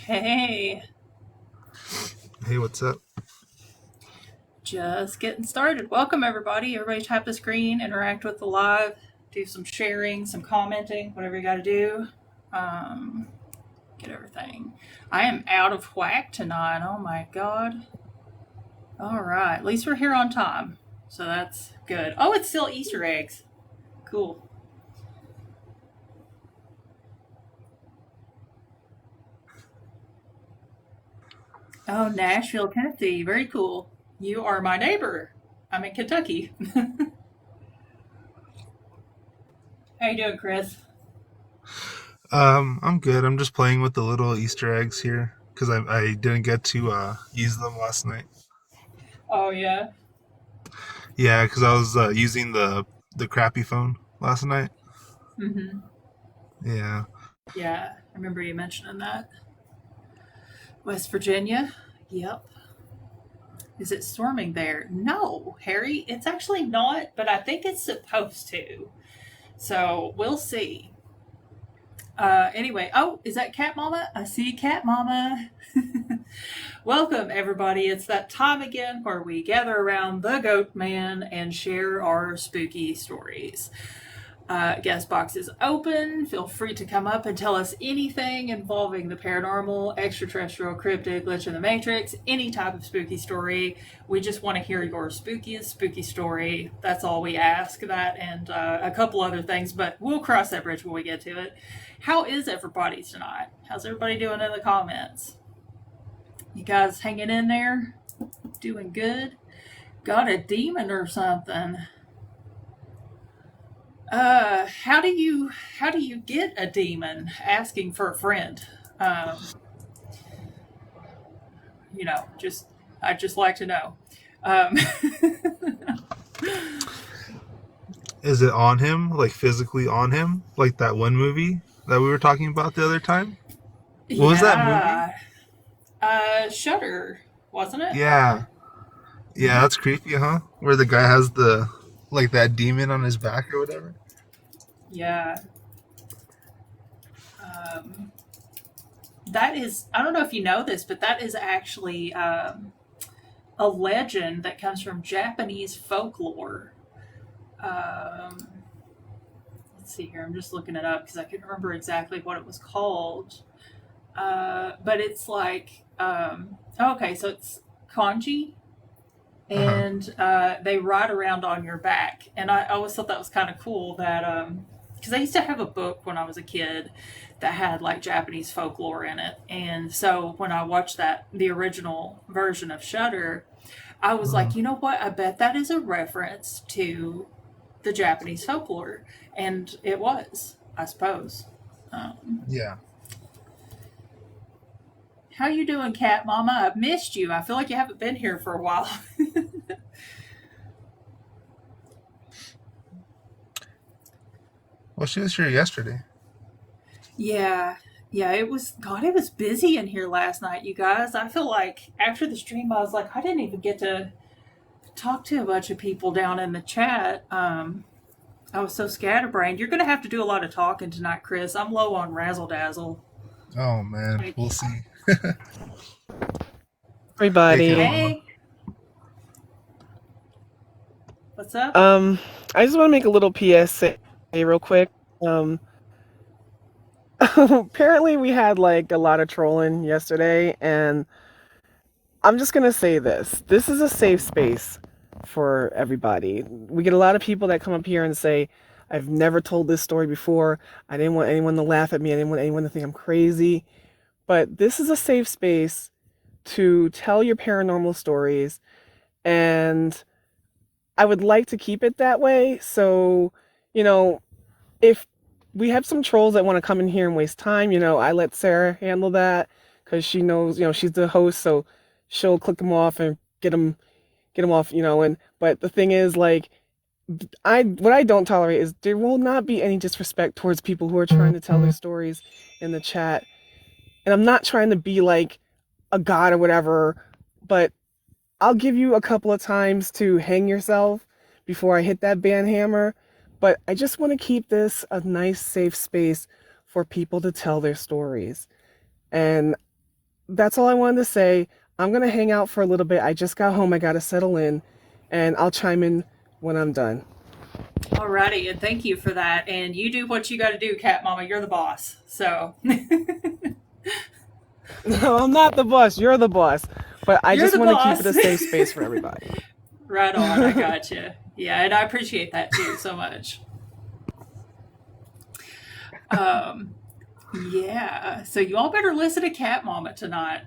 Hey, Hey, what's up? just getting started. Welcome, everybody. Everybody tap the screen, interact with the live, do some sharing, some commenting, whatever you got to do. Um, get everything. I am out of whack tonight. Oh my God. All right. At least we're here on time. So that's good. Oh, it's still Easter eggs. Cool. Oh, Nashville, Tennessee. Very cool. You are my neighbor. I'm in Kentucky. How you doing, Chris? I'm good. I'm just playing with the little Easter eggs here because I didn't get to use them last night. Oh, yeah. Yeah, because I was using the crappy phone last night. Mm-hmm. Yeah. Yeah, I remember you mentioning that. West Virginia? Yep. Is it storming there? No, Harry, it's actually not, but I think it's supposed to. So we'll see. Anyway, oh, is that Cat Mama? I see Cat Mama. Welcome, everybody. It's that time again where we gather around the Goat Man and share our spooky stories. Guest box is open. Feel free to come up and tell us anything involving the paranormal, extraterrestrial, cryptid, glitch in the matrix, any type of spooky story. We just want to hear your spookiest spooky story. That's all we ask. That and a couple other things, but we'll cross that bridge when we get to it. How is everybody tonight? How's everybody doing in the comments? You guys hanging in there? Doing good? Got a demon or something? How do you get a demon asking for a friend? Um, just I'd just like to know. Um, Is it on him, like physically on him, like that one movie that we were talking about the other time? What was that movie? yeah, Shutter, wasn't it? Yeah. Yeah, Mm-hmm. that's creepy, huh? Where the guy has the like that demon on his back or whatever. Yeah. Um, that is. I don't know if you know this, but that is actually a legend that comes from Japanese folklore. Um, let's see here. I'm just looking it up because I couldn't remember exactly what it was called. But it's like, okay, so it's kanji, Uh huh. and they ride around on your back. And I always thought that was kind of cool that, because I used to have a book when I was a kid that had like Japanese folklore in it. And so when I watched the original version of Shutter, I was Uh-huh. like, you know what? I bet that is a reference to the Japanese folklore. And it was, I suppose. Um, Yeah. how you doing, Cat Mama? I've missed you. I feel like you haven't been here for a while. Well, she was here yesterday. Yeah, yeah, it was, God, it was busy in here last night, you guys. I feel like after the stream, I was like, I didn't even get to talk to a bunch of people down in the chat. I was so scatterbrained. You're going to have to do a lot of talking tonight, Chris. I'm low on razzle dazzle. Oh man, Like, we'll see. Hey, Cat Everybody. Mama. hey, what's up? Um, I just want to make a little PSA real quick. Um, apparently we had like a lot of trolling yesterday, and I'm just gonna say this. This is a safe space for everybody. We get a lot of people that come up here and say, I've never told this story before. I didn't want anyone to laugh at me. I didn't want anyone to think I'm crazy. But this is a safe space to tell your paranormal stories, and I would like to keep it that way. So, you know, if we have some trolls that want to come in here and waste time, I let Sarah handle that because she knows, she's the host, so she'll click them off and get them off, and but the thing is, like, what I don't tolerate is there will not be any disrespect towards people who are trying to tell their stories in the chat. And I'm not trying to be like a god or whatever, but I'll give you a couple of times to hang yourself before I hit that ban hammer. But I just want to keep this a nice, safe space for people to tell their stories. And that's all I wanted to say. I'm going to hang out for a little bit. I just got home. I got to settle in, and I'll chime in when I'm done. Alrighty, and thank you for that. And you do what you got to do, Cat Mama. You're the boss. So No, I'm not the boss. You're the boss. But I you're just the want to keep it boss. a safe space for everybody. Right on. I got you. Yeah, and I appreciate that too so much. Um, yeah. So you all better listen to Cat Mama tonight.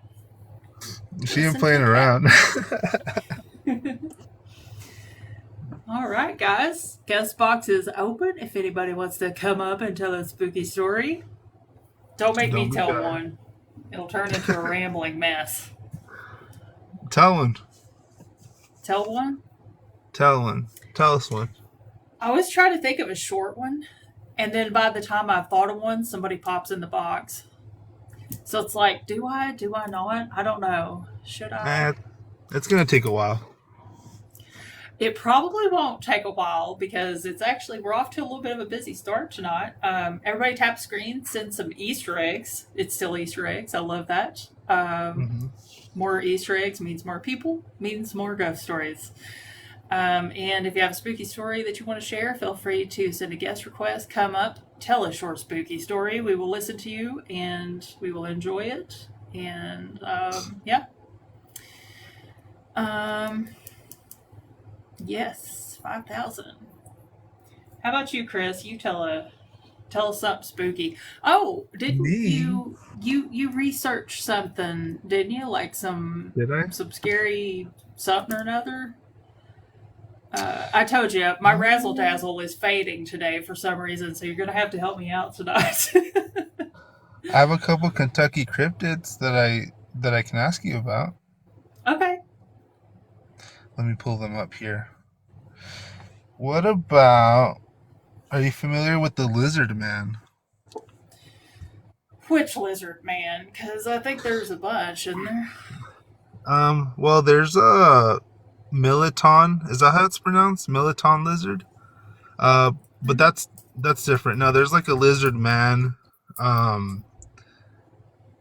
She ain't Listen to playing Cat. around. All right, guys. Guest box is open. If anybody wants to come up and tell a spooky story, don't make me Don't be tell shy. one. It'll turn into a rambling mess. Tell him. Tell one? Tell him. Tell us one. I always try to think of a short one, and then by the time I've thought of one, somebody pops in the box. So it's like, do I? Do I not? I don't know. Should I? Eh, it's gonna take a while. It probably won't take a while because it's actually, we're off to a little bit of a busy start tonight. Everybody tap screen, send some Easter eggs. It's still Easter eggs. I love that. Hmm. More Easter eggs means more people, means more ghost stories. And if you have a spooky story that you want to share, feel free to send a guest request. Come up, tell a short spooky story. We will listen to you and we will enjoy it. And yeah. Um, yes, 5,000. How about you, Chris? You tell us something spooky. Oh, didn't Me? you research something? Didn't you like Did I? some scary something or another? I told you my razzle dazzle is fading today for some reason, so you're gonna have to help me out tonight. I have a couple Kentucky cryptids that I can ask you about. Okay. Let me pull them up here. What about? Are you familiar with the Lizard Man? Which lizard man? Because I think there's a bunch, isn't there? Well, there's a Militon. Is that how it's pronounced? Militon lizard. Uh, but that's different. No, there's like a lizard man. Um,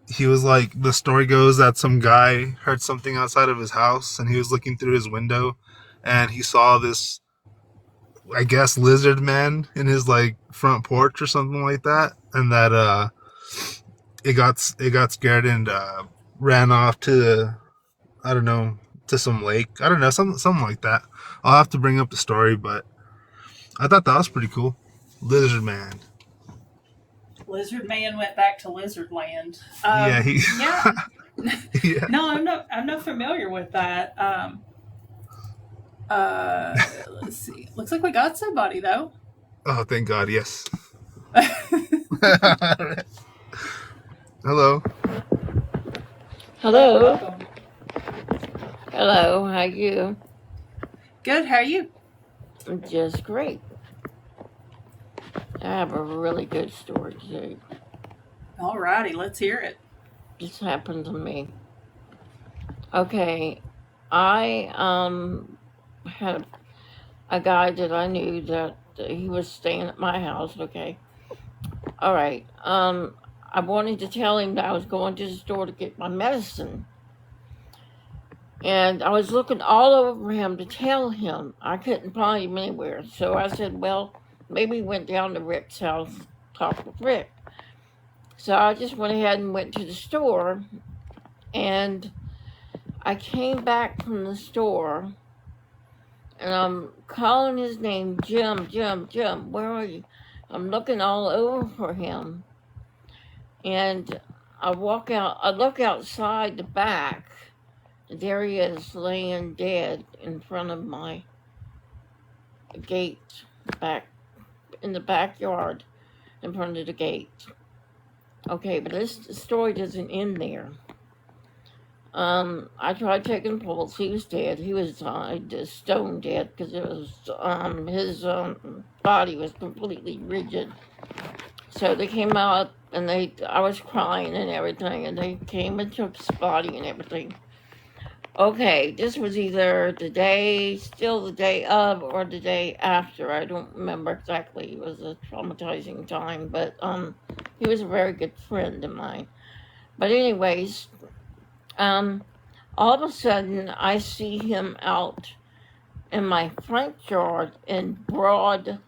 he was like the story goes that some guy heard something outside of his house, and he was looking through his window, and he saw this, I guess, lizard man in his like front porch or something like that, and that it got scared and ran off to, I don't know, to some lake. I don't know, something like that. I'll have to bring up the story, but I thought that was pretty cool. Lizard man. Lizard man went back to lizard land. Yeah, he. Yeah. Yeah. No, I'm not familiar with that. Let's see. Looks like we got somebody though. Oh, thank God. Yes. Hello. Hello. Welcome. Hello, how you? Good. How are you? Just great. I have a really good story too. Alrighty, let's hear it. This happened to me. Okay, I had a guy that I knew that he was staying at my house, okay? All right. I wanted to tell him that I was going to the store to get my medicine. And I was looking all over him to tell him. I couldn't find him anywhere. So I said, well, maybe he went down to Rick's house, talk with Rick. So I just went ahead and went to the store. And I came back from the store. And I'm calling his name, Jim, where are you? I'm looking all over for him. And I look outside the back. There he is, laying dead in front of my gate, back in the backyard, in front of the gate. Okay, but this story doesn't end there. I tried taking pulse. He was dead. He was just stone dead because it was his body was completely rigid. So they came out and I was crying and everything, and they came and took his body and everything. Okay, this was either the day of, or the day after. I don't remember exactly. It was a traumatizing time, but he was a very good friend of mine. But anyways, Um, all of a sudden, I see him out in my front yard in broad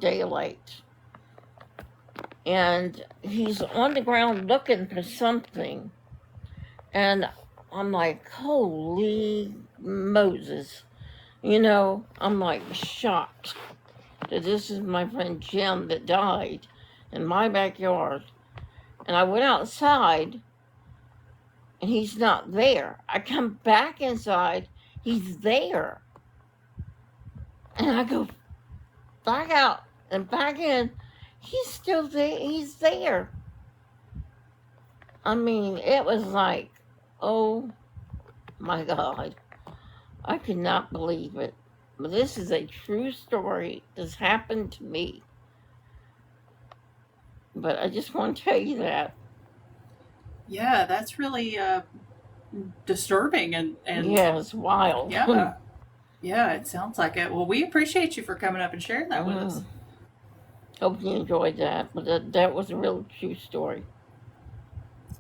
daylight. And he's on the ground looking for something. And I'm like, holy Moses. I'm like shocked that this is my friend Jim that died in my backyard. And I went outside and he's not there. I come back inside, he's there. And I go back out and back in. He's still there. He's there. I mean, it was like, oh my God. I could not believe it. But this is a true story. This happened to me. But I just want to tell you that. Yeah, that's really disturbing and Yeah, it's wild. yeah. Yeah, it sounds like it. Well, we appreciate you for coming up and sharing that with us. Hope you enjoyed that. But that was a real true story.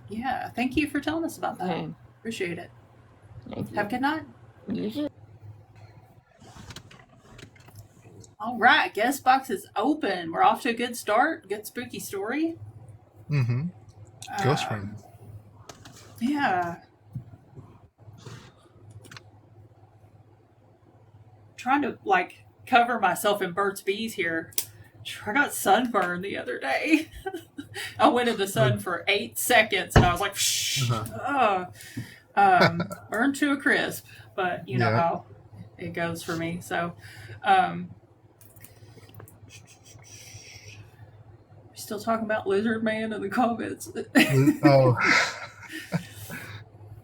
Yeah, thank you for telling us about that. Okay. Appreciate it. Thank you. Have a good night. You too. All right, guest box is open. We're off to a good start. Good spooky story. Mm-hmm. Ghost friends. Yeah. Trying to cover myself in Burt's Bees here. I got sunburned the other day. I went in the sun for 8 seconds and I was like, shh. Burned to a crisp. But you know how it goes for me. So, still talking about Lizard Man in the comments.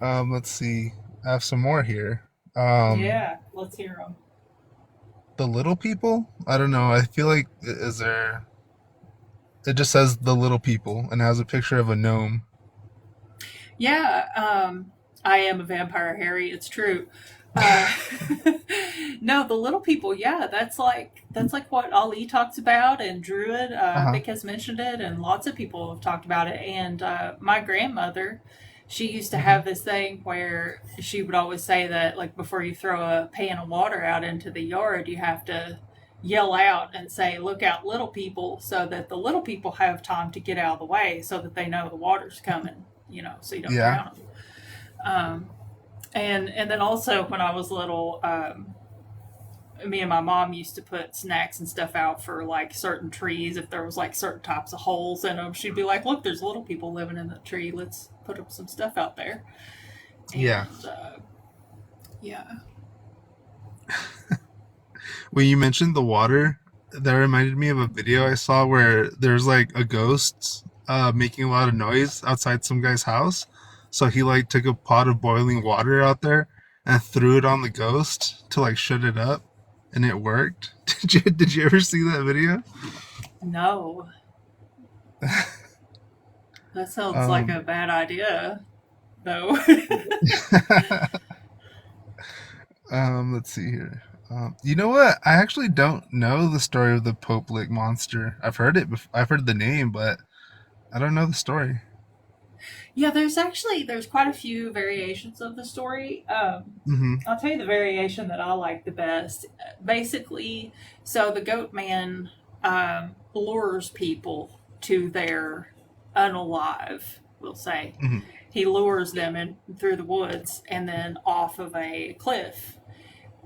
Let's see. I have some more here. Yeah, let's hear them. The little people? I don't know. I feel like is there? It just says the little people and has a picture of a gnome. Yeah, I am a vampire, Harry. It's true. No, the little people. Yeah, that's like what Ali talks about, and Druid. Vic has mentioned it, and lots of people have talked about it. And my grandmother, she used to have this thing where she would always say that, like, before you throw a pan of water out into the yard, you have to yell out and say, "Look out, little people," so that the little people have time to get out of the way, so that they know the water's coming. So you don't drown them. And then also when I was little, me and my mom used to put snacks and stuff out for like certain trees. If there was like certain types of holes in them, she'd be like, "Look, there's little people living in the tree. Let's put up some stuff out there." And, yeah. When you mentioned the water, that reminded me of a video I saw where there's like a ghost making a lot of noise outside some guy's house. So he like took a pot of boiling water out there and threw it on the ghost to like shut it up, and it worked. Did you ever see that video? No. That sounds like a bad idea, though. Let's see here. You know what? I actually don't know the story of the Pope Lick monster. I've heard it. I've heard the name, but I don't know the story. Yeah, there's quite a few variations of the story. I'll tell you the variation that I like the best. Basically, so the goat man lures people to their unalive, we'll say. He lures them in through the woods and then off of a cliff.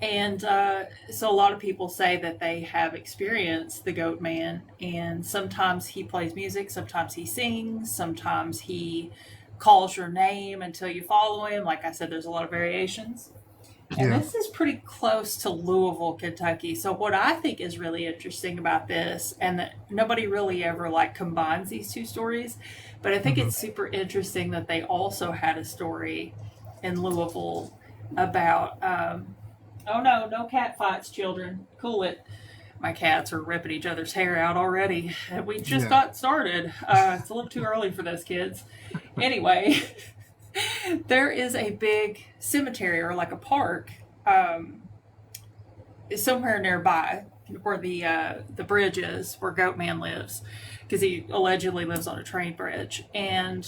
And so a lot of people say that they have experienced the goat man, and sometimes he plays music, sometimes he sings, sometimes he calls your name until you follow him. Like I said, there's a lot of variations. And this is pretty close to Louisville, Kentucky. So what I think is really interesting about this, and that nobody really ever like combines these two stories, but I think it's super interesting that they also had a story in Louisville about oh no cat fights, children. Cool it. My cats are ripping each other's hair out already. We just got started. It's a little too early for this, kids. Anyway, there is a big cemetery or like a park somewhere nearby. where the bridge is, where Goatman lives, because he allegedly lives on a train bridge. And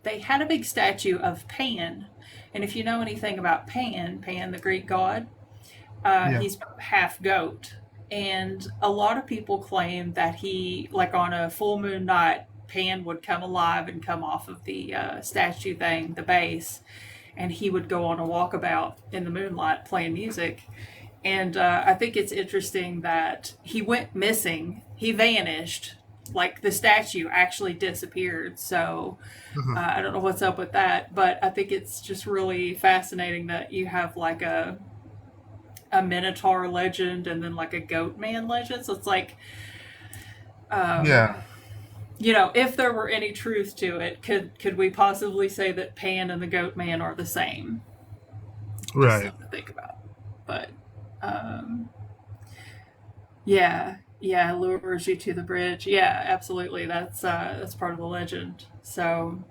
they had a big statue of Pan. And if you know anything about Pan, the Greek god, Yeah. he's half goat. And a lot of people claim that he, like on a full moon night, Pan would come alive and come off of the statue thing, the base, and he would go on a walkabout in the moonlight playing music. And I think it's interesting that he went missing. He vanished. Like the statue actually disappeared. So Uh-huh. I don't know what's up with that. But I think it's just really fascinating that you have like a Minotaur legend and then like a Goat Man legend. So it's like, Yeah. you know, if there were any truth to it, could we possibly say that Pan and the Goat Man are the same? Just Right. something to think about. But yeah, yeah, lures you to the bridge. Yeah, absolutely. That's part of the legend. So,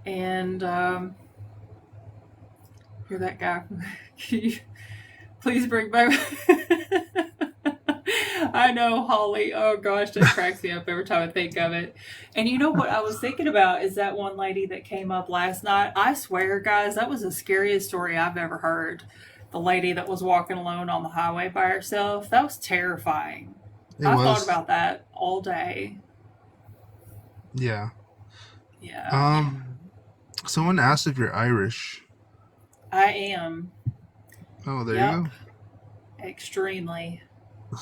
and hear that guy? Can you please bring back? I know, Holly. Oh gosh, that cracks me up every time I think of it. And you know what I was thinking about is that one lady that came up last night. I swear, guys, that was the scariest story I've ever heard. The lady that was walking alone on the highway by herself. That was terrifying. It I thought was. about that all day. Yeah. Yeah, Someone asked if you're Irish. I am. Oh, there Yep, you extremely. go.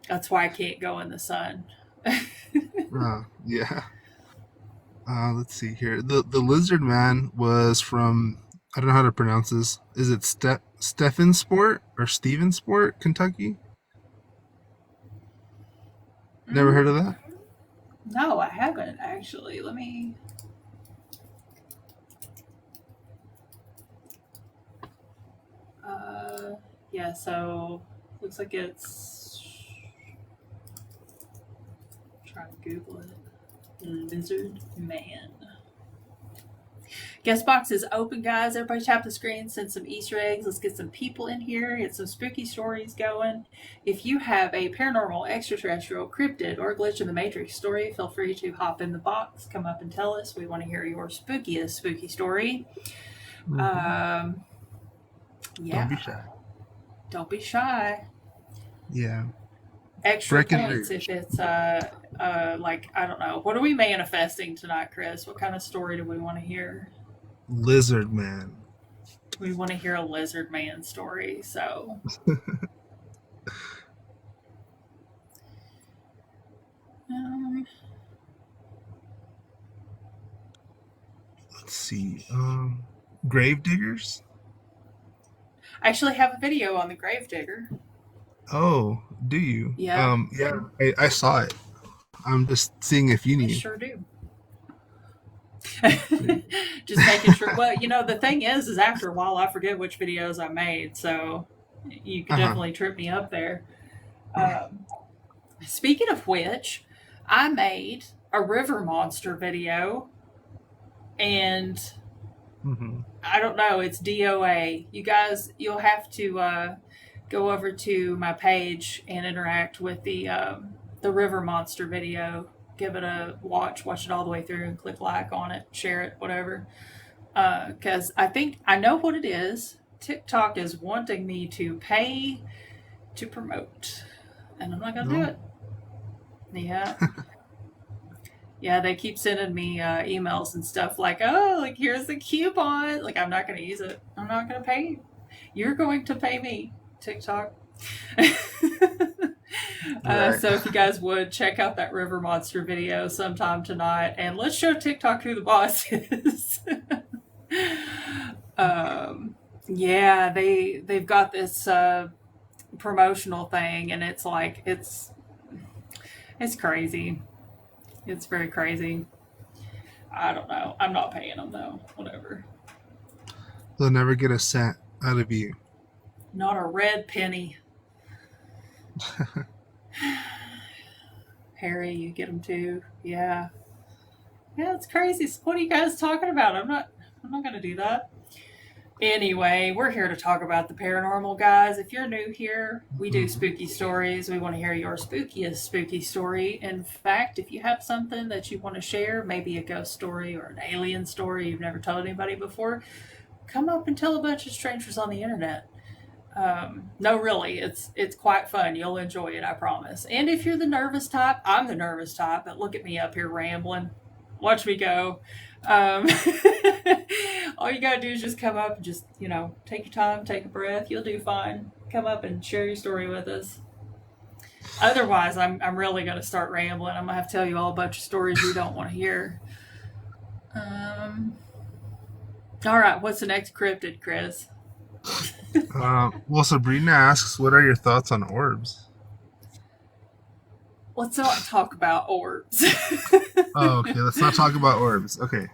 That's why I can't go in the sun. Yeah. Let's see here. The lizard man was from, I don't know how to pronounce this. Is it Stephensport or Stephensport, Kentucky? Never heard of that? No, I haven't actually. Let me. Yeah, so looks like it's. Trying to Google it. Lizard Man. Guest box is open, guys. Everybody tap the screen, send some Easter eggs. Let's get some people in here, get some spooky stories going. If you have a paranormal, extraterrestrial, cryptid, or glitch in the matrix story, feel free to hop in the box, come up and tell us. We want to hear your spookiest spooky story. Mhm. Yeah, Don't be shy. don't be shy. Yeah. Extra Breaking points news. if it's like, I don't know. What are we manifesting tonight, Chris? What kind of story do we want to hear? Lizard man. We want to hear a lizard man story. So Let's see. Grave diggers? I actually have a video on the gravedigger. Oh, do you? Yeah, Yeah, I saw it. I'm just seeing if you I knew. sure do. Just making sure. Well, you know, the thing is after a while I forget which videos I made, so you could Uh-huh. definitely trip me up there. Speaking of which, I made a river monster video, and Mm-hmm. I don't know, it's DOA. You guys, you'll have to go over to my page and interact with the river monster video. Give it a watch it all the way through, and click like on it, share it, whatever. Because I think I know what it is. TikTok is wanting me to pay to promote, and I'm not gonna do No. it. Yeah. Yeah, they keep sending me emails and stuff like, oh, like here's the coupon. Like, I'm not going to use it. I'm not going to pay you. You're going to pay me, TikTok. Right. So if you guys would check out that river monster video sometime tonight, and let's show TikTok who the boss is. Yeah, they've got this promotional thing, and it's like it's crazy. It's very crazy. I don't know. I'm not paying them though. Whatever. They'll never get a cent out of you. Not a red penny. Harry, you get them too. Yeah. Yeah, it's crazy. What are you guys talking about? I'm not going to do that. Anyway, we're here to talk about the paranormal, guys. If you're new here, we do Mhm. spooky stories. We want to hear your spookiest spooky story. In fact, if you have something that you want to share, maybe a ghost story or an alien story you've never told anybody before, come up and tell a bunch of strangers on the internet. No, really, it's quite fun. You'll enjoy it, I promise. And if you're the nervous type, I'm the nervous type, but look at me up here rambling. Watch me go. Um, all you gotta do is just come up and just take your time, take a breath. You'll do fine. Come up and share your story with us. Otherwise, I'm really gonna start rambling. I'm gonna have to tell you all a bunch of stories you don't want to hear. Um, all right, what's the next cryptid, Chris? Well, Sabrina asks, "What are your thoughts on orbs?" Let's not talk about orbs. Oh, okay. Let's not talk about orbs. Okay.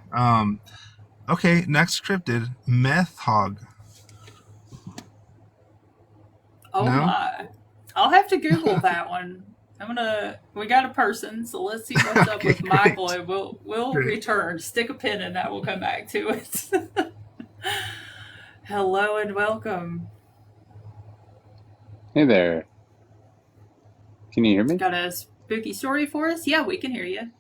Okay. Next cryptid, meth hog. Oh No. my. I'll have to Google that one. We got a person, so let's see what's up Okay. with Michael, Great. and we'll Great. return. Stick a pin in that, we'll come back to it. Hello and welcome. Hey there. Can you hear me? Got a spooky story for us? Yeah, we can hear you.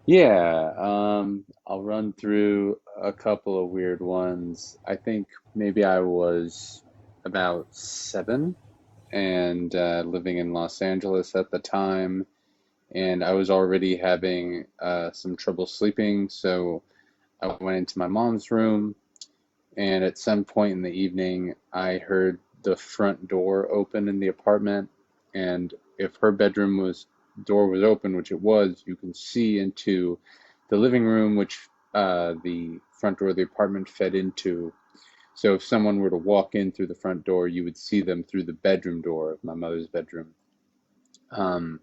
Yeah, I'll run through a couple of weird ones. I think maybe I was about 7 and living in Los Angeles at the time, and I was already having some trouble sleeping, so I went into my mom's room, and at some point in the evening, I heard the front door open in the apartment, and if her bedroom was door was open, which it was, you can see into the living room, which the front door of the apartment fed into. So if someone were to walk in through the front door, you would see them through the bedroom door of my mother's bedroom. Um,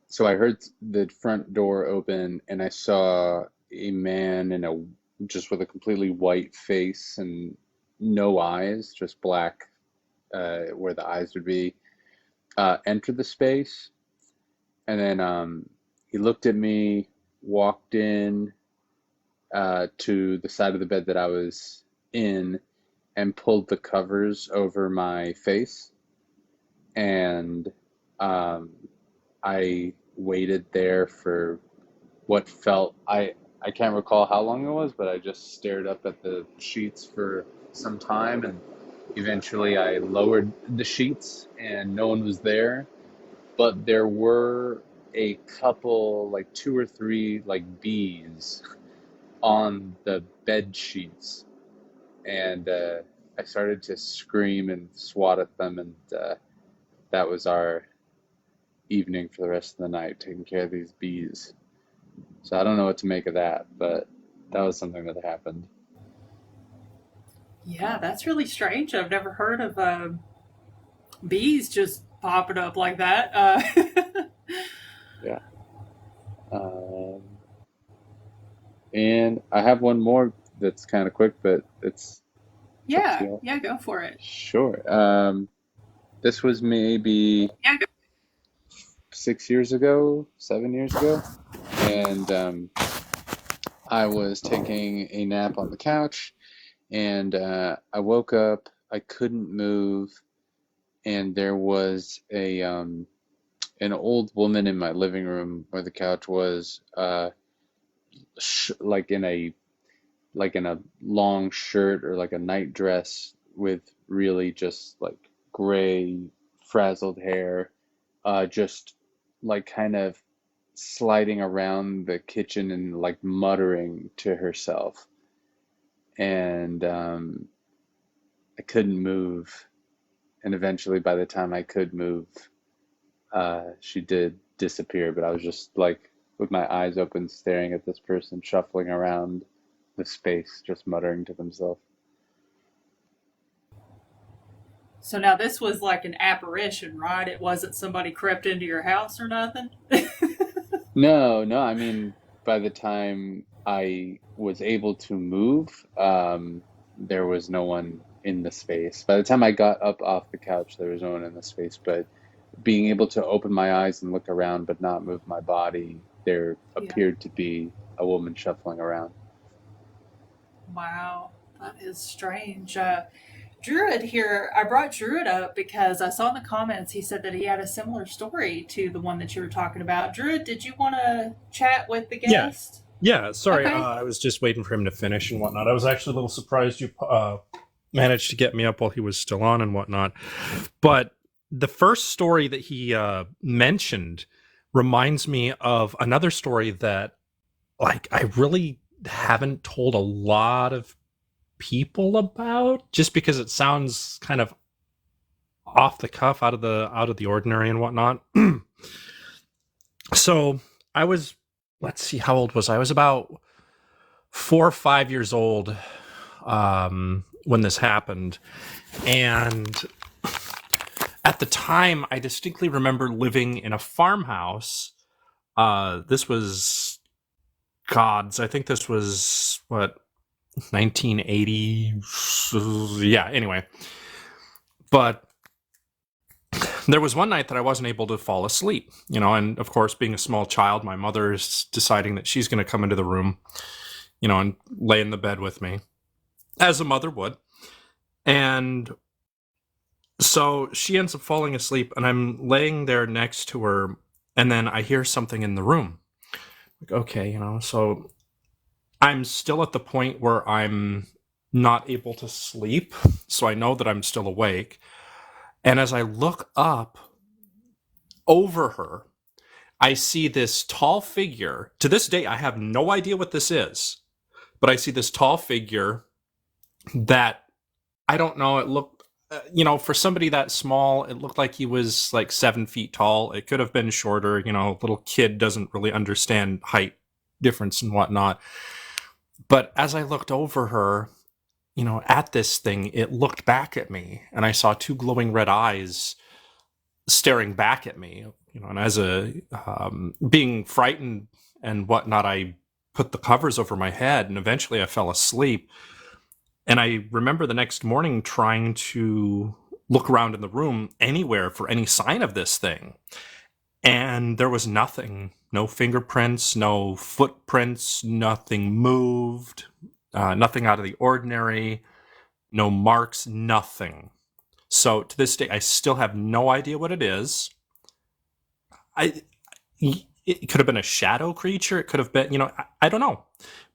so I heard the front door open, and I saw a man in a just with a completely white face and no eyes, just black where the eyes would be, enter the space, and then he looked at me, walked in to the side of the bed that I was in, and pulled the covers over my face, and um, I waited there for what felt I can't recall how long it was, but I just stared up at the sheets for some time, and eventually I lowered the sheets and no one was there, but there were a couple, like 2 or 3 like bees on the bed sheets, and I started to scream and swat at them, and that was our evening for the rest of the night, taking care of these bees. So I don't know what to make of that, but that was something that happened. Yeah, that's really strange. I've never heard of bees just popping up like that. Yeah. Um, and I have one more that's kind of quick, but it's up to Yeah, you. yeah, go for it. Sure. This was maybe Yeah, go. 6 years ago, 7 years ago, and I was taking a nap on the couch, and I woke up. I couldn't move, and there was a an old woman in my living room where the couch was, like in a long shirt or like a night dress with really just like gray frazzled hair, just like kind of sliding around the kitchen and like muttering to herself. And I couldn't move. And eventually, by the time I could move, she did disappear. But I was just like with my eyes open, staring at this person shuffling around the space, just muttering to themselves. So now this was like an apparition, right? It wasn't somebody crept into your house or nothing. No, no, I mean, by the time I was able to move, there was no one in the space. By the time I got up off the couch, there was no one in the space. But being able to open my eyes and look around but not move my body, there Yeah. appeared to be a woman shuffling around. Wow. That is strange. Druid here, I brought Druid up because I saw in the comments he said that he had a similar story to the one that you were talking about. Druid, did you want to chat with the Yeah. guest? Yeah, sorry. Okay. I was just waiting for him to finish and whatnot. I was actually a little surprised you managed to get me up while he was still on and whatnot. But the first story that he mentioned reminds me of another story that, like, I really haven't told a lot of people about, just because it sounds kind of off the cuff, out of the ordinary and whatnot. So I was, let's see, how old was I? I was about 4 or 5 years old when this happened. And at the time, I distinctly remember living in a farmhouse. This was, gods, I think this was, 1980? Yeah, anyway. But there was one night that I wasn't able to fall asleep, and of course, being a small child, my mother is deciding that she's going to come into the room, and lay in the bed with me, as a mother would. And so she ends up falling asleep, and I'm laying there next to her, and then I hear something in the room. Like, okay, so I'm still at the point where I'm not able to sleep, so I know that I'm still awake. And as I look up over her, I see this tall figure. To this day, I have no idea what this is, but I see this tall figure that, I don't know, it looked, for somebody that small, it looked like he was like 7 feet tall. It could have been shorter. A little kid doesn't really understand height difference and whatnot. But as I looked over her, at this thing, it looked back at me, and I saw 2 glowing red eyes staring back at me. And as being frightened and whatnot, I put the covers over my head, and eventually I fell asleep. And I remember the next morning trying to look around in the room anywhere for any sign of this thing. And there was nothing. No fingerprints, no footprints, nothing moved, nothing out of the ordinary, no marks, nothing. So to this day, I still have no idea what it is. It could have been a shadow creature. It could have been, I don't know.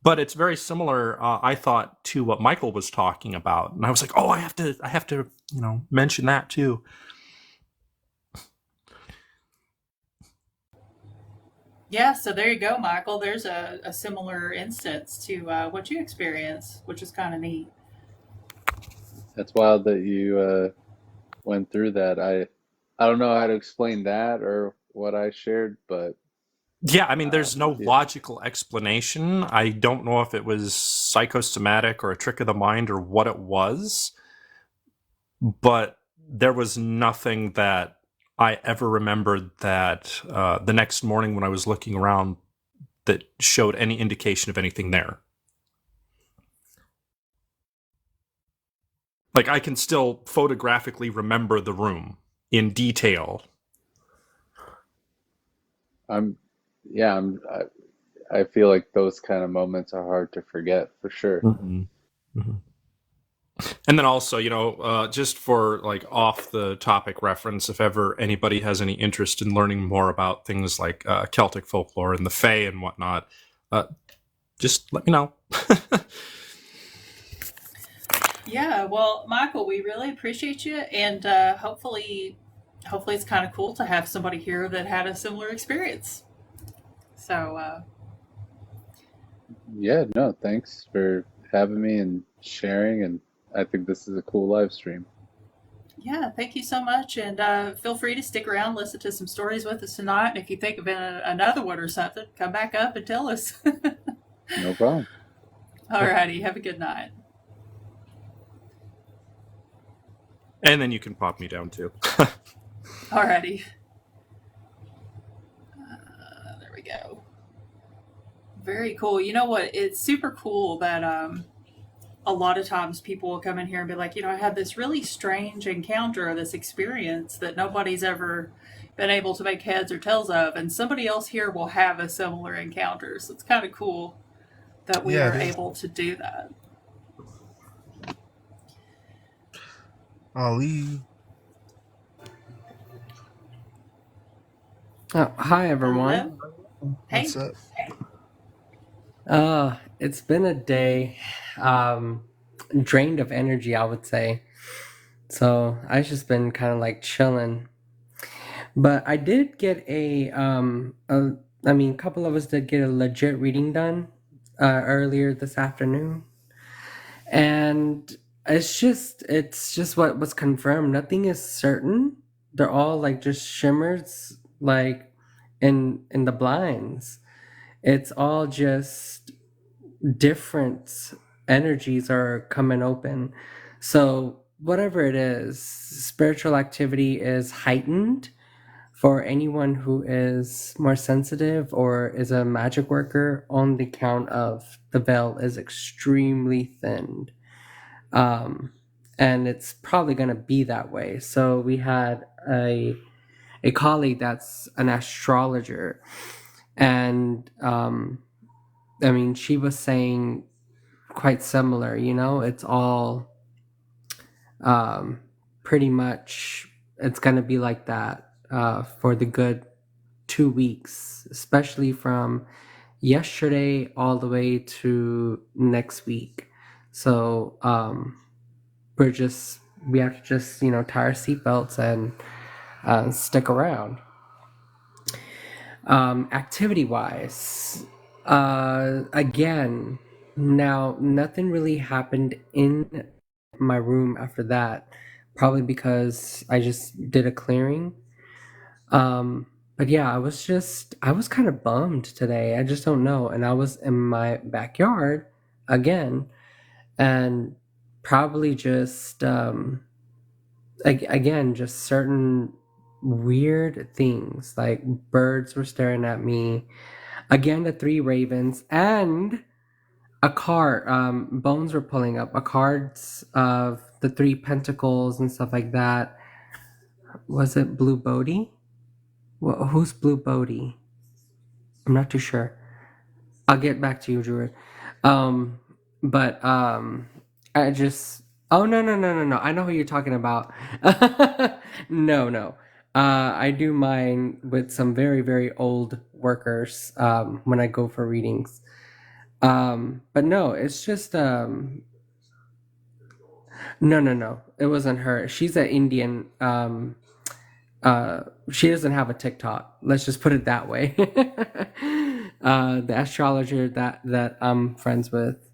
But it's very similar, I thought, to what Michael was talking about. And I was like, oh, I have to, mention that too. Yeah, so there you go, Michael. There's a similar instance to what you experienced, which is kind of neat. That's wild that you went through that. I don't know how to explain that or what I shared, but Yeah, I mean, there's no yeah. logical explanation. I don't know if it was psychosomatic or a trick of the mind or what it was, but there was nothing that I ever remembered that the next morning when I was looking around that showed any indication of anything there. Like, I can still photographically remember the room in detail. I feel like those kind of moments are hard to forget for sure. Mm-hmm. Mm-hmm. And then also, just for like off the topic reference, if ever anybody has any interest in learning more about things like Celtic folklore and the Fae and whatnot, just let me know. Yeah, well, Michael, we really appreciate you, and hopefully it's kind of cool to have somebody here that had a similar experience. So Yeah, no, thanks for having me and sharing, and I think this is a cool live stream. yeah, thank you so much, and feel free to stick around, listen to some stories with us tonight. And if you think of another one or something, come back up and tell us. No problem. Alrighty, have a good night. And then you can pop me down too. Alrighty. There we go. Very cool. You know what? It's super cool that a lot of times people will come in here and be like, I had this really strange encounter or this experience that nobody's ever been able to make heads or tails of, and somebody else here will have a similar encounter. So it's kind of cool that we Yeah, are it is. able to do that. Ali. Oh, hi everyone. Hello. What's Hey. up? It's been a day, um, drained of energy, I would say. So I've just been kind of like chilling. But I did get a couple of us did get a legit reading done earlier this afternoon, and it's just what was confirmed. Nothing is certain. They're all like just shimmers, like in the blinds. It's all just different energies are coming open. So, whatever it is, spiritual activity is heightened for anyone who is more sensitive or is a magic worker on the count of the veil is extremely thinned. Um, and it's probably going to be that way. So, we had a colleague that's an astrologer, and she was saying quite similar. It's all um, pretty much it's going to be like that for the good 2 weeks, especially from yesterday all the way to next week. So we have to just tie our seatbelts and stick around. Activity wise, again, now nothing really happened in my room after that, probably because I just did a clearing. But yeah, I was kind of bummed today. I just don't know. And I was in my backyard again, and probably just, again, just certain weird things like birds were staring at me. Again, the three ravens and a card. Bones were pulling up a cards of the three pentacles and stuff like that. Was it Blue Bodhi? Well, who's Blue Bodhi? I'm not too sure. I'll get back to you, Druid. Um, but I just. Oh no! I know who you're talking about. No. I do mine with some very very old workers when I go for readings. But no, it's just no. It wasn't her. She's an Indian. She doesn't have a TikTok. Let's just put it that way. The astrologer that I'm friends with.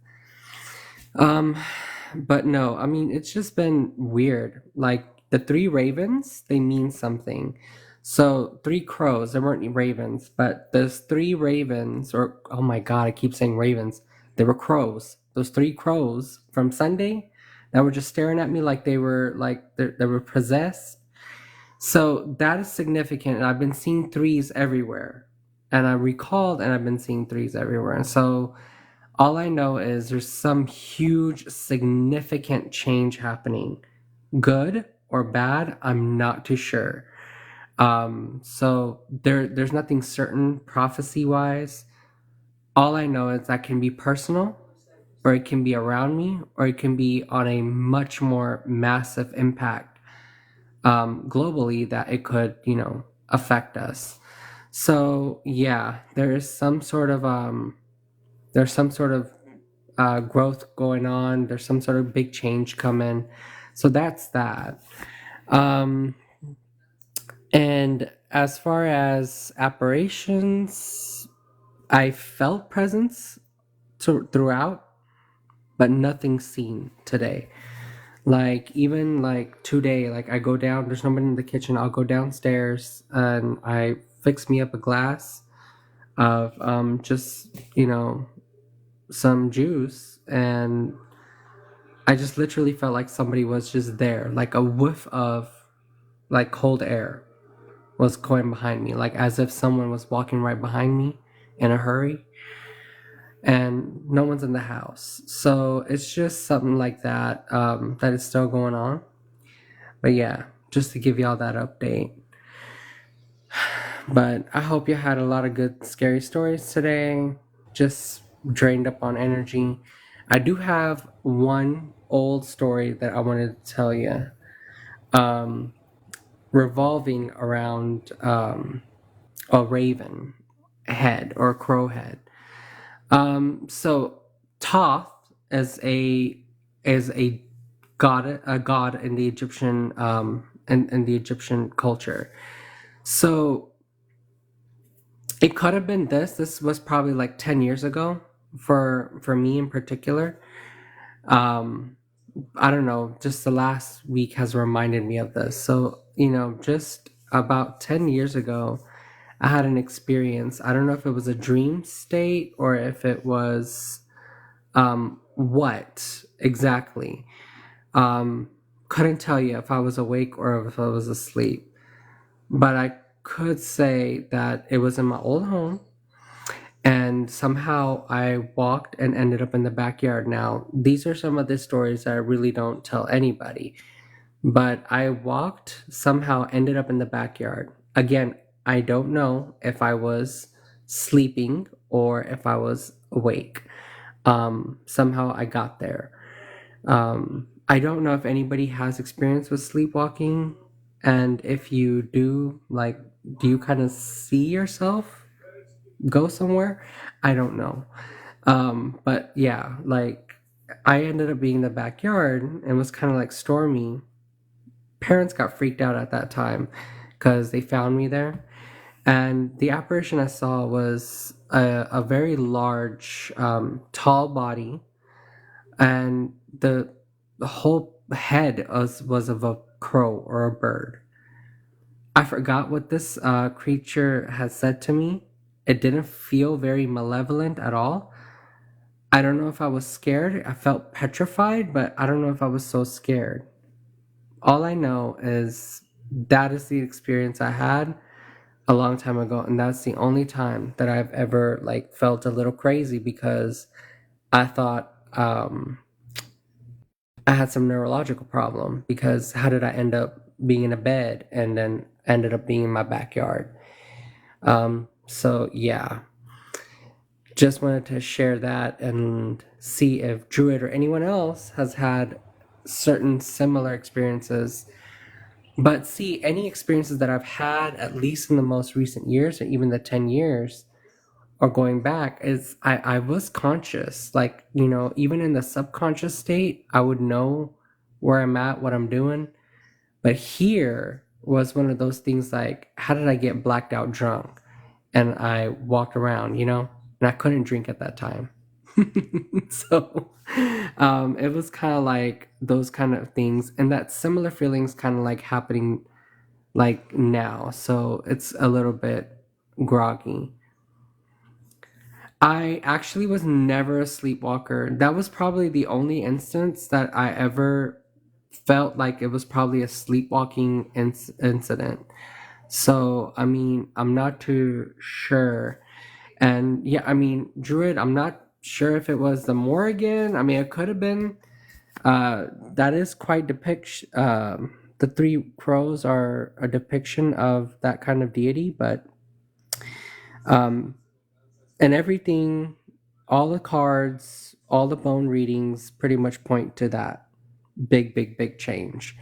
But no, it's just been weird. Like the three ravens, they mean something. So three crows, they weren't ravens, but those three ravens, or oh my god, I keep saying ravens. They were crows. Those three crows from Sunday that were just staring at me like they were possessed. So that is significant. And I've been seeing threes everywhere. And I recalled and I've been seeing threes everywhere. And so all I know is there's some huge, significant change happening. Good or bad, I'm not too sure. So there's nothing certain prophecy wise. All I know is that can be personal, or it can be around me, or it can be on a much more massive impact globally that it could, affect us. So yeah, there's some sort of growth going on. There's some sort of big change coming. So that's that. Um, and as far as apparitions, I felt presence throughout, but nothing seen today. Like even like today, like I go down, there's nobody in the kitchen. I'll go downstairs and I fix me up a glass of just some juice, and I just literally felt like somebody was just there, like a whiff of like cold air was going behind me, like as if someone was walking right behind me in a hurry, and no one's in the house. So it's just something like that that is still going on. But yeah, just to give y'all that update. But I hope you had a lot of good scary stories today. Just drained up on energy. I do have one old story that I wanted to tell you. um, revolving around a raven head or a crow head. So Thoth is a god in the Egyptian in the Egyptian culture. So it could have been this. This was probably like 10 years ago for me in particular. Um, I don't know. Just the last week has reminded me of this. So just about 10 years ago, I had an experience. I don't know if it was a dream state or if it was what exactly. Couldn't tell you if I was awake or if I was asleep, but I could say that it was in my old home, and somehow I walked and ended up in the backyard. Now, these are some of the stories that I really don't tell anybody, but I walked, somehow ended up in the backyard. Again, I don't know if I was sleeping or if I was awake. Somehow I got there. I don't know if anybody has experience with sleepwalking, and if you do, like, do you kind of see yourself go somewhere? I don't know. But yeah, like, I ended up being in the backyard and it was kind of like stormy. Parents got freaked out at that time because they found me there. And the apparition I saw was a very large, tall body, and the whole head was of a crow or a bird. I forgot what this creature has said to me. It didn't feel very malevolent at all. I don't know if I was scared. I felt petrified, but I don't know if I was so scared. All I know is that is the experience I had a long time ago, and that's the only time that I've ever like felt a little crazy because I thought I had some neurological problem, because how did I end up being in a bed and then ended up being in my backyard? So yeah, just wanted to share that and see if Druid or anyone else has had certain similar experiences. But see, any experiences that I've had, at least in the most recent years or even the 10 years or going back, is I was conscious. Like, even in the subconscious state, I would know where I'm at, what I'm doing. But here was one of those things like, how did I get blacked out drunk? And I walked around, and I couldn't drink at that time. So it was kind of like those kind of things. And that similar feelings kind of like happening like now. So it's a little bit groggy. I actually was never a sleepwalker. That was probably the only instance that I ever felt like it was probably a sleepwalking incident. So, I mean, I'm not too sure. And yeah, I mean, Druid, I'm not sure if it was the Morrigan. I mean, it could have been. That is quite depiction. The three crows are a depiction of that kind of deity, but um, and everything, all the cards, all the bone readings pretty much point to that big change.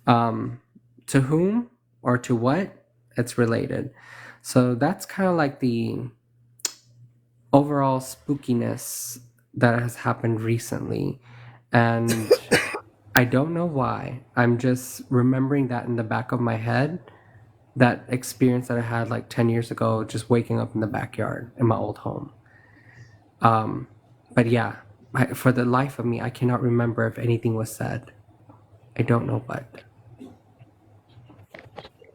To whom or to what, it's related. So that's kind of like the overall spookiness that has happened recently. And I don't know why. I'm just remembering that in the back of my head, that experience that I had like 10 years ago, just waking up in the backyard in my old home. But yeah, for the life of me, I cannot remember if anything was said. I don't know what.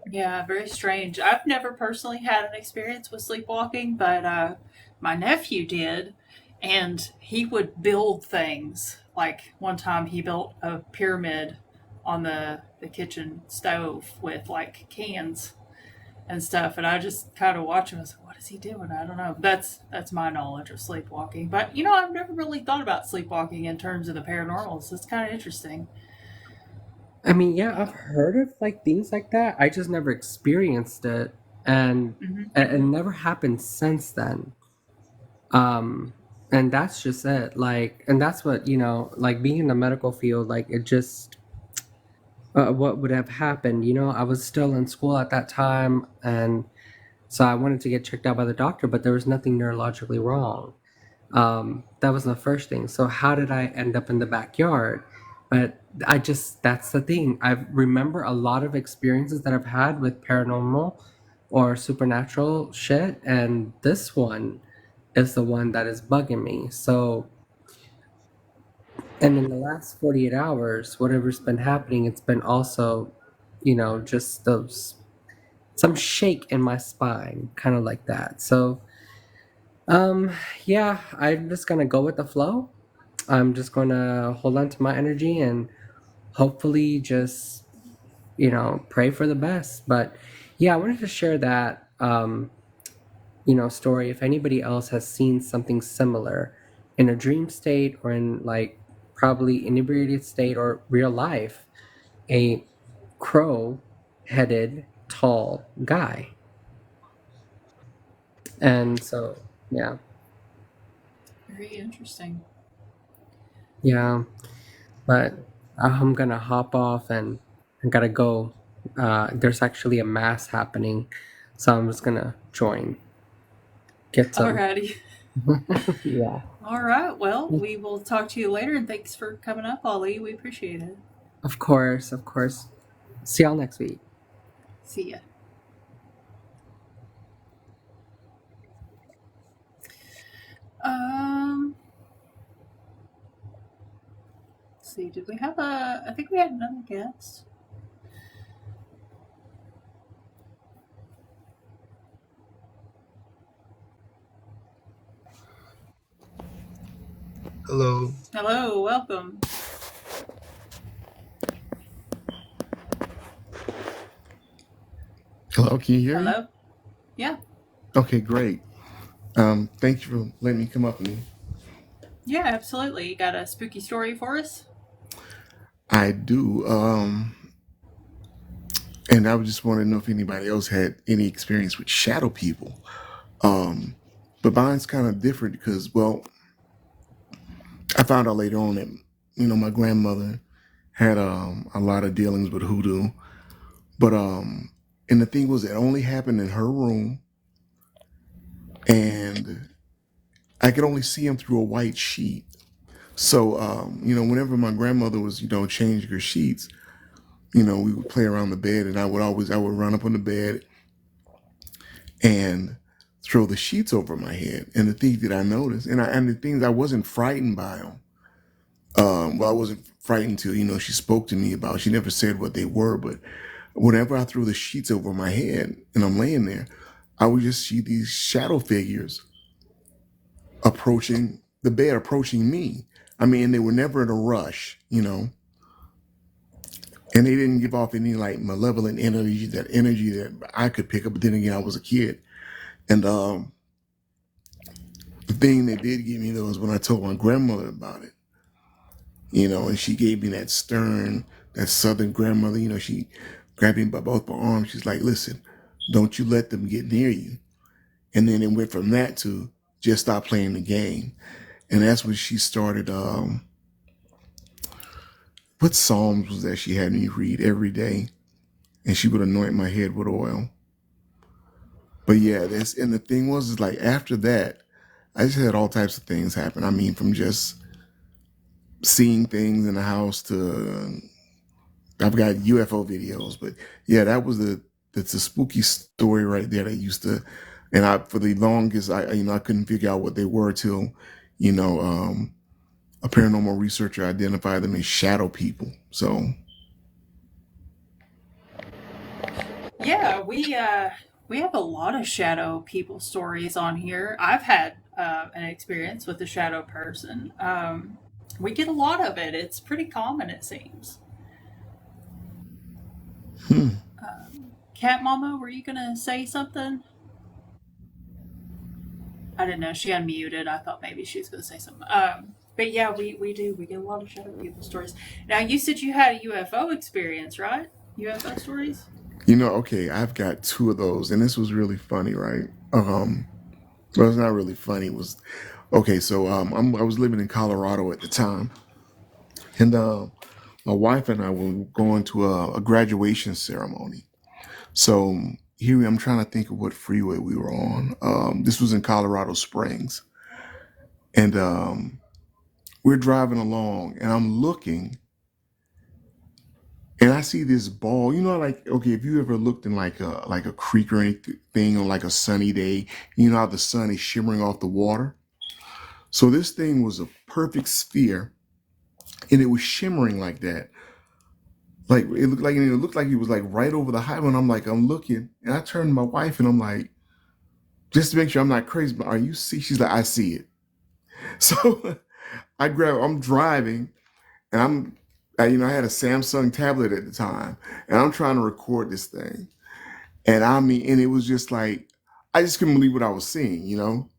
Yeah, very strange. I've never personally had an experience with sleepwalking, but my nephew did, and he would build things. Like one time, he built a pyramid on the kitchen stove with like cans and stuff, and I just kind of watch him. I was like, "What is he doing?" I don't know. That's my knowledge of sleepwalking. But I've never really thought about sleepwalking in terms of the paranormal. So it's kind of interesting. I mean, yeah, I've heard of like things like that. I just never experienced it, and Hmm. it never happened since then. Um, and that's just it. Like, and that's what like being in the medical field. Like, it just what would have happened. I was still in school at that time, and so I wanted to get checked out by the doctor, but there was nothing neurologically wrong. That was the first thing. So how did I end up in the backyard? But that's the thing. I remember a lot of experiences that I've had with paranormal or supernatural shit, and this one is the one that is bugging me. So, and in the last 48 hours, whatever's been happening, it's been also, just some shake in my spine, kind of like that. So, um, yeah, I'm just gonna go with the flow. I'm just gonna hold on to my energy and hopefully just, pray for the best. But yeah, I wanted to share that, story. If anybody else has seen something similar in a dream state or in like probably inebriated state or real life, a crow headed tall guy. And so, yeah, Very interesting. yeah. But I'm gonna hop off and I gotta go. There's actually a mass happening, so I'm just gonna join. Get some. Alrighty. Yeah. All right. Well, we will talk to you later, and thanks for coming up, Ollie. We appreciate it. Of course, of course. See y'all next week. See ya. Let's see. Did we have I think we had another guest. Hello. Hello. Welcome. Hello, can you hear me? Hello. Yeah. Okay, great. Thank you for letting me come up. Yeah. Absolutely. You got a spooky story for us? I do. And I would just want to know if anybody else had any experience with shadow people. But mine's kind of different because, well, I found out later on that my grandmother had a lot of dealings with hoodoo, but and the thing was, it only happened in her room, and I could only see him through a white sheet. So, whenever my grandmother was, changing her sheets, we would play around the bed, and I would run up on the bed and throw the sheets over my head. And the thing that I noticed, and the things I wasn't frightened by them. Well, I wasn't frightened till, she spoke to me about. She never said what they were, but whenever I threw the sheets over my head and I'm laying there, I would just see these shadow figures approaching the bed, approaching me. I mean, they were never in a rush. And they didn't give off any like malevolent energy that I could pick up. But then again, I was a kid. And the thing that did get me though is when I told my grandmother about it, and she gave me that stern, that southern grandmother, she grabbed me by both my arms. She's like, listen, don't you let them get near you. And then it went from that to just stop playing the game. And that's when she started, what Psalms was that she had me read every day? And she would anoint my head with oil. But yeah, and the thing was, is like after that, I just had all types of things happen. I mean, from just seeing things in the house to I've got UFO videos. But yeah, that's a spooky story right there that used to, and for the longest, I couldn't figure out what they were till, a paranormal researcher identified them as shadow people. So Yeah. We have a lot of shadow people stories on here. I've had an experience with a shadow person. We get a lot of it. It's pretty common, it seems. hmm. Cat Mama, were you gonna say something? I didn't know she unmuted. I thought maybe she was gonna say something. But yeah, we do. We get a lot of shadow people stories. Now you said you had a UFO experience, right? UFO stories. Okay, I've got two of those, and this was really funny, right? Well, it's not really funny. It was okay. So I was living in Colorado at the time, and my wife and I were going to a graduation ceremony. So here I'm trying to think of what freeway we were on. This was in Colorado Springs, and we're driving along, and I'm looking, and I see this ball. You know, like, okay, if you ever looked in like a creek or anything on like a sunny day, you know how the sun is shimmering off the water. So this thing was a perfect sphere, and it was shimmering like that. Like it looked like it was like right over the highway. And I'm looking, and I turned to my wife, and I'm like, just to make sure I'm not crazy, but are you see? She's like, I see it. So I'm driving, and I had a Samsung tablet at the time, and I'm trying to record this thing. And and it was just like, I just couldn't believe what I was seeing, you know?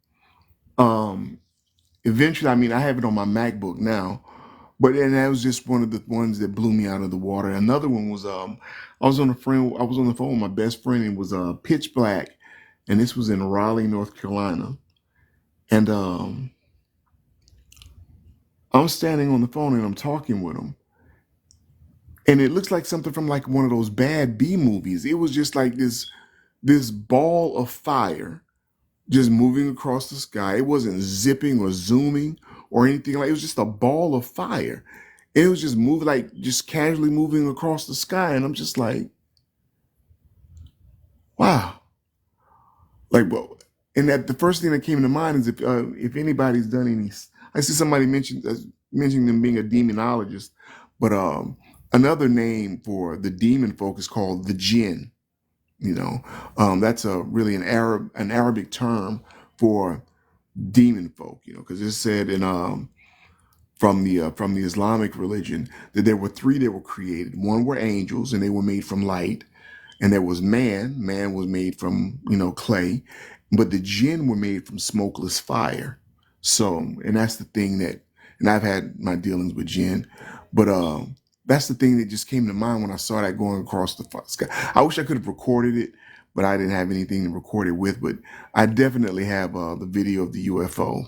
Um, Eventually, I have it on my MacBook now, but and that was just one of the ones that blew me out of the water. Another one was, I was on the phone with my best friend, and it was pitch black, and this was in Raleigh, North Carolina. And I'm standing on the phone and I'm talking with him. And it looks like something from like one of those bad B movies. It was just like this ball of fire just moving across the sky. It wasn't zipping or zooming or anything like. It was just a ball of fire. And it was just moving, like just casually moving across the sky. And I'm just like, wow. Like, well, and that the first thing that came to mind is if anybody's done any. I see somebody mentioning them being a demonologist, but another name for the demon folk is called the jinn. You know, that's a really an Arabic term for demon folk. You know, because it's said in from the Islamic religion that there were three that were created. One were angels, and they were made from light. And there was man. Man was made from, clay, but the jinn were made from smokeless fire. So, and that's the thing and I've had my dealings with jinn, but that's the thing that just came to mind when I saw that going across the sky. I wish I could have recorded it, but I didn't have anything to record it with. But I definitely have the video of the UFO.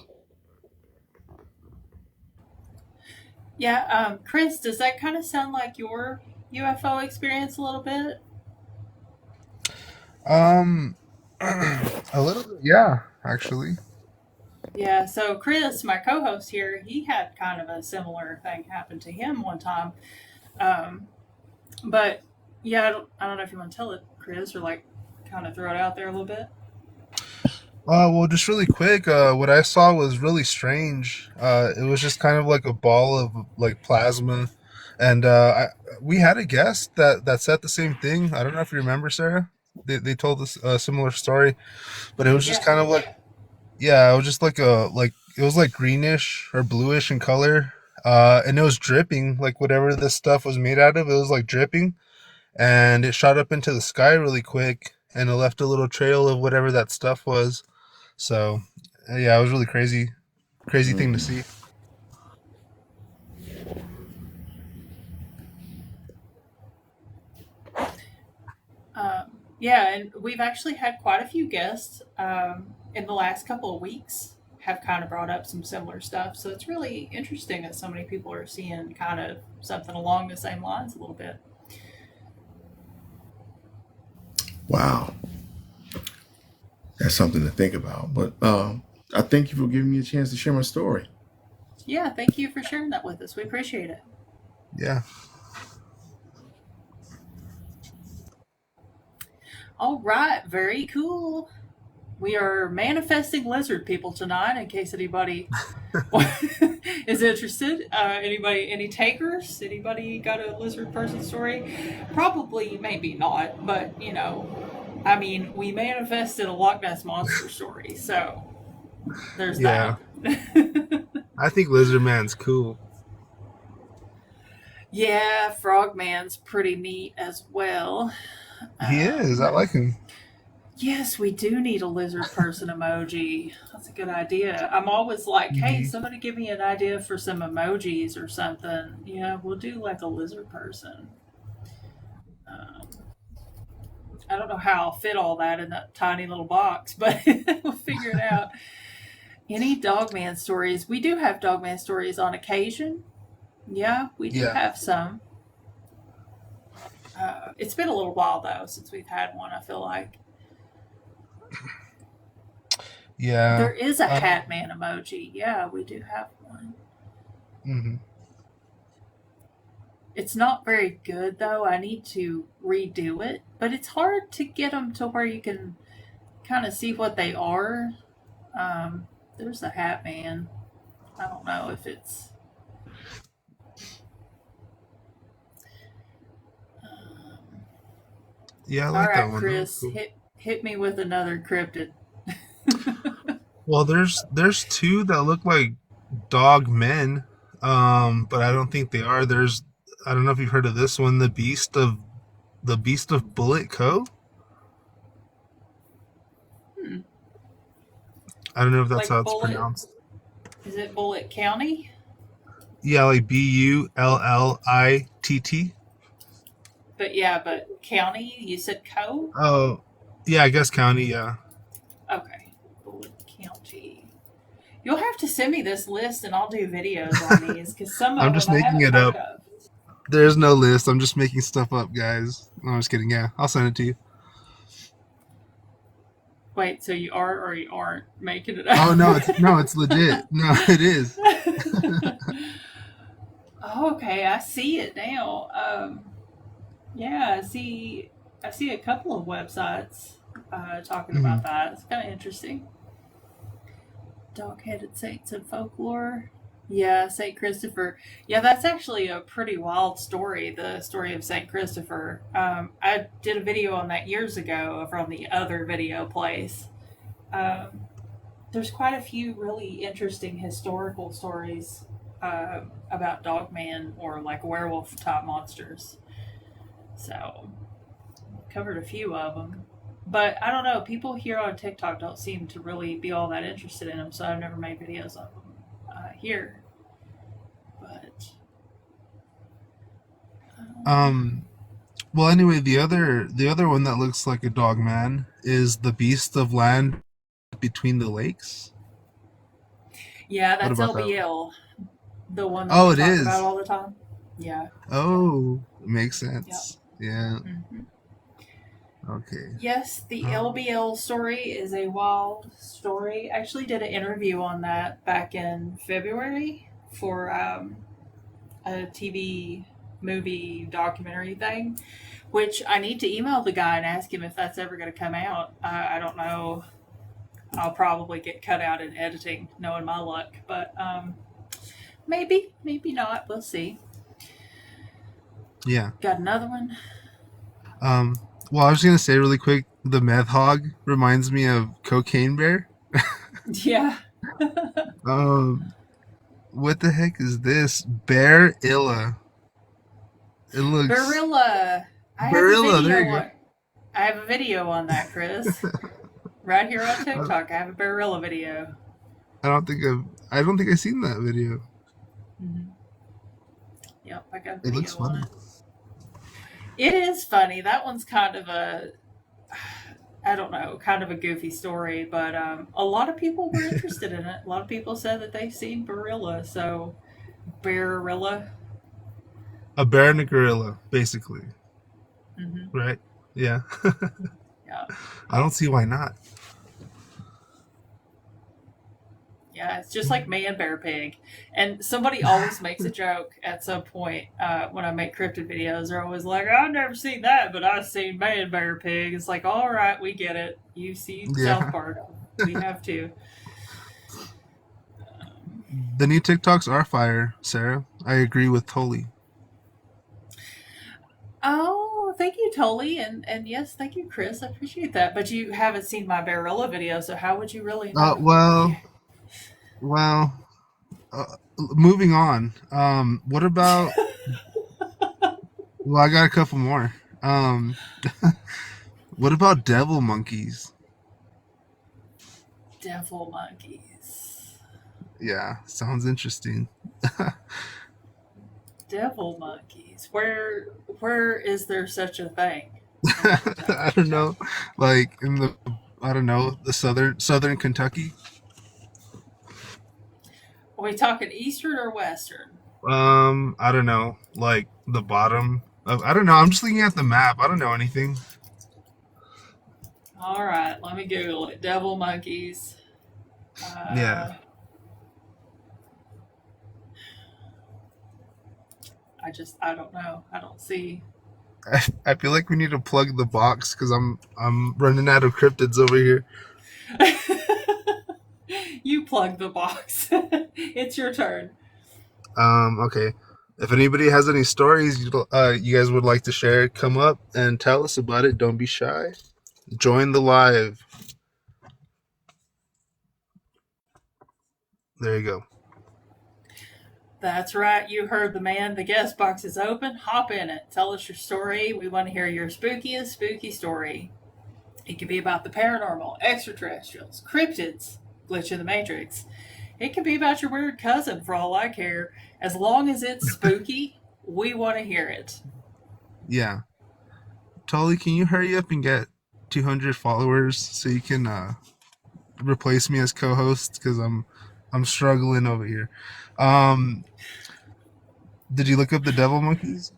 Yeah, Chris, does that kind of sound like your UFO experience a little bit? Um, a little bit, yeah, actually. Yeah, so Chris, my co host here, he had kind of a similar thing happen to him one time. Um, but yeah, I don't know if you want to tell it, Chris, or like kind of throw it out there a little bit. Well, just really quick, what I saw was really strange. It was just kind of like a ball of like plasma, and we had a guest that said the same thing. I don't know if you remember, Sarah. They told us a similar story, but it was just Yeah. kind of like, yeah, it was just like it was like greenish or bluish in color, and it was dripping like whatever this stuff was made out of. It was like dripping, and it shot up into the sky really quick, and it left a little trail of whatever that stuff was. So, yeah, it was really crazy thing to Mhm. see. Yeah, and we've actually had quite a few guests in the last couple of weeks have kind of brought up some similar stuff. So it's really interesting that so many people are seeing kind of something along the same lines a little bit. Wow, that's something to think about. But I thank you for giving me a chance to share my story. Yeah, thank you for sharing that with us. We appreciate it. Yeah, All right, very cool. We are manifesting lizard people tonight in case anybody is interested. Any takers? Anybody got a lizard person story? Probably, maybe not, but I mean, we manifested a Loch Ness monster story, so there's yeah. that. I think Lizard Man's cool. Yeah, Frogman's pretty neat as well. He is. I Um, like him. yes, we do need a lizard person emoji. That's a good idea. I'm always like, hey, Hmm. somebody give me an idea for some emojis or something. Yeah, we'll do like a lizard person. Um, I don't know how I'll fit all that in that tiny little box, but we'll figure it out. Any Dogman stories? We do have Dogman stories on occasion. Yeah, we do Yeah. have some. It's been a little while though since we've had one. I feel like Yeah. there is a hat man emoji. Yeah, we do have one. Mm-hmm. It's not very good though. I need to redo it, but it's hard to get them to where you can kind of see what they are. There's a hat man. I don't know if it's. Yeah, I All like that right, one. Chris, Cool. hit me with another cryptid. Well, there's two that look like dog men, but I don't think they are. I don't know if you've heard of this one, the Beast of Bullet Cove. Hmm. I don't know if that's Like how it's Bullet? pronounced. Is it Bullet County? Yeah, like Bullitt. But county. You said Cove. Oh, yeah, I guess county. Yeah, Okay, Bullet County. You'll have to send me this list, and I'll do videos on these because some I'm of just them I making haven't it heard up. of. There's no list. I'm just making stuff up, guys. No, I'm just kidding. Yeah, I'll send it to you. Wait, so you are or you aren't making it up? Oh no, it's legit. No, it is. Okay, I see it now. Yeah, I see a couple of websites talking Mhm. about that. It's kind of interesting. Dog-headed saints and folklore. Yeah, Saint Christopher. Yeah, that's actually a pretty wild story. The story of Saint Christopher. I did a video on that years ago from the other video place. There's quite a few really interesting historical stories about dogman or like werewolf type monsters. So, covered a few of them. But I don't know, people here on TikTok don't seem to really be all that interested in them, so I've never made videos of them here. But. Well, anyway, the other one that looks like a dog man is the Beast of Land Between the Lakes. Yeah, What that's about that? LBL. The one that Oh, we it talk is. about all the time. Yeah. Oh, makes sense. Yeah. Mm-hmm. Okay. Yes, the LBL story is a wild story. I actually did an interview on that back in February for a TV movie documentary thing, which I need to email the guy and ask him if that's ever going to come out. I don't know. I'll probably get cut out in editing, knowing my luck, but maybe not. We'll see. Yeah. Got another one. Well, I was gonna say really quick, the meth hog reminds me of Cocaine Bear. Yeah. What the heck is this? Bear Illa. It looks Barilla. Barilla. There you go. I have a video on that, Chris. Right here on TikTok, I have a Barilla video. I don't think I've seen that video. Mm-hmm. Yep, I got a It video looks on funny. it. It is funny. That one's kind of kind of a goofy story, but a lot of people were interested in it. A lot of people said that they've seen Barilla, so Barilla. A bear and a gorilla, basically. Mm-hmm. Right? Yeah. Yeah. I don't see why not. Yeah, it's just like man, bear, pig. And somebody always makes a joke at some point when I make cryptid videos. They're always like, I've never seen that, but I've seen man, bear, pig. It's like, all right, we get it. You've seen South Park. We have to. The new TikToks are fire, Sarah. I agree with Toli. Oh, thank you, Toli. And yes, thank you, Chris. I appreciate that. But you haven't seen my Barilla video, so how would you really know? Well, moving on. What about? Well, I got a couple more. What about devil monkeys? Devil monkeys. Yeah, sounds interesting. Devil monkeys. Where is there such a thing? I don't know. Like in the southern Kentucky. Are we talking eastern or western? I don't know. Like the bottom I don't know. I'm just looking at the map. I don't know anything. All right, let me Google it. Devil monkeys. Yeah. I don't know. I don't see. I feel like we need to plug the box because I'm running out of cryptids over here. You plug the box. It's your turn. Okay. If anybody has any stories you guys would like to share, come up and tell us about it. Don't be shy. Join the live. There you go. That's right. You heard the man. The guest box is open. Hop in it. Tell us your story. We want to hear your spookiest spooky story. It could be about the paranormal, extraterrestrials, cryptids, glitch in the matrix. It could be about your weird cousin for all I care. As long as it's spooky, we want to hear it. Yeah. Tully, can you hurry up and get 200 followers so you can replace me as co-host? Because I'm struggling over here. Did you look up the devil monkeys?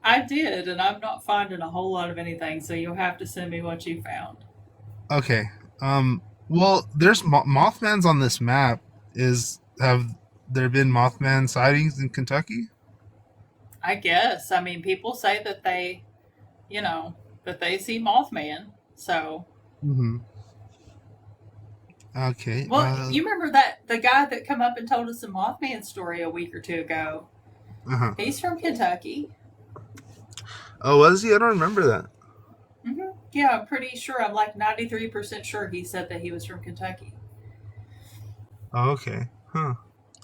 I did, and I'm not finding a whole lot of anything, so you'll have to send me what you found. Okay. Well, there's Mothman's on this map. Have there been Mothman sightings in Kentucky? I guess. I mean, people say that that they see Mothman. So, Mm-hmm. Okay. well, you remember the guy that come up and told us the Mothman story a week or two ago? Uh-huh. He's from Kentucky. Oh, was he? I don't remember that. Mm-hmm. Yeah, I'm pretty sure. I'm like 93% sure he said that he was from Kentucky. Oh, okay. Huh.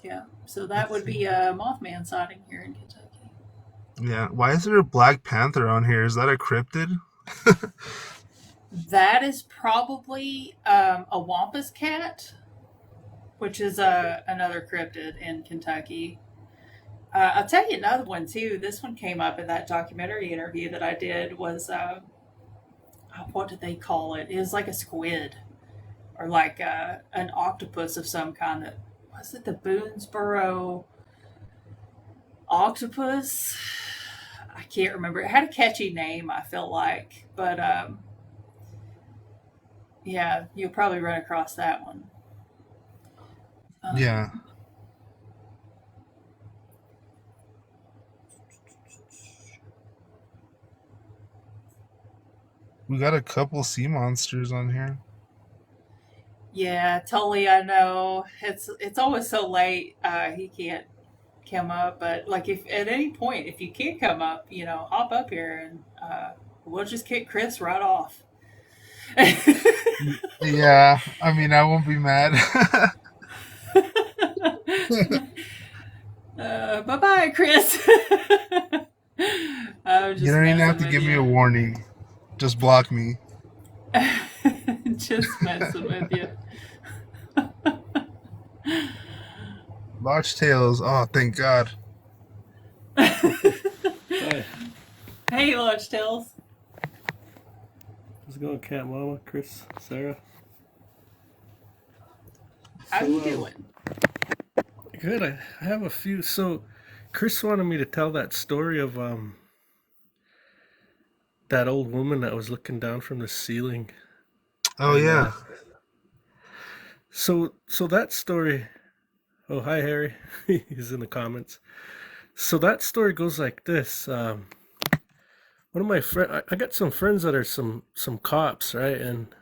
Yeah. So that would be a Mothman sighting here in Kentucky. Yeah. Why is there a Black Panther on here? Is that a cryptid? That is probably a Wampus cat, which is another cryptid in Kentucky. I'll tell you another one too. This one came up in that documentary interview that I did. Was what did they call it? It was like a squid or like an octopus of some kind. That was it. The Boonesboro octopus. I can't remember. It had a catchy name. I feel like, but yeah, you'll probably run across that one. Yeah. We got a couple sea monsters on here. Yeah, totally. I know it's always so late. He can't come up, but like if at any point if you can't come up, hop up here and we'll just kick Chris right off. Yeah, I mean, I won't be mad. Bye bye, Chris. I'm just You don't even have to messing give with me a you. warning. Just block me. Just messing with you. Large tails. Oh, thank God. Hi. Hey, Large Tails. How's it going, Cat Mama, Chris, Sarah? How you doing? Good. I have a few. So, Chris wanted me to tell that story of that old woman that was looking down from the ceiling. Oh, And, yeah. So that story. Oh, hi, Harry. He's in the comments. So that story goes like this. One of my friends, I got some friends that are some cops, right? And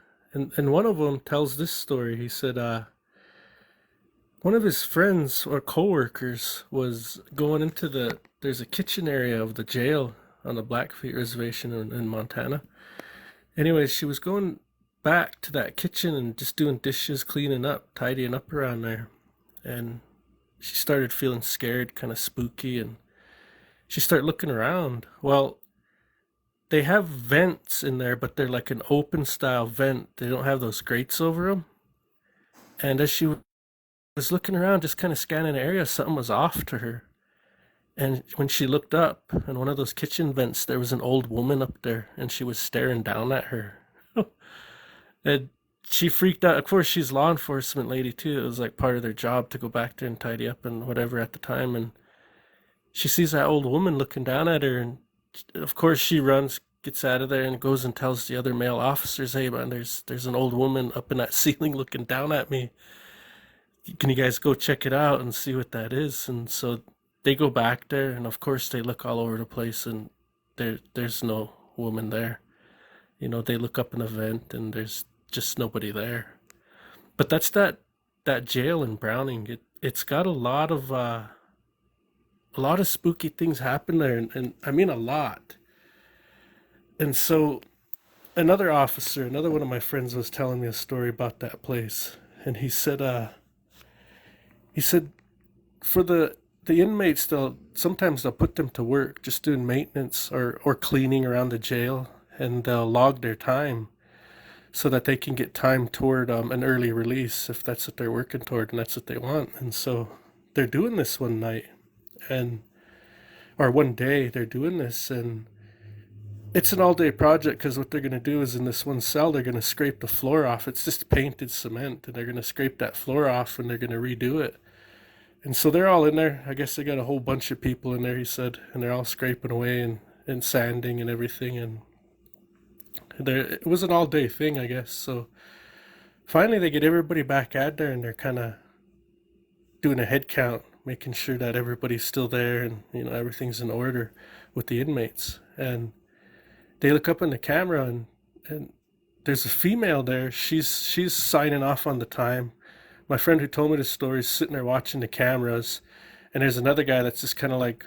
one of them tells this story. He said, one of his friends or coworkers was going into there's a kitchen area of the jail on the Blackfeet Reservation in Montana. Anyways, she was going back to that kitchen and just doing dishes, cleaning up, tidying up around there. And she started feeling scared, kind of spooky, and she started looking around. Well, they have vents in there, but they're like an open style vent. They don't have those grates over them. And as she was looking around, just kind of scanning the area, something was off to her. And when she looked up in one of those kitchen vents, there was an old woman up there, and she was staring down at her. And she freaked out. Of course, she's law enforcement lady too. It was like part of their job to go back there and tidy up and whatever at the time. And she sees that old woman looking down at her, and of course, she runs, gets out of there, and goes and tells the other male officers, "Hey, man, there's an old woman up in that ceiling looking down at me. Can you guys go check it out and see what that is?" And so they go back there, and of course, they look all over the place, and there's no woman there. They look up in a vent, and there's just nobody there. But that's that jail in Browning. It's got a lot of spooky things happen there, and I mean a lot. And so another officer, another one of my friends, was telling me a story about that place, and he said for the inmates, sometimes they'll put them to work just doing maintenance or cleaning around the jail, and they'll log their time so that they can get time toward an early release if that's what they're working toward and that's what they want. And so they're doing this one night, and or one day they're doing this, and it's an all-day project because what they're going to do is in this one cell they're going to scrape the floor off. It's just painted cement, and they're going to scrape that floor off and they're going to redo it. And so they're all in there. I guess they got a whole bunch of people in there, he said, and they're all scraping away and sanding and everything. And it was an all-day thing, I guess. So finally they get everybody back out there, and they're kind of doing a head count, making sure that everybody's still there and everything's in order with the inmates. And they look up in the camera, and there's a female there. She's signing off on the time. My friend who told me the story is sitting there watching the cameras, and there's another guy that's just kind of like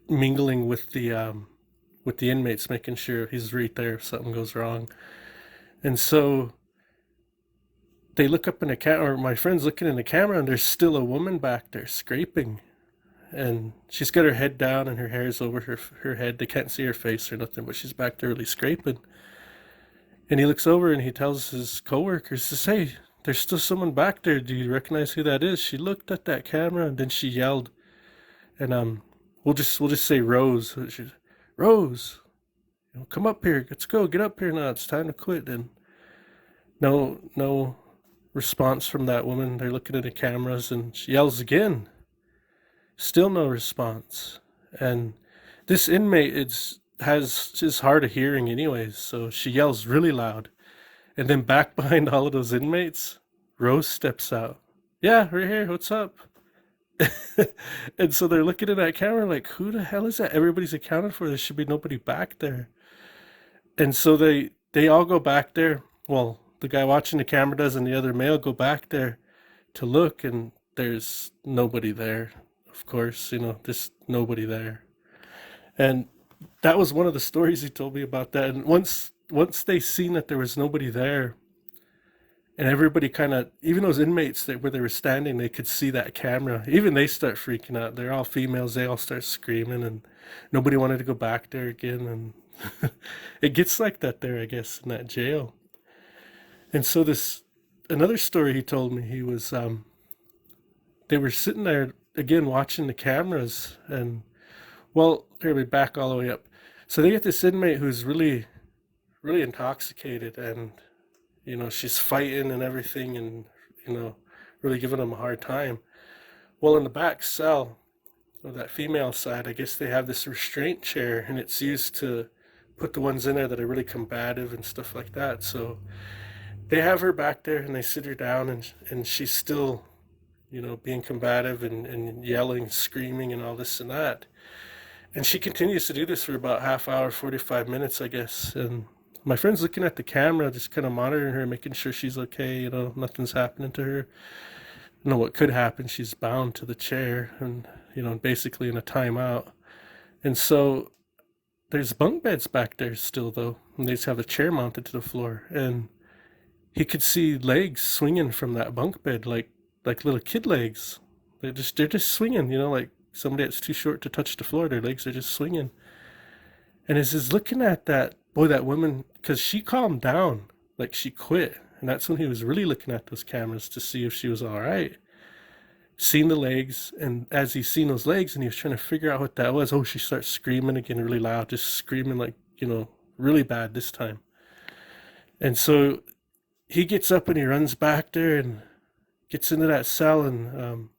mingling with the inmates, making sure he's right there if something goes wrong. And so they look up in the camera, or my friend's looking in the camera, and there's still a woman back there scraping, and she's got her head down and her hair's over her head. They can't see her face or nothing, but she's back there really scraping. And he looks over and he tells his coworkers to say, "There's still someone back there. Do you recognize who that is?" She looked at that camera, and then she yelled, and we'll just say Rose. Rose, come up here. Let's go. Get up here now. It's time to quit. And no response from that woman. They're looking at the cameras, and she yells again. Still no response. And this inmate is hard of hearing anyways, so she yells really loud. And then back behind all of those inmates, Rose steps out. "Yeah, we're here. What's up?" And so they're looking at that camera like, who the hell is that? Everybody's accounted for. There should be nobody back there. And so they all go back there. Well, the guy watching the camera does, and the other male go back there to look, and there's nobody there. Of course, just nobody there. And that was one of the stories he told me about that. And once they seen that there was nobody there, and everybody kind of, even those inmates where they were standing, they could see that camera. Even they start freaking out. They're all females. They all start screaming, and nobody wanted to go back there again. And it gets like that there, I guess, in that jail. And so another story he told me, he was, they were sitting there again watching the cameras, and well, here we back all the way up. So they get this inmate who's really, really intoxicated, and she's fighting and everything, and really giving them a hard time. Well, in the back cell, or that female side, I guess they have this restraint chair, and it's used to put the ones in there that are really combative and stuff like that. So they have her back there, and they sit her down, and she's still being combative and yelling, screaming, and all this and that. And she continues to do this for about half hour, 45 minutes, I guess. And my friend's looking at the camera, just kind of monitoring her, making sure she's okay, nothing's happening to her. What could happen, she's bound to the chair and, basically in a timeout. And so there's bunk beds back there still, though, and they just have a chair mounted to the floor. And he could see legs swinging from that bunk bed, like little kid legs. They're just swinging, like somebody that's too short to touch the floor. Their legs are just swinging. And as he's looking at that woman, because she calmed down, like she quit. And that's when he was really looking at those cameras to see if she was all right. Seen the legs, and as he's seen those legs and he was trying to figure out what that was, she starts screaming again really loud, just screaming like, really bad this time. And so he gets up and he runs back there and gets into that cell, and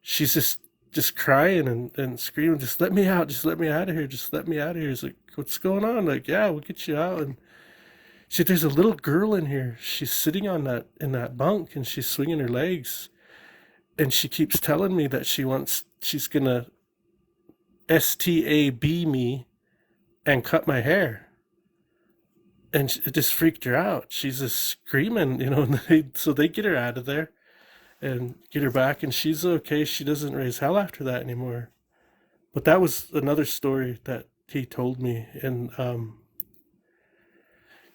she's just just crying and screaming, just let me out, just let me out of here, just let me out of here. He's like, what's going on? Like, yeah, we'll get you out. And she, there's a little girl in here. She's sitting on that in that bunk and she's swinging her legs. And she keeps telling me that she's gonna STAB me and cut my hair. And it just freaked her out. She's just screaming, and so they get her out of there and get her back, and she's okay. She doesn't raise hell after that anymore. But that was another story that he told me. And do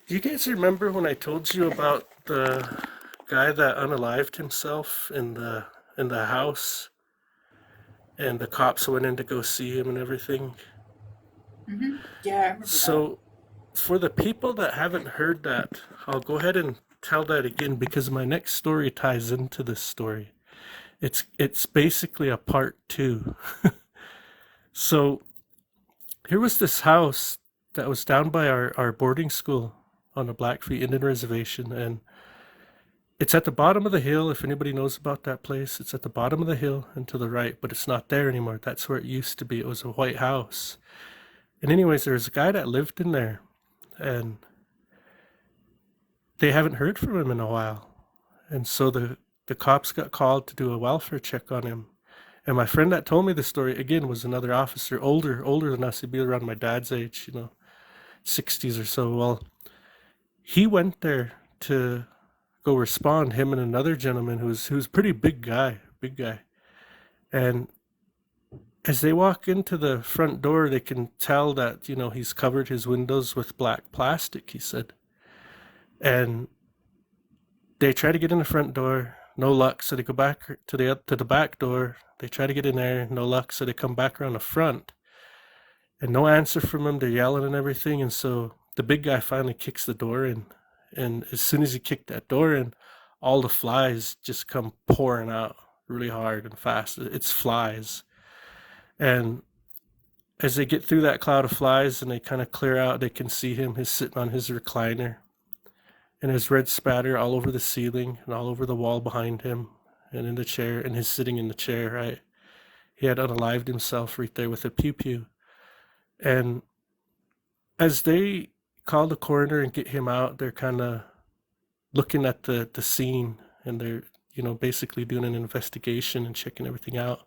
you guys remember when I told you about the guy that unalived himself in the house, and the cops went in to go see him and everything? Yeah, I remember that. So, for the people that haven't heard that, I'll go ahead and tell that again because my next story ties into this story. It's basically a part 2. So, here was this house that was down by our boarding school on the Blackfeet Indian Reservation, and it's at the bottom of the hill. If anybody knows about that place, it's at the bottom of the hill and to the right, but it's not there anymore. That's where it used to be. It was a white house. And anyways, there was a guy that lived in there, and they haven't heard from him in a while. And so the cops got called to do a welfare check on him. And my friend that told me the story, again, was another officer, older than us. He'd be around my dad's age, 60s or so. Well, he went there to go respond, him and another gentleman who's a pretty big guy. And as they walk into the front door, they can tell that, he's covered his windows with black plastic, he said. And they try to get in the front door, no luck, so they go back to the back door. They try to get in there, no luck, so they come back around the front. And no answer from him, they're yelling and everything, and so the big guy finally kicks the door in. And as soon as he kicked that door in, all the flies just come pouring out really hard and fast. It's flies. And as they get through that cloud of flies and they kind of clear out, they can see him. He's sitting on his recliner, and there's red spatter all over the ceiling and all over the wall behind him and in the chair, and he's sitting in the chair, right? He had unalived himself right there with a pew-pew. And as they call the coroner and get him out, they're kind of looking at the scene, and they're, basically doing an investigation and checking everything out.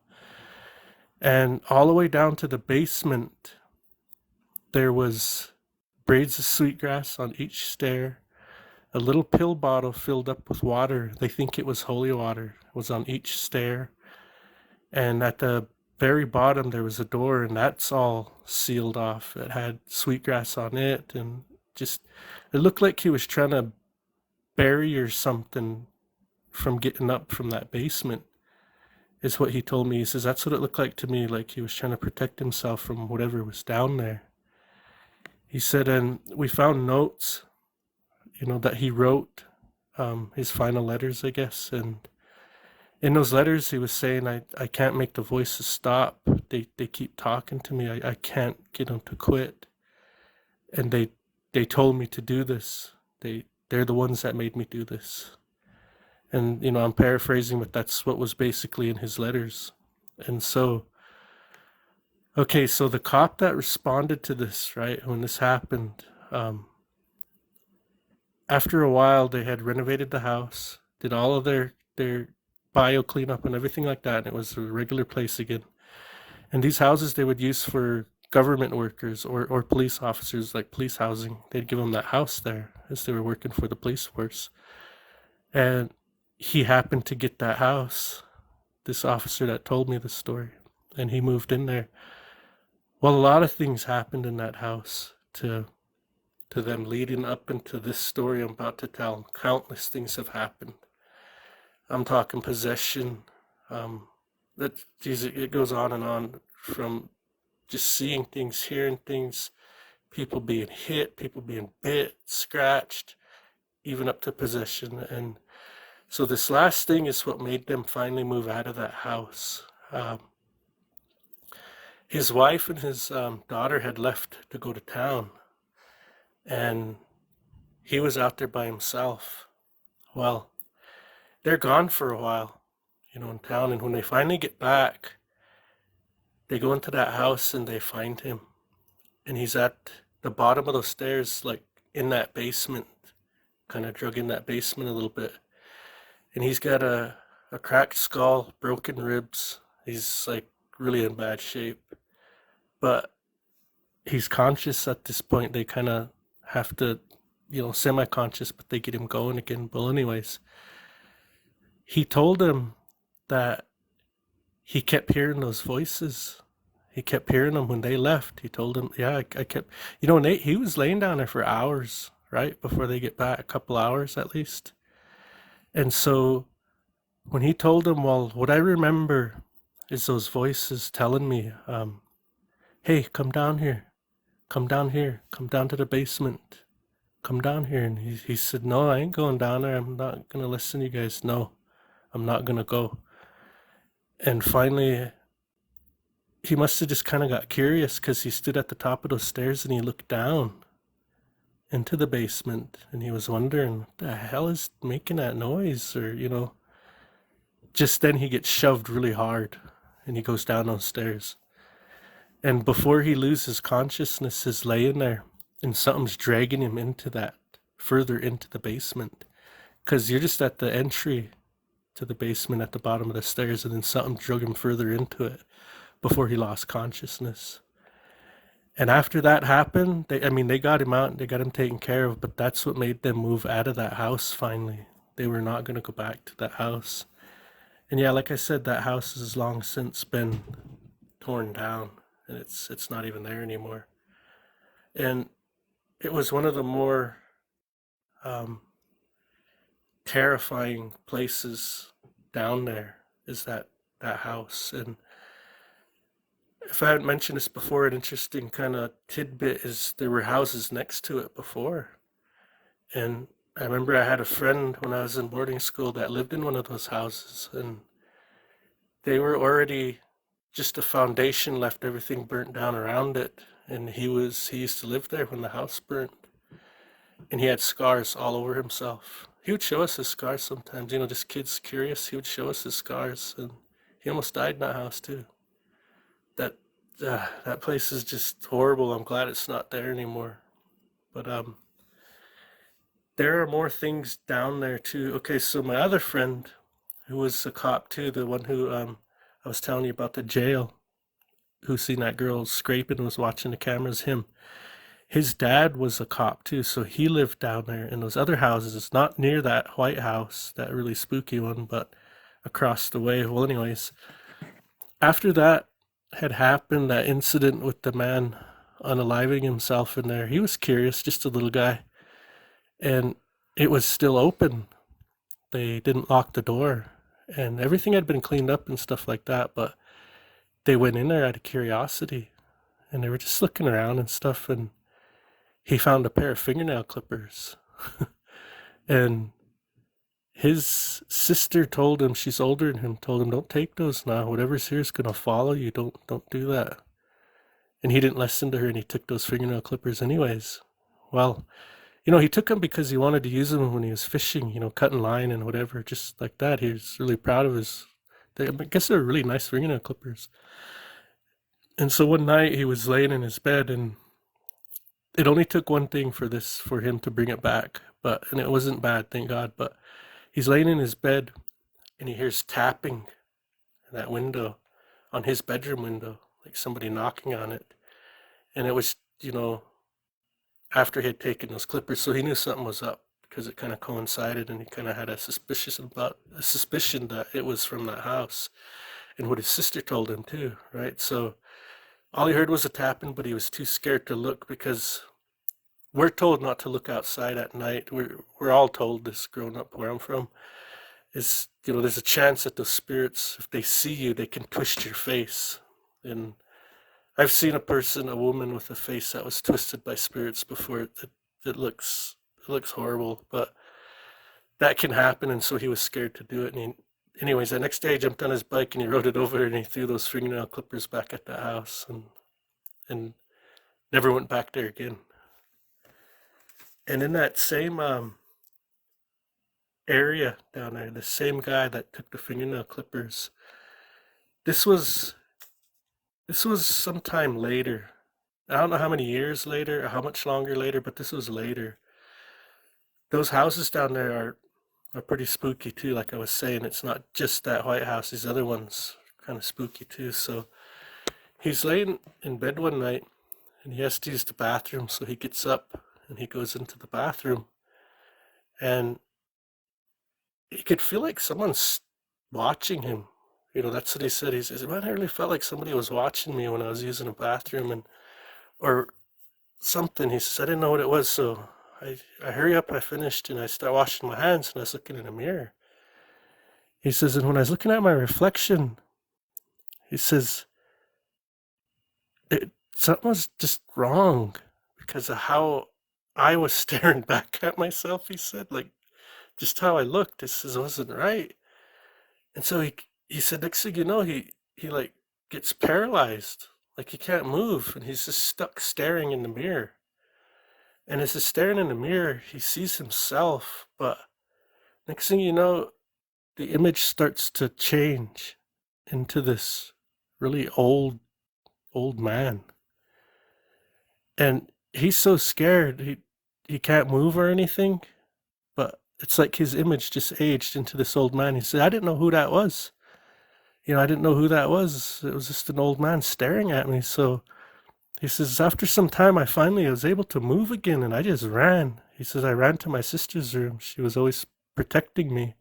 And all the way down to the basement, there was braids of sweetgrass on each stair. A little pill bottle filled up with water, they think it was holy water, was on each stair. And at the very bottom, there was a door, and that's all sealed off. It had sweetgrass on it, and it looked like he was trying to bury or something from getting up from that basement, is what he told me. He says, that's what it looked like to me, like he was trying to protect himself from whatever was down there. He said, and we found notes, that he wrote, his final letters, I guess. And in those letters, he was saying, I can't make the voices stop. They keep talking to me. I can't get them to quit. And they told me to do this. They're the ones that made me do this. And, I'm paraphrasing, but that's what was basically in his letters. And so, okay, so the cop that responded to this, right, when this happened, after a while, they had renovated the house, did all of their bio cleanup and everything like that, and it was a regular place again. And these houses they would use for government workers or police officers, like police housing. They'd give them that house there as they were working for the police force. And he happened to get that house, this officer that told me the story, and he moved in there. Well, a lot of things happened in that house to them leading up into this story I'm about to tell. Countless things have happened. I'm talking possession. It goes on from just seeing things, hearing things, people being hit, people being bit, scratched, even up to possession. And so this last thing is what made them finally move out of that house. His wife and his daughter had left to go to town, and he was out there by himself. Well, they're gone for a while, in town, and when they finally get back, They go into that house and they find him. And he's at the bottom of those stairs, like in that basement, kind of drug in that basement a little bit. And he's got a cracked skull, broken ribs. He's like really in bad shape. But he's conscious at this point. They kind of have to, semi-conscious, but they get him going again. Well, anyways, he told them that he kept hearing those voices. He kept hearing them when they left. He told them, yeah, I kept, Nate, he was laying down there for hours, right? Before they get back, a couple hours at least. And so when he told them, well, what I remember is those voices telling me, hey, come down here, come down here, come down to the basement, come down here. And he said, no, I ain't going down there. I'm not going to listen to you guys. No, I'm not going to go. And finally, he must have just kind of got curious because he stood at the top of those stairs and he looked down into the basement and he was wondering what the hell is making that noise, or just then he gets shoved really hard and he goes down those stairs, and before he loses consciousness he's laying there and something's dragging him further into the basement, because you're just at the entry to the basement at the bottom of the stairs, and then something drug him further into it before he lost consciousness. And after that happened, they got him out and they got him taken care of, but that's what made them move out of that house finally. They were not going to go back to that house. And yeah, like I said, that house has long since been torn down and it's not even there anymore. And it was one of the more terrifying places down there, is that house. And if I hadn't mentioned this before, an interesting kind of tidbit is there were houses next to it before. And I remember I had a friend when I was in boarding school that lived in one of those houses, and they were already just a foundation left, everything burnt down around it. And he used to live there when the house burnt. And he had scars all over himself. He would show us his scars sometimes, just kids curious. He would show us his scars, and he almost died in that house too. That place is just horrible. I'm glad it's not there anymore. But there are more things down there too. Okay, so my other friend, who was a cop too, the one who I was telling you about, the jail, who seen that girl scraping and was watching the cameras, him. His dad was a cop too, so he lived down there in those other houses. It's not near that White House, that really spooky one, but across the way. Well, anyways, after that had happened, that incident with the man unaliving himself in there, he was curious, just a little guy, and it was still open. They didn't lock the door, and everything had been cleaned up and stuff like that, but they went in there out of curiosity, and they were just looking around and stuff, and he found a pair of fingernail clippers. And his sister told him, she's older than him, told him, don't take those now. Whatever's here is going to follow you. Don't do that. And he didn't listen to her, and he took those fingernail clippers anyways. Well, he took them because he wanted to use them when he was fishing, cutting line and whatever, just like that. He was really proud of I guess they were really nice fingernail clippers. And so one night he was laying in his bed, and it only took one thing for him to bring it back. And it wasn't bad, thank God, but he's laying in his bed and he hears tapping in that window, on his bedroom window, like somebody knocking on it. And it was, after he had taken those clippers, so he knew something was up because it kind of coincided, and he kind of had a suspicion that it was from that house, and what his sister told him too, right? So all he heard was a tapping, but he was too scared to look, because we're told not to look outside at night. We're all told this growing up where I'm from. Is there's a chance that those spirits, if they see you, they can twist your face. And I've seen a woman with a face that was twisted by spirits before. It looks horrible, but that can happen. And so he was scared to do it. And anyways, the next day he jumped on his bike and he rode it over, and he threw those fingernail clippers back at the house, and never went back there again. And in that same area down there, the same guy that took the fingernail clippers, this was this was sometime later. I don't know how many years later or how much longer later, but this was later. Those houses down there are pretty spooky too. Like I was saying, it's not just that White House. These other ones are kind of spooky too. So he's laying in bed one night and he has to use the bathroom. So he gets up and he goes into the bathroom and he could feel like someone's watching him. That's what he said. He says, "Man, I really felt like somebody was watching me when I was using a bathroom and or something." He says, "I didn't know what it was, so I hurry up, I finished, and I start washing my hands, and I was looking in a mirror." He says, "And when I was looking at my reflection," he says, something was just wrong because of how I was staring back at myself," he said, like, just how I looked. He says, "It wasn't right." And so he said, next thing you know, he like gets paralyzed, like he can't move, and he's just stuck staring in the mirror. And as he's staring in the mirror, he sees himself, but next thing you know, the image starts to change into this really old man. And he's so scared, he can't move or anything, but it's like his image just aged into this old man. He said, "I didn't know who that was. I didn't know who that was. It was just an old man staring at me." So he says, after some time, I finally was able to move again, and I just ran. He says, I ran to my sister's room. She was always protecting me.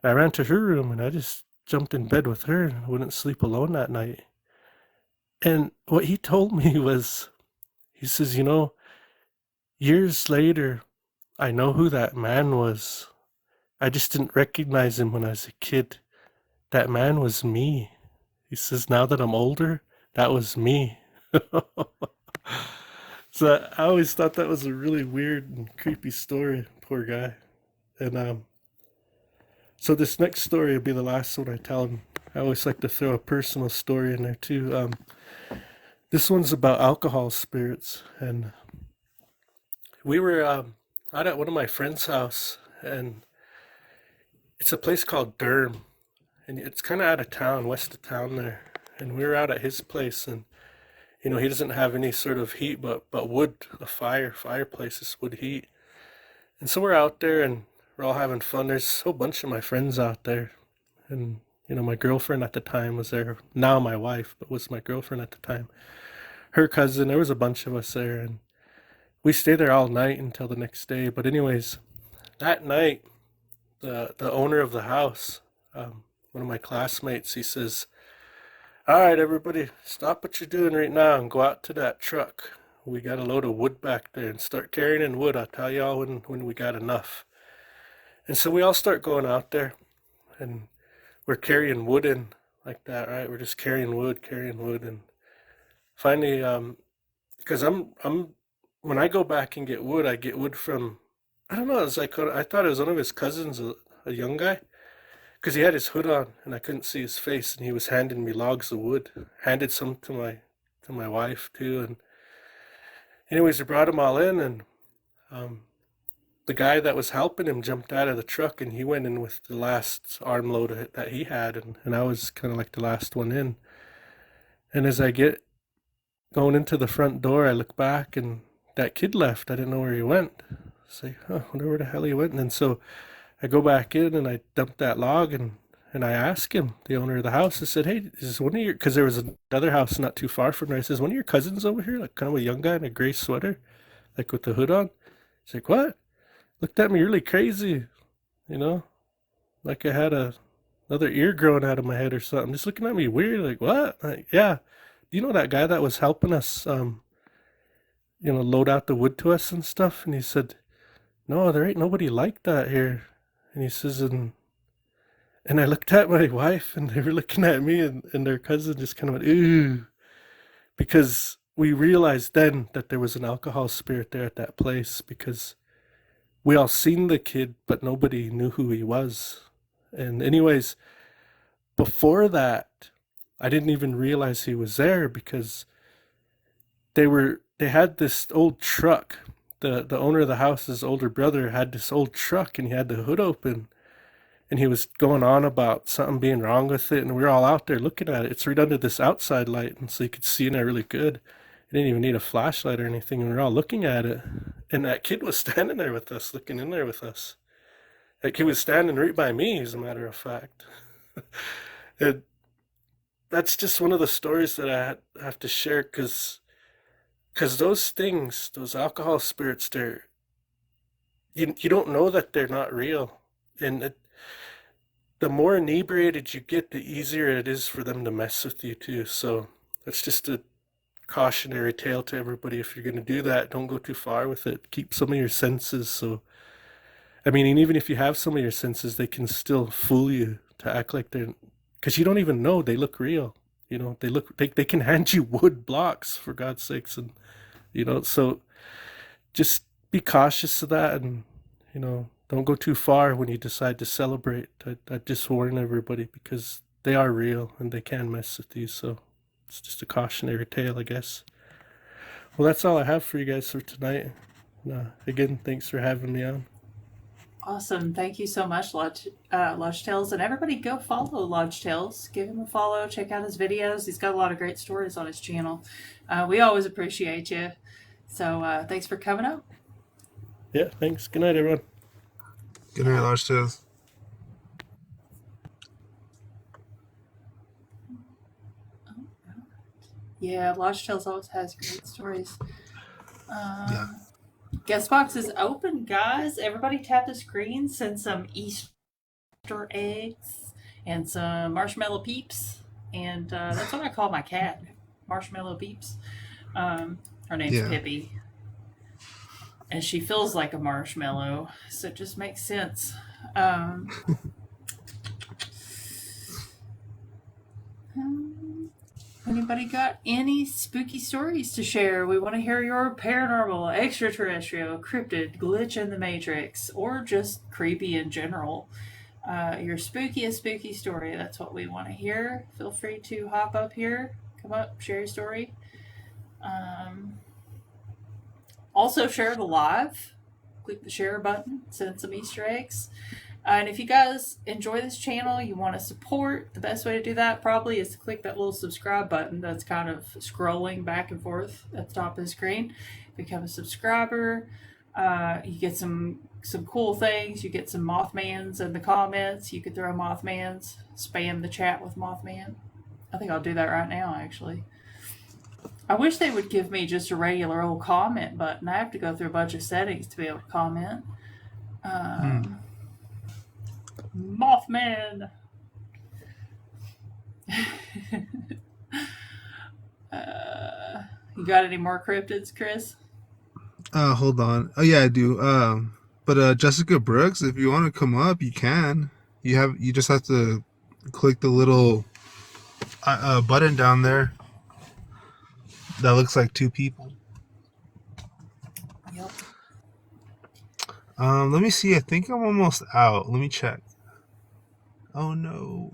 I ran to her room, and I just jumped in bed with her and wouldn't sleep alone that night. And what he told me was, he says, years later, I know who that man was. I just didn't recognize him when I was a kid. That man was me. He says, now that I'm older, that was me. So I always thought that was a really weird and creepy story. Poor guy. And so this next story will be the last one I tell him. I always like to throw a personal story in there too. This one's about alcohol spirits, and we were out at one of my friend's house, and it's a place called Durham, and it's kind of out of town, west of town there. And we were out at his place, and he doesn't have any sort of heat, but wood, a fireplace is wood heat. And so we're out there, and we're all having fun. There's a whole bunch of my friends out there, and my girlfriend at the time was there. Now my wife, but was my girlfriend at the time. Her cousin. There was a bunch of us there, and we stayed there all night until the next day. But anyways, that night, the owner of the house, one of my classmates, he says, "All right, everybody, stop what you're doing right now and go out to that truck. We got a load of wood back there, and start carrying in wood. I'll tell y'all when we got enough." And so we all start going out there, and we're carrying wood in like that, right? We're just carrying wood, and finally, because I'm when I go back and get wood, I get wood from, I don't know, it's like, I thought it was one of his cousins, a young guy, because he had his hood on and I couldn't see his face, and he was handing me logs of wood. Handed some to my wife too, and anyways, we brought them all in, and the guy that was helping him jumped out of the truck, and he went in with the last armload that he had, and I was kind of like the last one in. And as I get going into the front door, I look back, and that kid left. I didn't know where he went. It's like, I wonder where the hell he went. And then so I go back in and I dump that log, and I ask him, the owner of the house, I said, "Hey, is one of your," because there was another house not too far from there. I says, "One of your cousins over here, like kind of a young guy in a gray sweater, like with the hood on?" He's like, "What?" Looked at me really crazy, like I had another ear growing out of my head or something. Just looking at me weird, like, "What?" Like, "Yeah. You know that guy that was helping us, load out the wood to us and stuff?" And he said, "No, there ain't nobody like that here." And he says, and I looked at my wife, and they were looking at me, and their cousin just kind of went, "Ooh," because we realized then that there was an alcohol spirit there at that place, because we all seen the kid, but nobody knew who he was. And anyways, before that, I didn't even realize he was there, because they had this old truck. The owner of the house's older brother had this old truck, and he had the hood open, and he was going on about something being wrong with it, and we were all out there looking at it. It's right under this outside light, and so you could see in there really good. You didn't even need a flashlight or anything, and we were all looking at it. And that kid was standing there with us, looking in there with us. Like, he was standing right by me, as a matter of fact. And that's just one of the stories that I have to share, because those things, those alcohol spirits, you don't know that they're not real. And the more inebriated you get, the easier it is for them to mess with you too. So that's just a cautionary tale to everybody. If you're going to do that, don't go too far with it. Keep some of your senses. So, I mean, and even if you have some of your senses, they can still fool you to act like they're, because you don't even know they look real. You know, they can hand you wood blocks, for God's sakes. And, you know, so just be cautious of that, and, you know, don't go too far when you decide to celebrate. I just warn everybody, because they are real and they can mess with you. So it's just a cautionary tale, I guess. Well, that's all I have for you guys for tonight. Again, thanks for having me on. Awesome. Thank you so much, Lodge Tales. And everybody go follow Lodge Tales. Give him a follow. Check out his videos. He's got a lot of great stories on his channel. We always appreciate you. So thanks for coming up. Yeah, thanks. Good night, everyone. Good night, Lodge Tales. Yeah, Lodge Tales always has great stories. Yeah. Guest box is open, guys. Everybody tap the screen. Send some Easter eggs and some marshmallow peeps. And that's what I call my cat, Marshmallow Peeps. Her name's Pippi. And she feels like a marshmallow, so it just makes sense. Anybody got any spooky stories to share? We want to hear your paranormal, extraterrestrial, cryptid, glitch in the matrix, or just creepy in general. Your spooky story. That's what we want to hear. Feel free to hop up here, come up, share your story. Also share the live. Click the share button, send some Easter eggs. And if you guys enjoy this channel, you want to support, the best way to do that probably is to click that little subscribe button that's kind of scrolling back and forth at the top of the screen. Become a subscriber. You get some cool things. You get some Mothmans in the comments. You could throw Mothmans, spam the chat with Mothman. I think I'll do that right now, actually. I wish they would give me just a regular old comment button. I have to go through a bunch of settings to be able to comment. Mothman. You got any more cryptids, Chris? Hold on. Oh yeah, I do. But Jessica Brooks, if you want to come up, you can. You just have to click the little button down there. That looks like two people. Yep. Let me see. I think I'm almost out. Let me check. Oh no.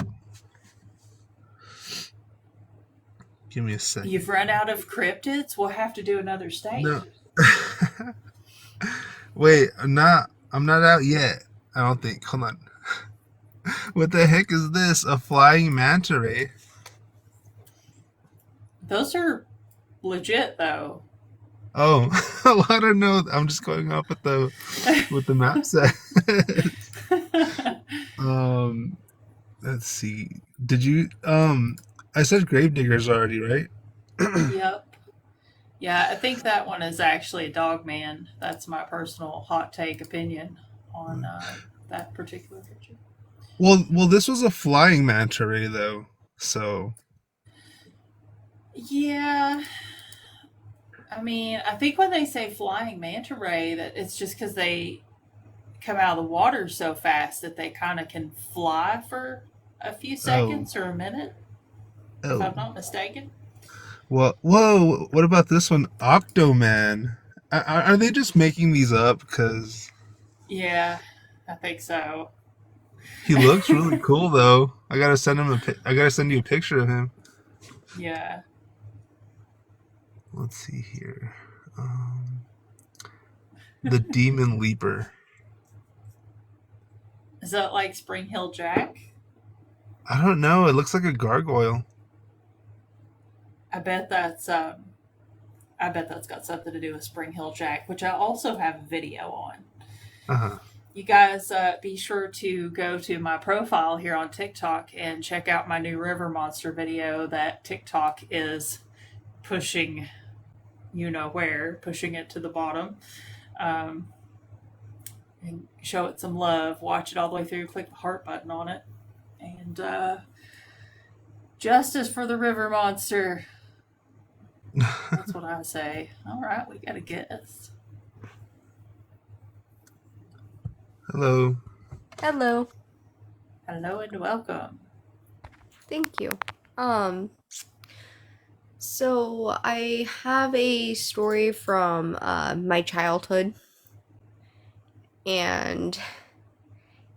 Give me a second. You've run out of cryptids? We'll have to do another stage. No. Wait, I'm not out yet. I don't think. Hold on. What the heck is this? A flying manta ray? Those are legit, though. Oh, well, I don't know. I'm just going off with the map set. Let's see. Did you I said Gravediggers already, right? Yep. Yeah, I think that one is actually a dog man. That's my personal hot take opinion on that particular picture. Well, this was a flying manta ray though. So yeah. I mean, I think when they say flying manta ray, that it's just because they come out of the water so fast that they kind of can fly for a few seconds or a minute, if I'm not mistaken. Well, whoa! What about this one, Octoman? Are they just making these up? Because yeah, I think so. He looks really cool though. I gotta send you a picture of him. Yeah. Let's see here. The Demon Leaper. Is that like Spring Hill Jack? I don't know. It looks like a gargoyle. I bet that's got something to do with Spring Hill Jack, which I also have a video on. Uh-huh. You guys be sure to go to my profile here on TikTok and check out my new river monster video that TikTok is pushing, pushing it to the bottom. And show it some love. Watch it all the way through. Click the heart button on it. And justice for the river monster. That's what I say. All right, we got a guest. Hello. Hello. Hello and welcome. Thank you. So I have a story from my childhood, and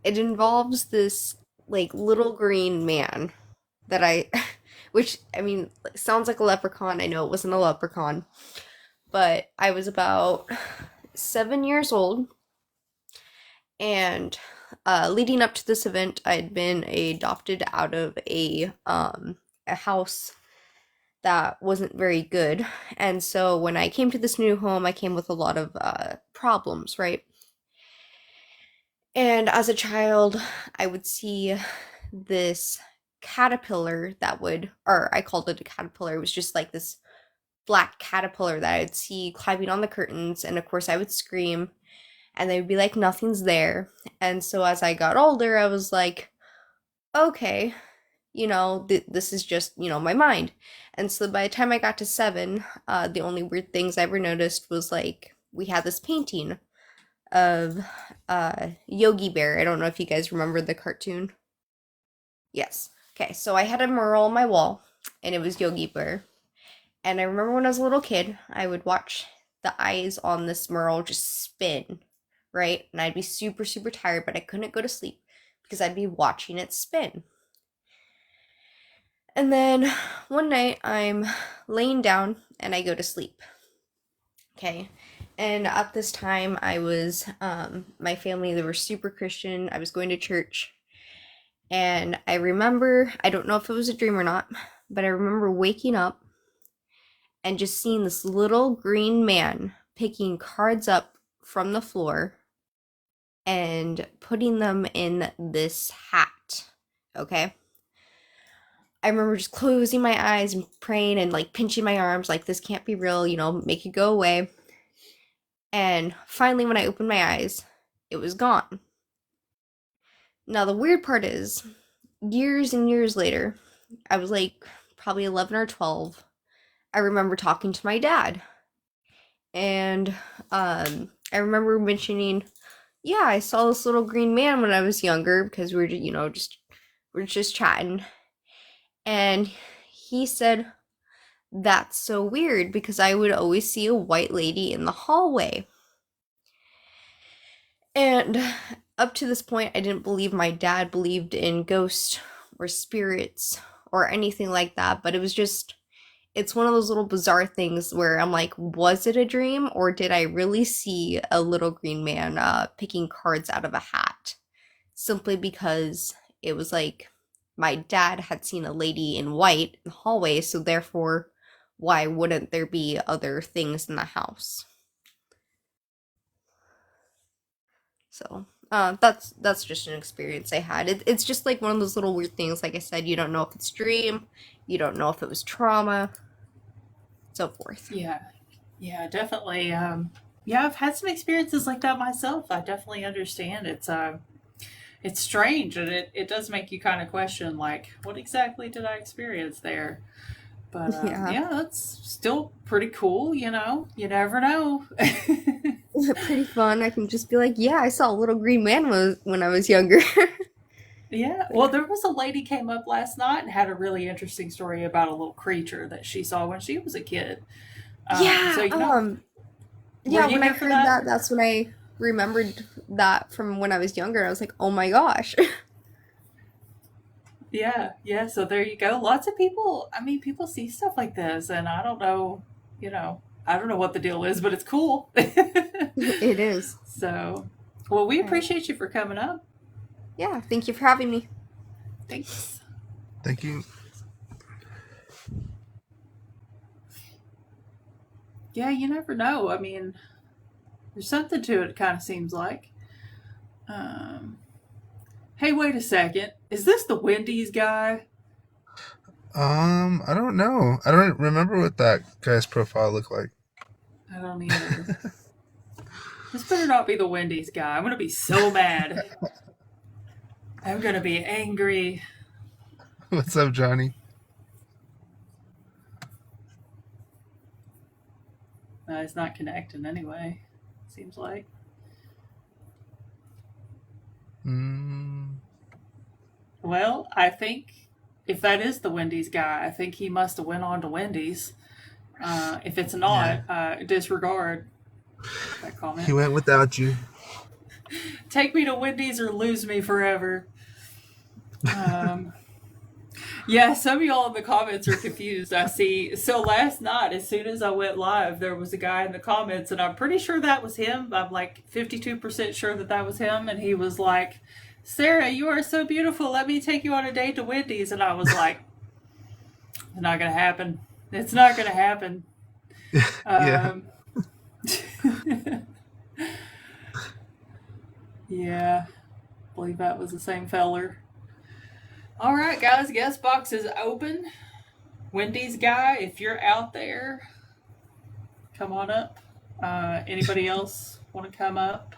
it involves this like little green man that which I mean sounds like a leprechaun. I know it wasn't a leprechaun, but I was about 7 years old, and leading up to this event, I'd been adopted out of a house that wasn't very good. And so when I came to this new home, I came with a lot of problems, right? And as a child, I would see this caterpillar or I called it a caterpillar. It was just like this black caterpillar that I'd see climbing on the curtains. And of course, I would scream, and they would be like, nothing's there. And so as I got older, I was like, okay, this is just, my mind. And so by the time I got to 7, the only weird things I ever noticed was like, we had this painting of Yogi Bear. I don't know if you guys remember the cartoon. Yes. Okay, so I had a mural on my wall, and it was Yogi Bear. And I remember when I was a little kid, I would watch the eyes on this mural just spin, right? And I'd be super, super tired, but I couldn't go to sleep because I'd be watching it spin. And then one night I'm laying down and I go to sleep. Okay. And at this time I was, my family, they were super Christian. I was going to church. And I remember, I don't know if it was a dream or not, but I remember waking up and just seeing this little green man picking cards up from the floor and putting them in this hat. Okay. I remember just closing my eyes and praying and like pinching my arms like this can't be real, make it go away. And finally when I opened my eyes, it was gone. Now the weird part is, years and years later, I was like probably 11 or 12, I remember talking to my dad. And I remember mentioning, yeah, I saw this little green man when I was younger because we were, we're just chatting. And he said, that's so weird because I would always see a white lady in the hallway. And up to this point, I didn't believe my dad believed in ghosts or spirits or anything like that. But it's one of those little bizarre things where I'm like, was it a dream or did I really see a little green man picking cards out of a hat? Simply because it was like, my dad had seen a lady in white in the hallway, so therefore, why wouldn't there be other things in the house? So, that's just an experience I had. It's just like one of those little weird things. Like I said, you don't know if it's dream, you don't know if it was trauma, so forth. Yeah, definitely. I've had some experiences like that myself. I definitely understand. It's strange, and it does make you kind of question, like, what exactly did I experience there? But yeah, that's still pretty cool, you never know. Pretty fun. I can just be like, yeah, I saw a little green man when I was younger. Yeah, well, there was a lady came up last night and had a really interesting story about a little creature that she saw when she was a kid. Yeah, so, yeah, when I heard that, that's when I remembered that from when I was younger. I was like, oh my gosh. Yeah, so there you go. Lots of people, people see stuff like this, and I don't know, I don't know what the deal is, but it's cool. It is. So, well, we appreciate you for coming up. Yeah, thank you for having me. Thanks. Thank you. Yeah, you never know. I mean, there's something to it kind of seems like. Hey, wait a second. Is this the Wendy's guy? I don't know. I don't remember what that guy's profile looked like. I don't either. This better not be the Wendy's guy. I'm gonna be so mad. I'm gonna be angry. What's up, Johnny? It's not connecting anyway. Seems like. Well, I think if that is the Wendy's guy, I think he must have went on to Wendy's. If it's not, disregard that comment. He went without you. Take me to Wendy's or lose me forever. Yeah, some of y'all in the comments are confused. I see. So last night, as soon as I went live, there was a guy in the comments, and I'm pretty sure that was him. I'm like 52% sure that was him. And he was like, Sarah, you are so beautiful. Let me take you on a date to Wendy's. And I was like, it's not going to happen. It's not going to happen. Yeah. Yeah. I believe that was the same feller. All right, guys, guest box is open. Wendy's guy, if you're out there, come on up. Anybody else want to come up,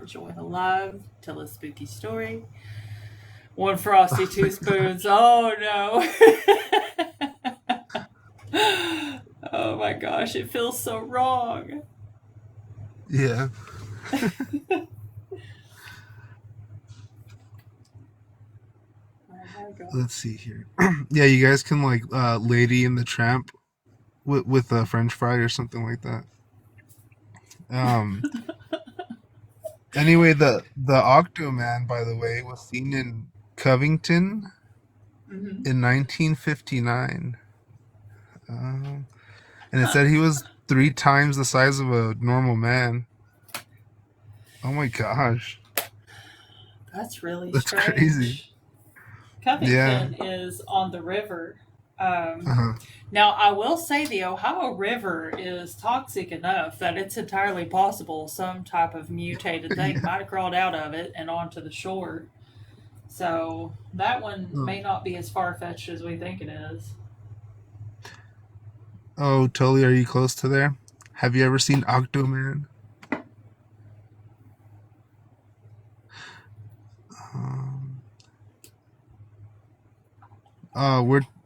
join the live, tell a spooky story? One frosty, two spoons. Oh no. Oh my gosh, it feels so wrong. Yeah. Let's see here. Yeah, you guys can like Lady in the Tramp with a French fry or something like that. Anyway, the Octoman, by the way, was seen in Covington in 1959, and it said he was 3 times the size of a normal man. Oh my gosh, That's really that's strange. crazy. Covington is on the river. Now, I will say the Ohio River is toxic enough that it's entirely possible some type of mutated thing might have crawled out of it and onto the shore. So that one may not be as far-fetched as we think it is. Oh, Tully, are you close to there? Have you ever seen Octoman?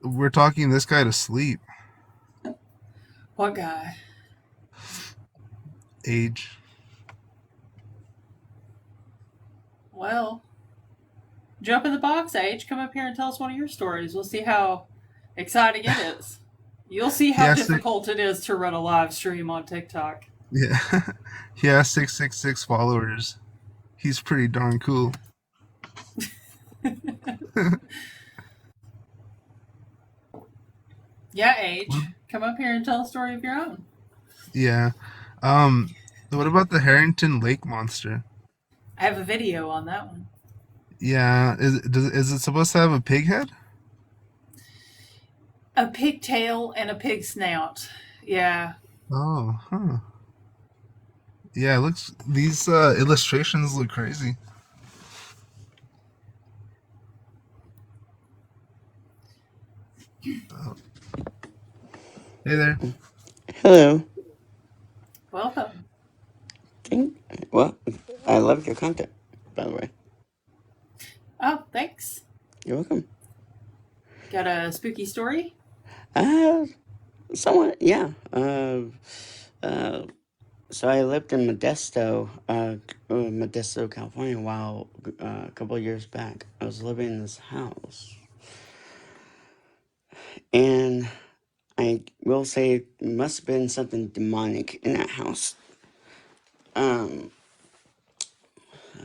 We're talking this guy to sleep. What guy? Age. Well, jump in the box, Age. Come up here and tell us one of your stories. We'll see how exciting it is. You'll see how difficult it is to run a live stream on TikTok. Yeah. He has 666 followers. He's pretty darn cool. Yeah, Age. Come up here and tell a story of your own. Yeah. What about the Harrington Lake Monster? I have a video on that one. Yeah. Is it supposed to have a pig head? A pig tail and a pig snout. Yeah. Oh, huh. Yeah, it looks. These illustrations look crazy. Oh. Hey there. Hello. Welcome. Well, I love your content, by the way. Oh, thanks. You're welcome. Got a spooky story? Somewhat, yeah. So I lived in Modesto, California, a couple of years back. I was living in this house, and I will say it must have been something demonic in that house.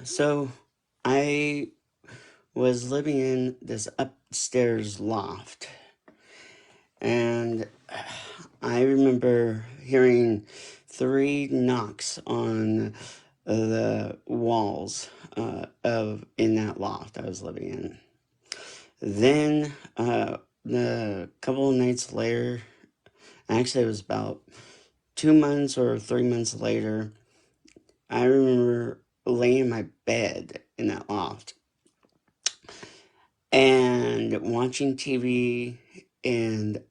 So I was living in this upstairs loft, and I remember hearing 3 knocks on the walls of in that loft I was living in. Then a couple of nights later, actually it was about 2 months or 3 months later, I remember laying in my bed in that loft and watching TV, and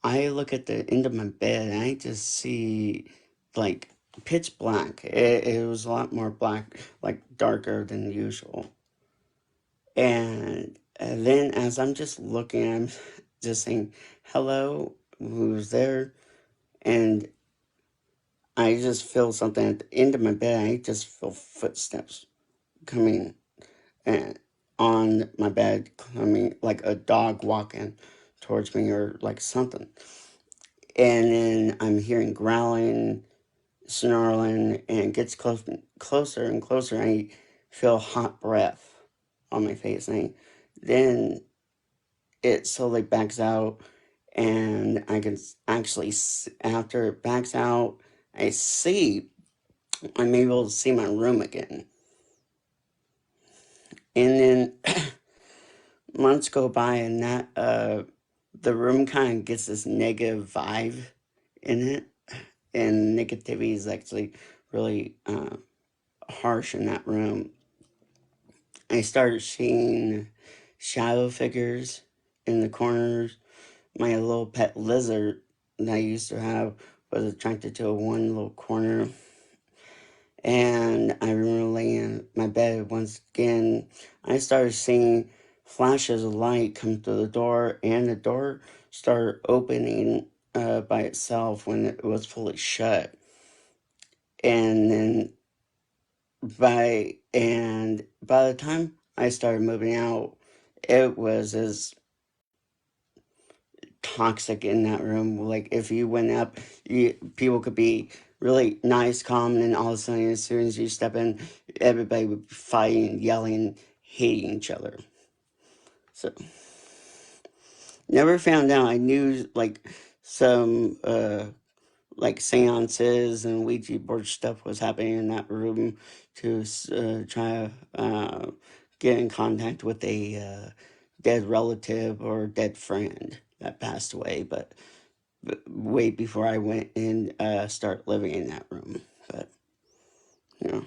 I look at the end of my bed and I just see like pitch black. It was a lot more black, like darker than usual. And then as I'm just looking, I'm just saying, hello, who's there? And I just feel something at the end of my bed. I just feel footsteps coming on my bed, coming like a dog walking towards me or like something. And then I'm hearing growling, snarling, and it gets closer and closer. I feel hot breath on my face. And then it slowly backs out, and I can actually, after it backs out, I'm able to see my room again. And then months go by, and the room kind of gets this negative vibe in it, and negativity is actually really harsh in that room. I started seeing shadow figures in the corners. My little pet lizard that I used to have was attracted to one little corner. And I remember laying in my bed once again. I started seeing flashes of light come through the door, and the door started opening by itself when it was fully shut. And then by the time I started moving out, it was as toxic in that room. Like if you went up, people could be really nice, calm, and then all of a sudden, as soon as you step in, everybody would be fighting, yelling, hating each other. So never found out. I knew like some like seances and Ouija board stuff was happening in that room to try to get in contact with a dead relative or dead friend that passed away, but way before I went and start living in that room. But you know,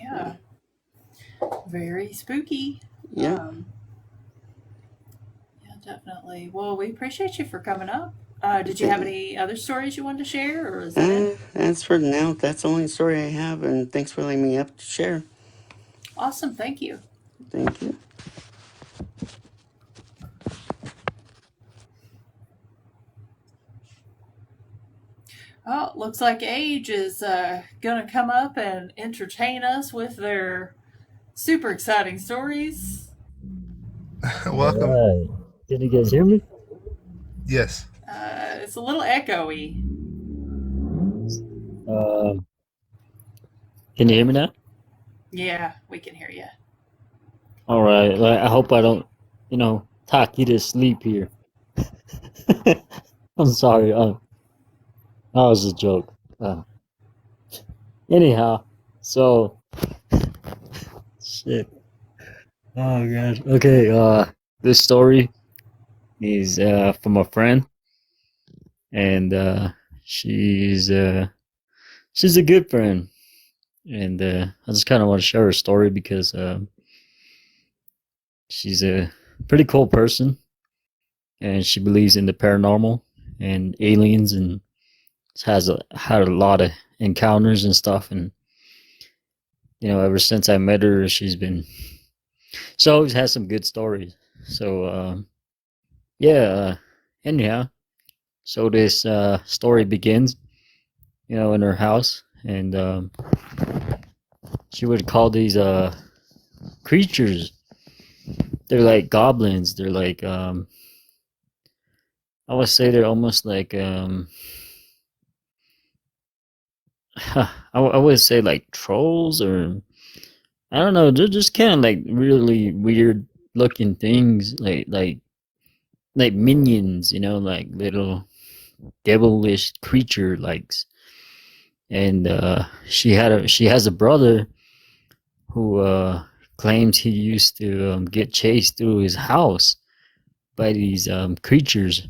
Yeah, very spooky. yeah. Yeah, definitely. Well, we appreciate you for coming up. Did you have Th- any other stories you wanted to share, or is that it? As for now, that's the only story I have, and thanks for letting me up to share. Awesome, thank you. Thank you. Oh, looks like Age is going to come up and entertain us with their super exciting stories. Welcome. Alright. Can you guys hear me? Yes. It's a little echoey. Um, can you hear me now? Yeah, we can hear you. Alright. I hope I don't, talk you to sleep here. I'm sorry. That was a joke. Anyhow, so shit. Oh god. Okay. This story is from a friend, and she's a good friend, and I just kind of want to share her story because she's a pretty cool person, and she believes in the paranormal and aliens, and had a lot of encounters and stuff. And ever since I met her, she always has some good stories. So yeah. Anyhow, so this story begins, in her house, and she would call these creatures. They're like goblins. They're like I would say they're almost like I would say like trolls, or I don't know. They're just kind of like really weird looking things, like minions, like little devilish creature likes. and she has a brother who claims he used to get chased through his house by these creatures,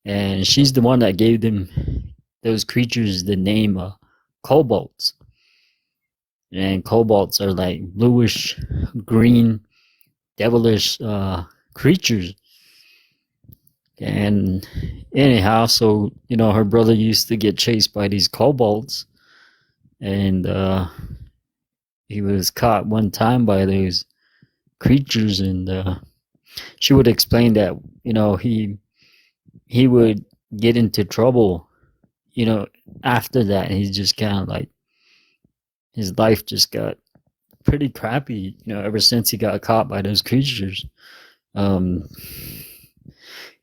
and she's the one that gave those creatures the name kobolds. And kobolds are like bluish green devilish creatures. And anyhow, so her brother used to get chased by these kobolds, and he was caught one time by those creatures, and she would explain that he would get into trouble after that. He's just kind of like, his life just got pretty crappy ever since he got caught by those creatures.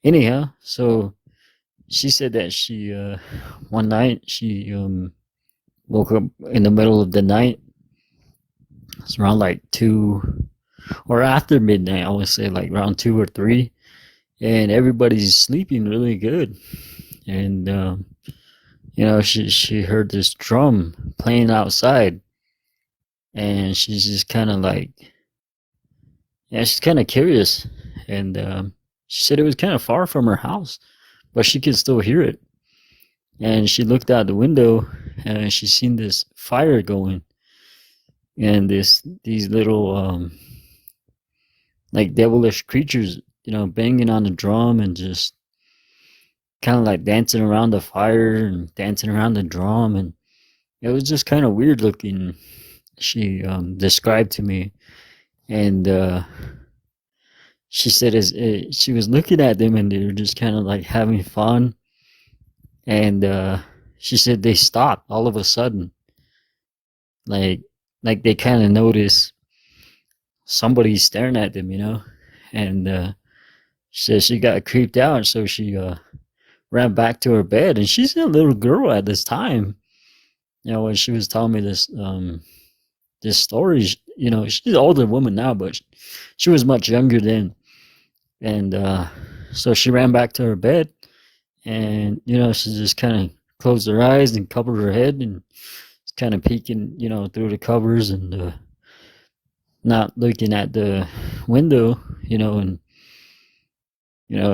Anyhow, so she said that she one night she woke up in the middle of the night. It's around like 2 or after midnight, I would say, like around 2 or 3, and everybody's sleeping really good. And she heard this drum playing outside, and she's just kind of like, she's kind of curious. And she said it was kind of far from her house, but she could still hear it. And she looked out the window, and she seen this fire going, and these little like devilish creatures banging on the drum and just kind of like dancing around the fire and dancing around the drum, and it was just kind of weird looking. She described to me, and she said she was looking at them, and they were just kind of like having fun, and she said they stopped all of a sudden, like they kind of noticed somebody staring at them, and she said she got creeped out, so she ran back to her bed. And she's a little girl at this time, when she was telling me this story. She's an older woman now, but she was much younger then. And so she ran back to her bed, and she just kind of closed her eyes and covered her head, and kind of peeking through the covers, and not looking at the window, and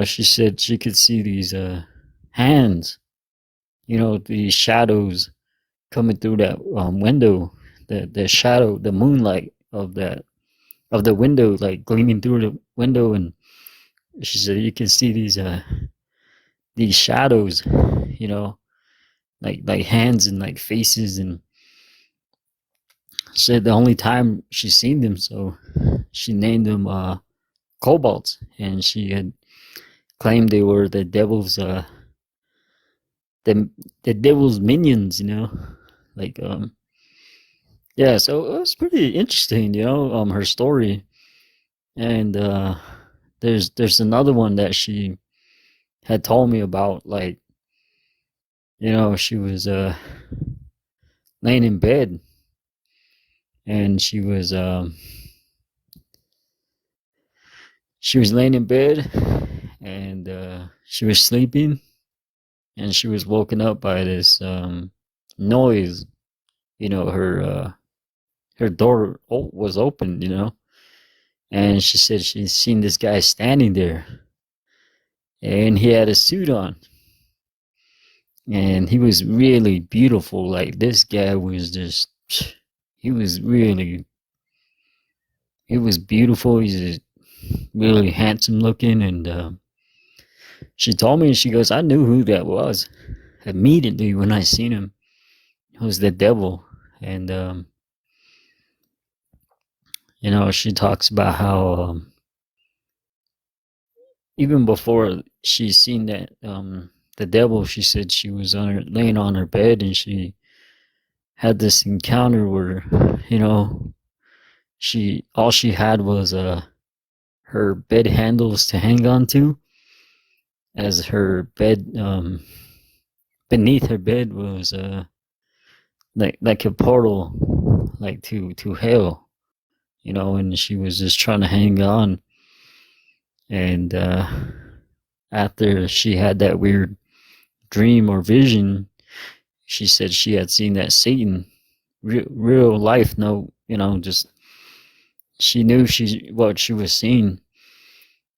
she said she could see these hands, these shadows coming through that window, the shadow, the moonlight of the window, like gleaming through the window. And she said you can see these shadows, like hands and like faces. And she said the only time she's seen them, so she named them kobolds, and she had claimed they were the devil's the devil's minions, like yeah. So it was pretty interesting, her story. And there's another one that she had told me about, like she was laying in bed, and she was laying in bed, and she was sleeping, and she was woken up by this noise. Her door was open, and she said she's seen this guy standing there, and he had a suit on, and he was really beautiful. Like, this guy was just, he was beautiful. He's just really handsome looking. And she told me, she goes, I knew who that was immediately when I seen him. It was the devil. And she talks about how even before she seen that the devil, she said she was laying on her bed, and she had this encounter where all she had was her bed handles to hang on to, as her bed beneath her bed was like a portal, like to hell, and she was just trying to hang on. And after she had that weird dream or vision, she said she had seen that Satan, real life. No, just she knew what she was seeing,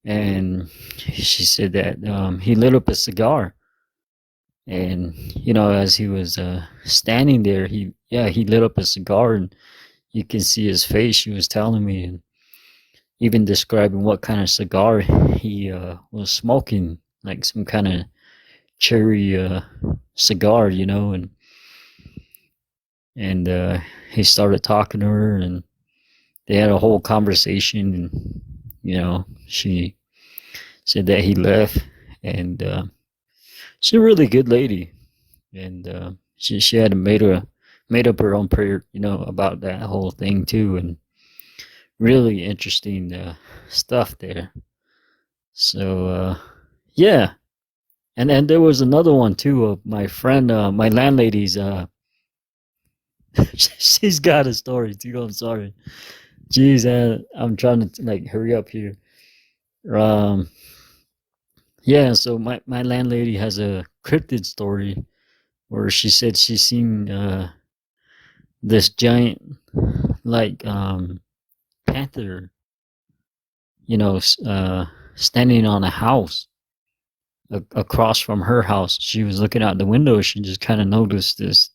and she said that he lit up a cigar, and as he was standing there, he lit up a cigar, and you can see his face. She was telling me, and even describing what kind of cigar he was smoking, like some kind of cherry cigar, and he started talking to her, and they had a whole conversation, and she said that he left, and she's a really good lady, and she had made up her own prayer, about that whole thing too, and really interesting stuff there. So yeah, and then there was another one too of my friend, my landlady's. She's got a story too. I'm sorry. Jeez, I'm trying to like hurry up here. Um, yeah. So my landlady has a cryptid story where she said she's seen this giant like panther, standing on a house across from her house. She was looking out the window. She just kind of noticed this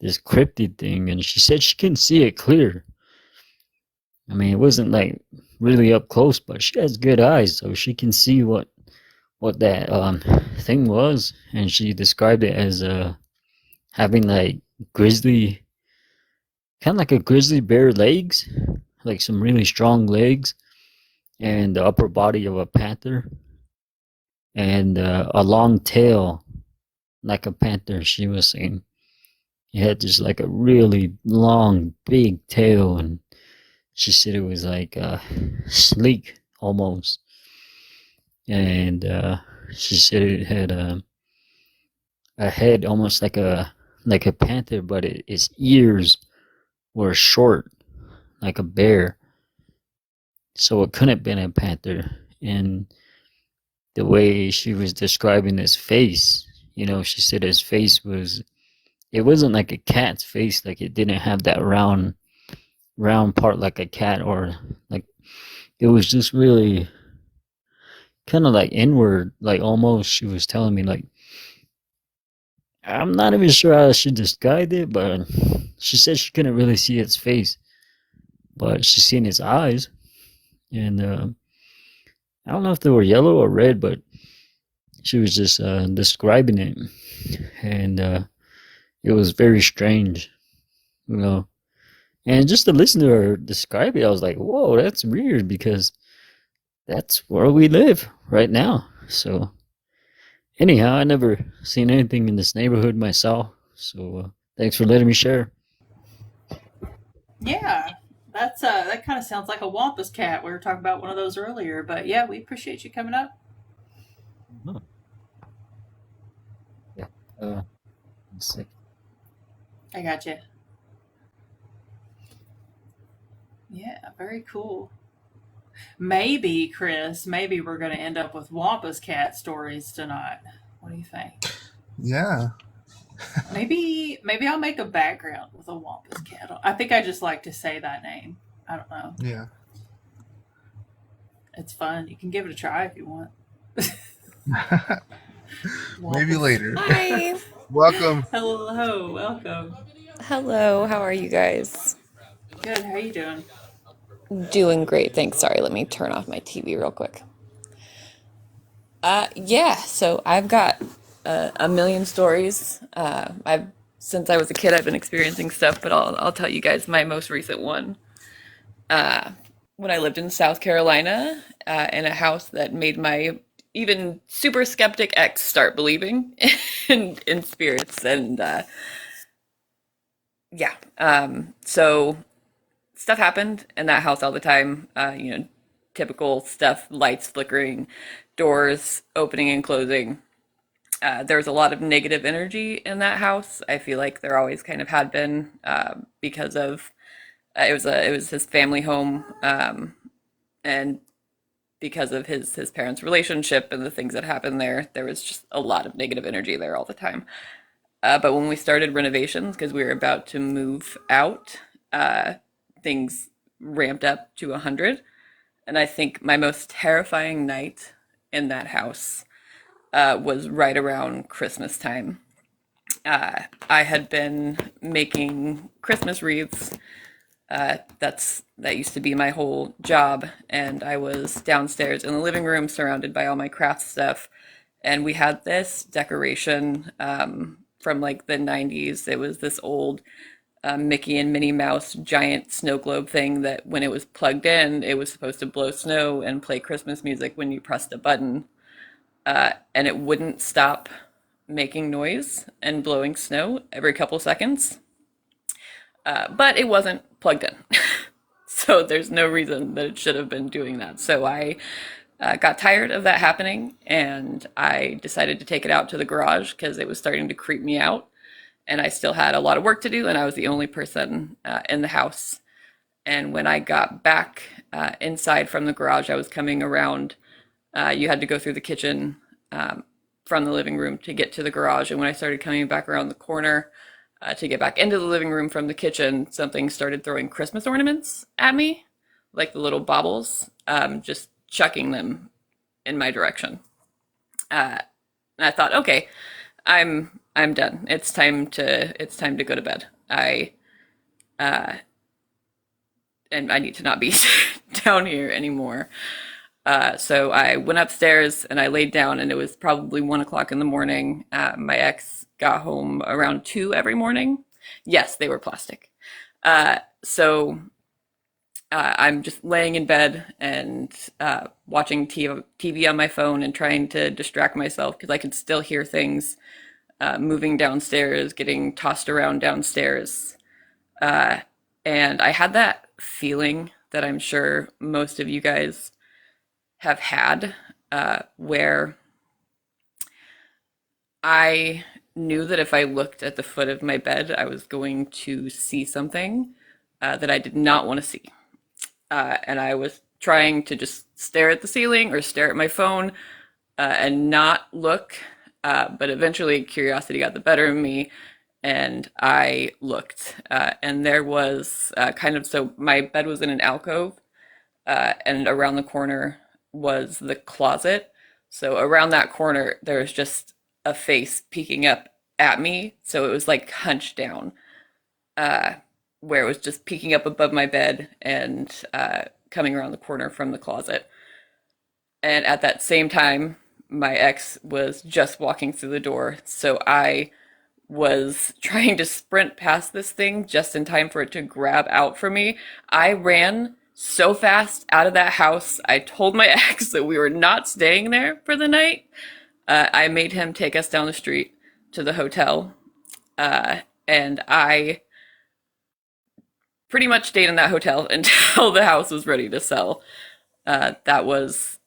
cryptid thing, and she said she can see it clear. I mean, it wasn't like really up close, but she has good eyes, so she can see what that thing was, and she described it as having like grizzly, kind of like a grizzly bear legs, like some really strong legs, and the upper body of a panther, and a long tail like a panther. She was saying it had just like a really long, big tail, and she said it was like sleek almost, and she said it had a head almost like a panther, but its ears were short like a bear, so it couldn't have been a panther. And the way she was describing his face, she said his face it wasn't like a cat's face, like it didn't have that round part like a cat, or like it was just really kind of like inward, like almost. She was telling me, like, I'm not even sure how she described it, but she said she couldn't really see its face, but she seen its eyes, and I don't know if they were yellow or red, but she was just describing it, and it was very strange, and just to listen to her describe it, I was like, whoa, that's weird, because that's where we live right now. So anyhow, I never seen anything in this neighborhood myself, so thanks for letting me share. Yeah, that kind of sounds like a wampus cat. We were talking about one of those earlier, but yeah, we appreciate you coming up. Oh. Yeah. One second. I got you. Yeah, very cool. Maybe, Chris, maybe we're going to end up with wampus cat stories tonight. What do you think? Yeah. Maybe I'll make a background with a wampus cat. I think I just like to say that name. I don't know. Yeah. It's fun. You can give it a try if you want. Maybe later. Hi. Welcome. Hello, welcome. Hello, how are you guys? Good. How you doing? Doing great, thanks. Sorry, let me turn off my TV real quick. Yeah, so I've got a million stories. Since I was a kid, I've been experiencing stuff, but I'll tell you guys my most recent one. When I lived in South Carolina, in a house that made my even super skeptic ex start believing in spirits, and yeah. So stuff happened in that house all the time. Typical stuff, lights flickering, doors opening and closing. There's a lot of negative energy in that house. I feel like there always kind of had been, because of it was his family home, and because of his parents' relationship and the things that happened there, there was just a lot of negative energy there all the time. But when we started renovations, because we were about to move out, things ramped up to 100. And I think my most terrifying night in that house was right around Christmas time. I had been making Christmas wreaths. That used to be my whole job, and I was downstairs in the living room surrounded by all my craft stuff, and we had this decoration from like the 90s. It was this old Mickey and Minnie Mouse giant snow globe thing that when it was plugged in, it was supposed to blow snow and play Christmas music when you pressed a button, and it wouldn't stop making noise and blowing snow every couple seconds. But it wasn't plugged in. So there's no reason that it should have been doing that. So I got tired of that happening, and I decided to take it out to the garage because it was starting to creep me out. And I still had a lot of work to do, and I was the only person in the house. And when I got back inside from the garage, I was coming around. You had to go through the kitchen from the living room to get to the garage. And when I started coming back around the corner to get back into the living room from the kitchen, something started throwing Christmas ornaments at me, like the little baubles, just chucking them in my direction. And I thought, okay, I'm done. It's time to go to bed. And I need to not be down here anymore. So I went upstairs and I laid down, and it was probably 1 o'clock in the morning. My ex got home around 2 every morning. Yes, they were plastic. So I'm just laying in bed and watching TV on my phone and trying to distract myself because I could still hear things moving downstairs, getting tossed around downstairs. And I had that feeling that I'm sure most of you guys have had, where I knew that if I looked at the foot of my bed, I was going to see something that I did not want to see. And I was trying to just stare at the ceiling or stare at my phone and not look. But eventually, curiosity got the better of me, and I looked. And there was so my bed was in an alcove, and around the corner was the closet. So around that corner, there was just a face peeking up at me. So it was like hunched down, where it was just peeking up above my bed and coming around the corner from the closet. And at that same time, my ex was just walking through the door. So I was trying to sprint past this thing just in time for it to grab out from me. I ran so fast out of that house. I told my ex that we were not staying there for the night. I made him take us down the street to the hotel. And I pretty much stayed in that hotel until the house was ready to sell. That was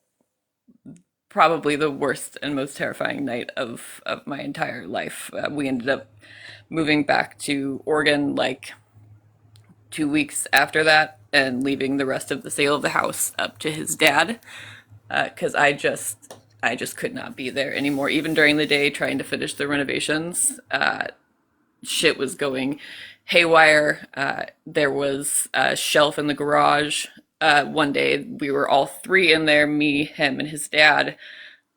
probably the worst and most terrifying night of my entire life. We ended up moving back to Oregon like 2 weeks after that and leaving the rest of the sale of the house up to his dad, because I just could not be there anymore. Even during the day trying to finish the renovations, shit was going haywire. There was a shelf in the garage. One day we were all three in there, me, him, and his dad,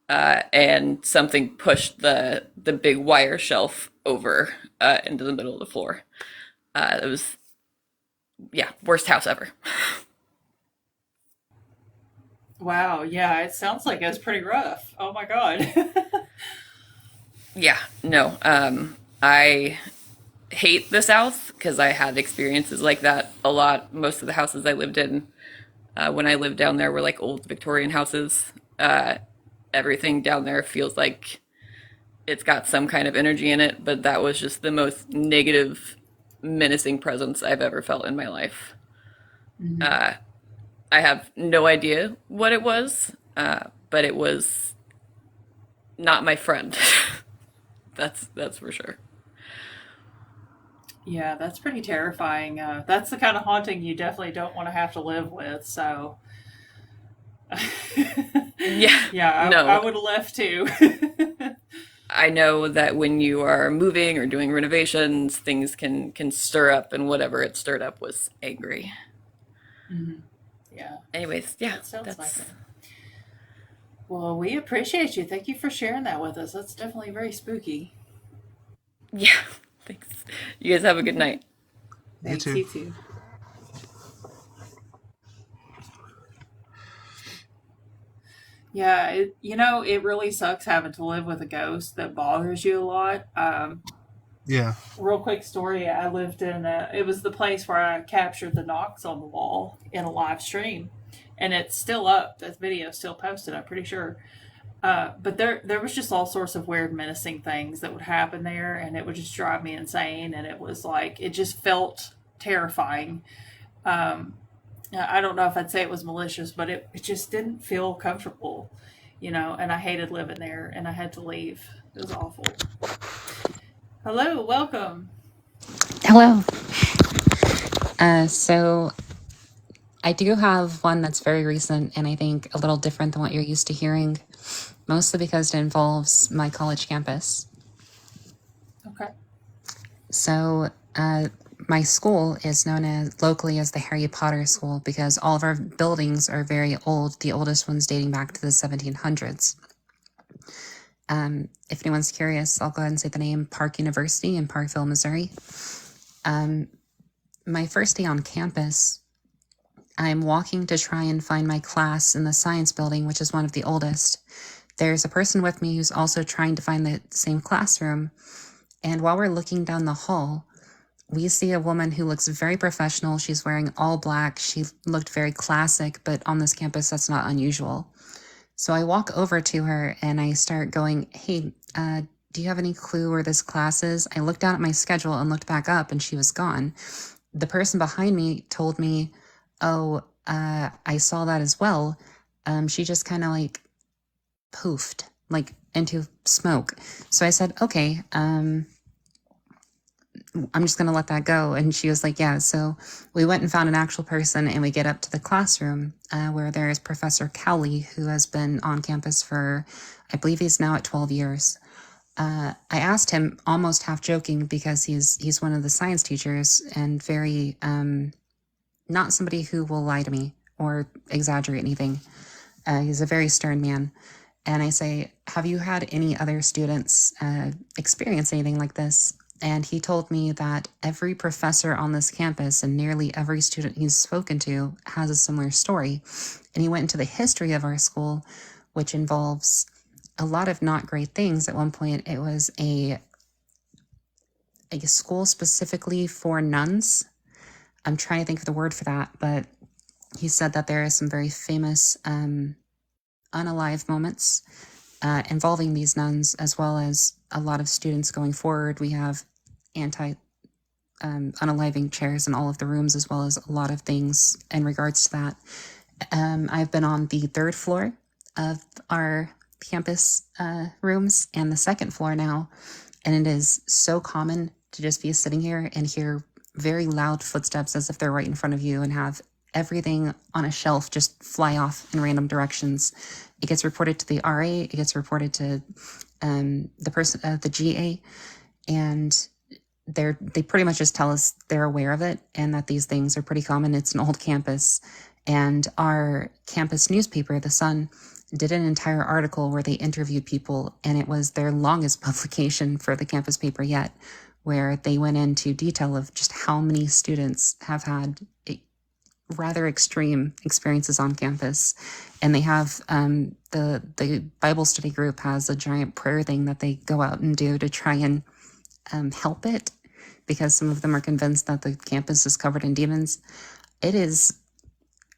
and something pushed the big wire shelf over into the middle of the floor. It was, yeah, worst house ever. Wow, yeah, it sounds like it was pretty rough. Oh my god. Yeah, no, I hate the South because I had experiences like that a lot. Most of the houses I lived in when I lived down there were like old Victorian houses. Everything down there feels like it's got some kind of energy in it, but that was just the most negative, menacing presence I've ever felt in my life. Mhm. I have no idea what it was, but it was not my friend. That's for sure. Yeah, that's pretty terrifying. That's the kind of haunting you definitely don't want to have to live with. So, Yeah, yeah, I no. would have left too. I know that when you are moving or doing renovations, things can stir up, and whatever it stirred up was angry. Mm-hmm. Yeah. Anyways, yeah, That sounds like that's it. Well, we appreciate you. Thank you for sharing that with us. That's definitely very spooky. yeah. Thanks. You guys have a good night. You Thanks, too. you too. Yeah, it really sucks having to live with a ghost that bothers you a lot. Yeah. Real quick story. I lived it was the place where I captured the knocks on the wall in a live stream. And it's still up. That video's still posted, I'm pretty sure. But there was just all sorts of weird, menacing things that would happen there, and it would just drive me insane. And it was like, it just felt terrifying. Um, I don't know if I'd say it was malicious, but it just didn't feel comfortable, and I hated living there, and I had to leave. It was awful. Hello, welcome. Hello. So I do have one that's very recent and I think a little different than what you're used to hearing, mostly because it involves my college campus. Okay. So my school is known as locally as the Harry Potter School because all of our buildings are very old, the oldest ones dating back to the 1700s. If anyone's curious, I'll go ahead and say the name: Park University in Parkville, Missouri. My first day on campus, I'm walking to try and find my class in the science building, which is one of the oldest. There's a person with me who's also trying to find the same classroom. And while we're looking down the hall, we see a woman who looks very professional. She's wearing all black. She looked very classic, but on this campus, that's not unusual. So I walk over to her and I start going, hey, do you have any clue where this class is? I looked down at my schedule and looked back up and she was gone. The person behind me told me, oh, I saw that as well. She just kind of like poofed, like into smoke. So I said, okay, I'm just going to let that go. And she was like, yeah. So we went and found an actual person and we get up to the classroom where there is Professor Cowley, who has been on campus for, I believe he's now at 12 years. I asked him, almost half joking, because he's one of the science teachers and very, not somebody who will lie to me or exaggerate anything. He's a very stern man. And I say, have you had any other students experience anything like this? And he told me that every professor on this campus and nearly every student he's spoken to has a similar story. And he went into the history of our school, which involves a lot of not great things. At one point, it was a school specifically for nuns. I'm trying to think of the word for that, but he said that there are some very famous unalive moments involving these nuns, as well as a lot of students going forward. We have unaliving chairs in all of the rooms, as well as a lot of things in regards to that. I've been on the third floor of our campus rooms and the second floor now, and it is so common to just be sitting here and hear very loud footsteps as if they're right in front of you, and have everything on a shelf just fly off in random directions. It gets reported to the RA, it gets reported to the GA, and they pretty much just tell us they're aware of it and that these things are pretty common. It's an old campus, and our campus newspaper, The Sun, did an entire article where they interviewed people, and it was their longest publication for the campus paper yet, where they went into detail of just how many students have had rather extreme experiences on campus. And they have the Bible study group has a giant prayer thing that they go out and do to try and help it, because some of them are convinced that the campus is covered in demons. It is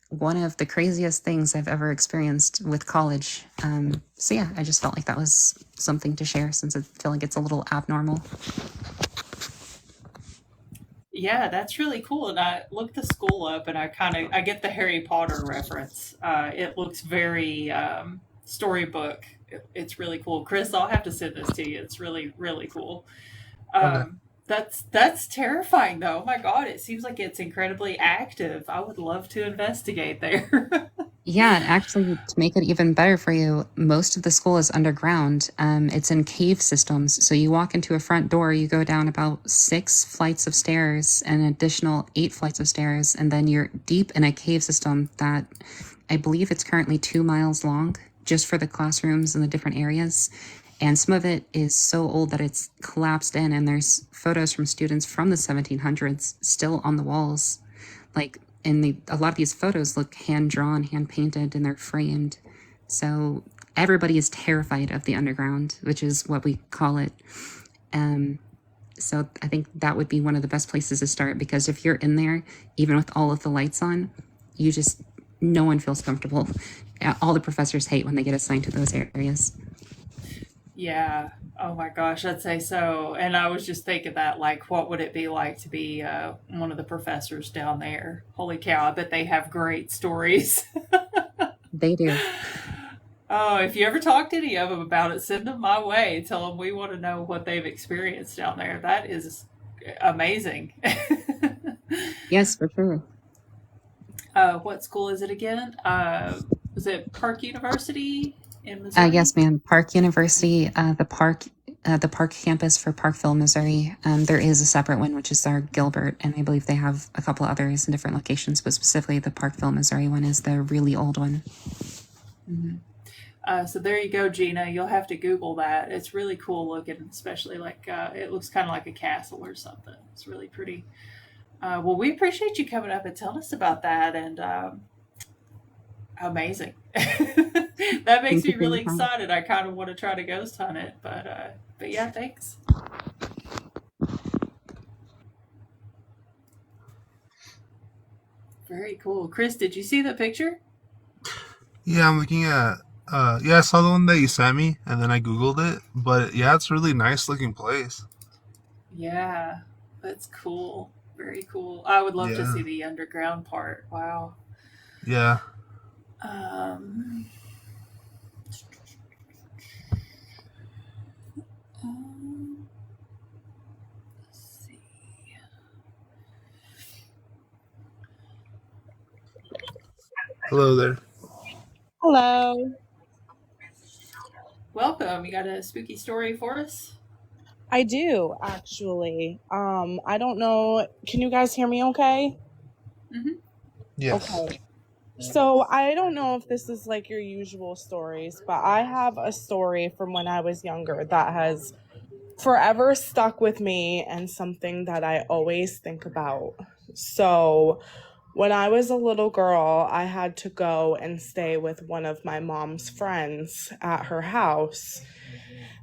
one of the craziest things I've ever experienced with college. So yeah, I just felt like that was something to share, since I feel like it's a little abnormal. Yeah, that's really cool. And I looked the school up, and I get the Harry Potter reference. It looks very storybook. It's really cool. Chris, I'll have to send this to you. It's really, really cool. Okay. That's terrifying, though. Oh my God, it seems like it's incredibly active. I would love to investigate there. Yeah, actually, to make it even better for you, most of the school is underground. It's in cave systems. So you walk into a front door, you go down about 6 flights of stairs, an additional 8 flights of stairs, and then you're deep in a cave system that I believe it's currently 2 miles long, just for the classrooms and the different areas. And some of it is so old that it's collapsed in, and there's photos from students from the 1700s still on the walls. Like, a lot of these photos look hand drawn, hand painted, and they're framed. So everybody is terrified of the underground, which is what we call it. So I think that would be one of the best places to start, because if you're in there, even with all of the lights on, no one feels comfortable. All the professors hate when they get assigned to those areas. Yeah. Oh my gosh, I'd say so. And I was just thinking that, like, what would it be like to be one of the professors down there? Holy cow, I bet they have great stories. They do. Oh, if you ever talk to any of them about it, send them my way. Tell them we want to know what they've experienced down there. That is amazing. Yes, for sure. What school is it again? Was it Park University in Missouri? Yes, ma'am. Park University, the Park campus for Parkville, Missouri. There is a separate one, which is our Gilbert, and I believe they have a couple others in different locations, but specifically the Parkville, Missouri one is the really old one. Mm-hmm. So there you go, Gina. You'll have to Google that. It's really cool looking, especially like it looks kind of like a castle or something. It's really pretty. Well, we appreciate you coming up and telling us about that, and amazing. That makes me really excited. I kind of want to try to ghost hunt it, but yeah, thanks. Very cool. Chris, did you see the picture? Yeah, I'm looking at. Yeah, I saw the one that you sent me, and then I googled it. But yeah, it's a really nice looking place. Yeah, that's cool. Very cool. I would love to see the underground part. Wow. Yeah. Let's see. Hello there. Hello. Welcome. You got a spooky story for us? I do, actually. I don't know. Can you guys hear me okay? Mm-hmm. Yes. Okay. So I don't know if this is like your usual stories, but I have a story from when I was younger that has forever stuck with me and something that I always think about. So when I was a little girl, I had to go and stay with one of my mom's friends at her house.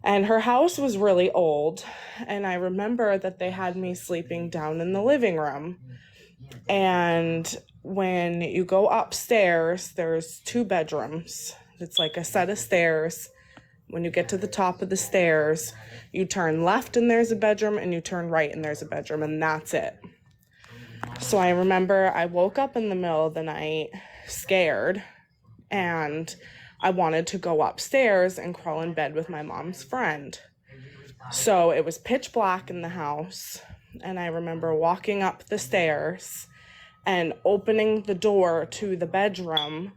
And her house was really old. And I remember that they had me sleeping down in the living room. And when you go upstairs, there's 2 bedrooms. It's like a set of stairs. When you get to the top of the stairs, you turn left and there's a bedroom, and you turn right and there's a bedroom, and that's it. So I remember I woke up in the middle of the night scared, and I wanted to go upstairs and crawl in bed with my mom's friend. So it was pitch black in the house, and I remember walking up the stairs and opening the door to the bedroom,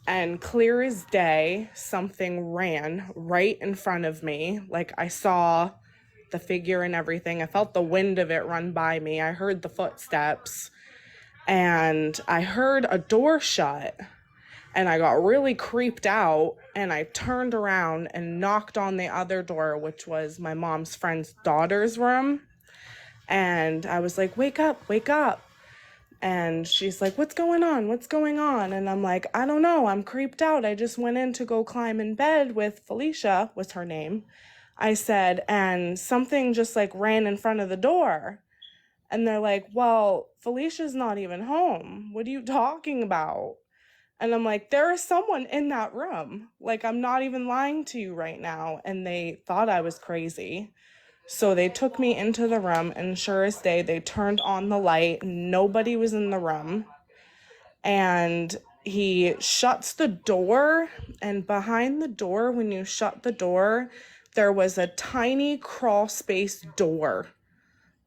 and clear as day, something ran right in front of me. Like, I saw the figure and everything. I felt the wind of it run by me. I heard the footsteps, and I heard a door shut, and I got really creeped out, and I turned around and knocked on the other door, which was my mom's friend's daughter's room. And I was like, wake up, wake up. And she's like, what's going on? What's going on? And I'm like, I don't know. I'm creeped out. I just went in to go climb in bed with Felicia, was her name. I said, and something just like ran in front of the door. And they're like, well, Felicia's not even home. What are you talking about? And I'm like, there is someone in that room. Like, I'm not even lying to you right now. And they thought I was crazy. So they took me into the room, and sure as day, they turned on the light. Nobody was in the room. And he shuts the door, and behind the door, when you shut the door, there was a tiny crawl space door,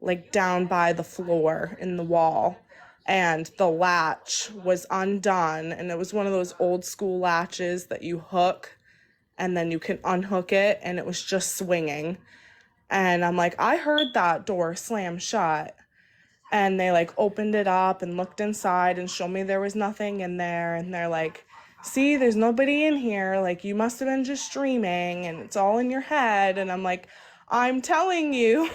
like down by the floor in the wall. and the latch was undone, and it was one of those old school latches that you hook and then you can unhook it, and it was just swinging. And I'm like, I heard that door slam shut. And they like opened it up and looked inside and showed me there was nothing in there, and they're like, see, there's nobody in here, like you must have been just dreaming and it's all in your head. And I'm like, I'm telling you,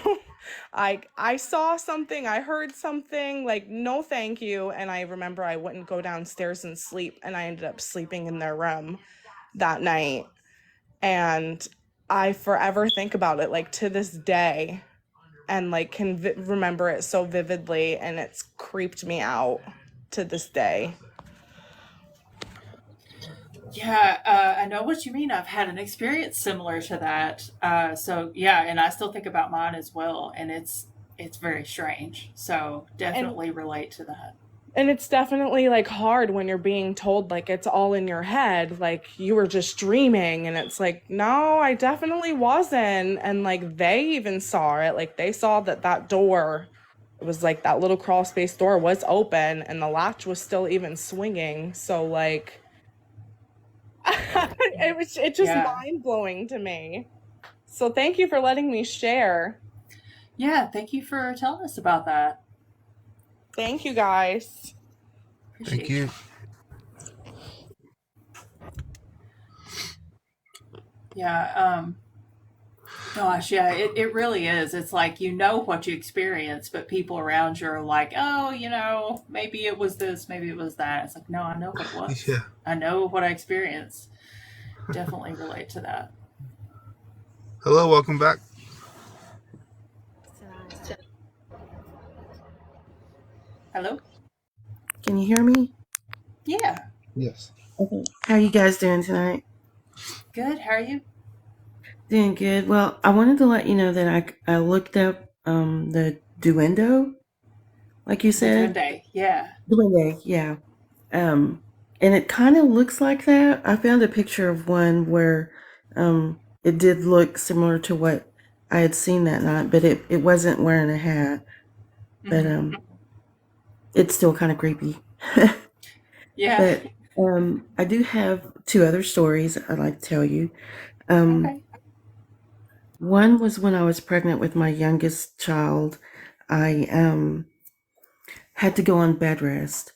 I saw something, I heard something, like no thank you. And I remember I wouldn't go downstairs and sleep, and I ended up sleeping in their room that night. And I forever think about it, like to this day, and like can remember it so vividly, and it's creeped me out to this day. Yeah, I know what you mean. I've had an experience similar to that. So yeah, and I still think about mine as well, and it's very strange. So definitely relate to that. And it's definitely like hard when you're being told like it's all in your head, like you were just dreaming, and it's like, no, I definitely wasn't. And like they even saw it, like they saw that door, it was like that little crawl space door was open and the latch was still even swinging. So like it's just mind-blowing to me. So thank you for letting me share. Yeah, thank you for telling us about that. Thank you, guys. Thank you. Yeah, gosh, yeah, it really is. It's like you know what you experience, but people around you are like, oh, maybe it was this, maybe it was that. It's like, no, I know what it was. Yeah. I know what I experienced. Definitely relate to that. Hello, welcome back. Hello? Can you hear me? Yeah. Yes. Okay. How are you guys doing tonight? Good. How are you? Doing good. Well, I wanted to let you know that I looked up the duendo, like you said. Duende, yeah. Duende, yeah. And it kind of looks like that. I found a picture of one where it did look similar to what I had seen that night, but it wasn't wearing a hat. But it's still kind of creepy. Yeah. But I do have 2 other stories I'd like to tell you. Okay. One was when I was pregnant with my youngest child. I had to go on bed rest,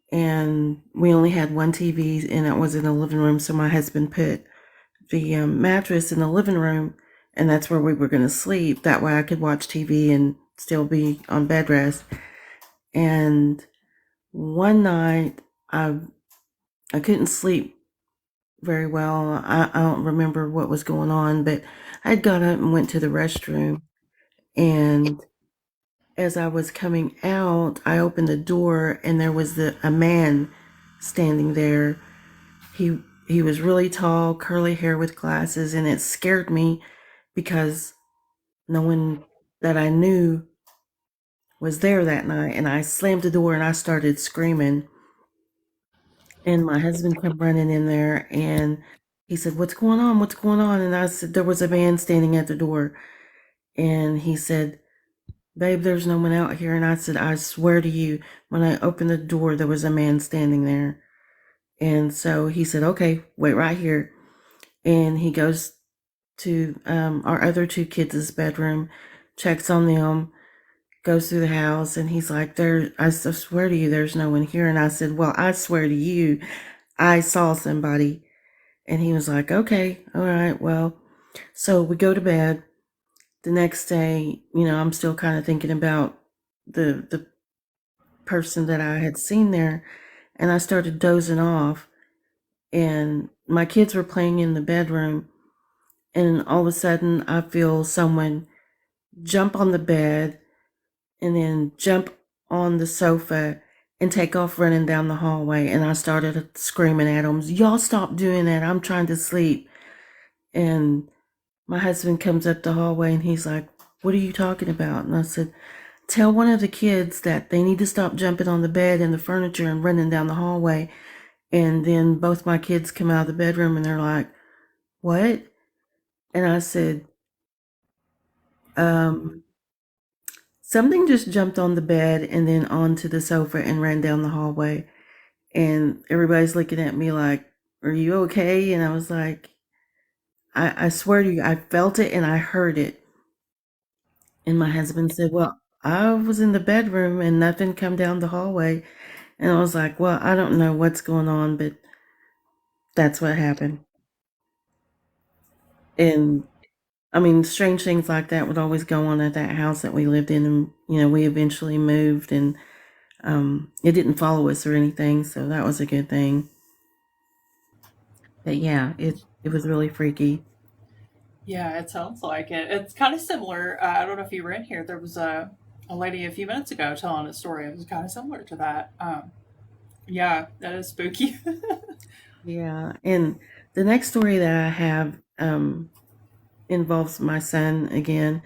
and we only had one TV, and it was in the living room. So my husband put the mattress in the living room, and that's where we were going to sleep. That way I could watch TV and still be on bed rest. And one night I couldn't sleep very well. I don't remember what was going on, but I got up and went to the restroom. And as I was coming out, I opened the door, and there was a man standing there. He was really tall, curly hair with glasses, and it scared me because no one that I knew was there that night. And I slammed the door and I started screaming. And my husband came running in there, and he said, "What's going on? What's going on?" And I said, "There was a man standing at the door." And he said, "Babe, there's no one out here." And I said, "I swear to you, when I opened the door, there was a man standing there." And so he said, "Okay, wait right here." And he goes to our other 2 kids' bedroom, checks on them, goes through the house, and he's like, I swear to you, there's no one here." And I said, "Well, I swear to you, I saw somebody." And he was like, "Okay, all right, well." So we go to bed. The next day, I'm still kind of thinking about the person that I had seen there, and I started dozing off, and my kids were playing in the bedroom, and all of a sudden I feel someone jump on the bed and then jump on the sofa and take off running down the hallway. And I started screaming at them, "Y'all stop doing that. I'm trying to sleep." And my husband comes up the hallway and he's like, "What are you talking about?" And I said, "Tell one of the kids that they need to stop jumping on the bed and the furniture and running down the hallway." And then both my kids come out of the bedroom and they're like, "What?" And I said, something just jumped on the bed and then onto the sofa and ran down the hallway. And everybody's looking at me like, are you okay? And I was like, I swear to you, I felt it and I heard it. And my husband said, well, I was in the bedroom and nothing come down the hallway. And I was like, well, I don't know what's going on, but that's what happened. And I mean, strange things like that would always go on at that house that we lived in. And, we eventually moved and it didn't follow us or anything. So that was a good thing. But yeah, it was really freaky. Yeah, it sounds like it. It's kind of similar. I don't know if you were in here. There was a lady a few minutes ago telling a story. It was kind of similar to that. Yeah, that is spooky. Yeah. And the next story that I have involves my son again.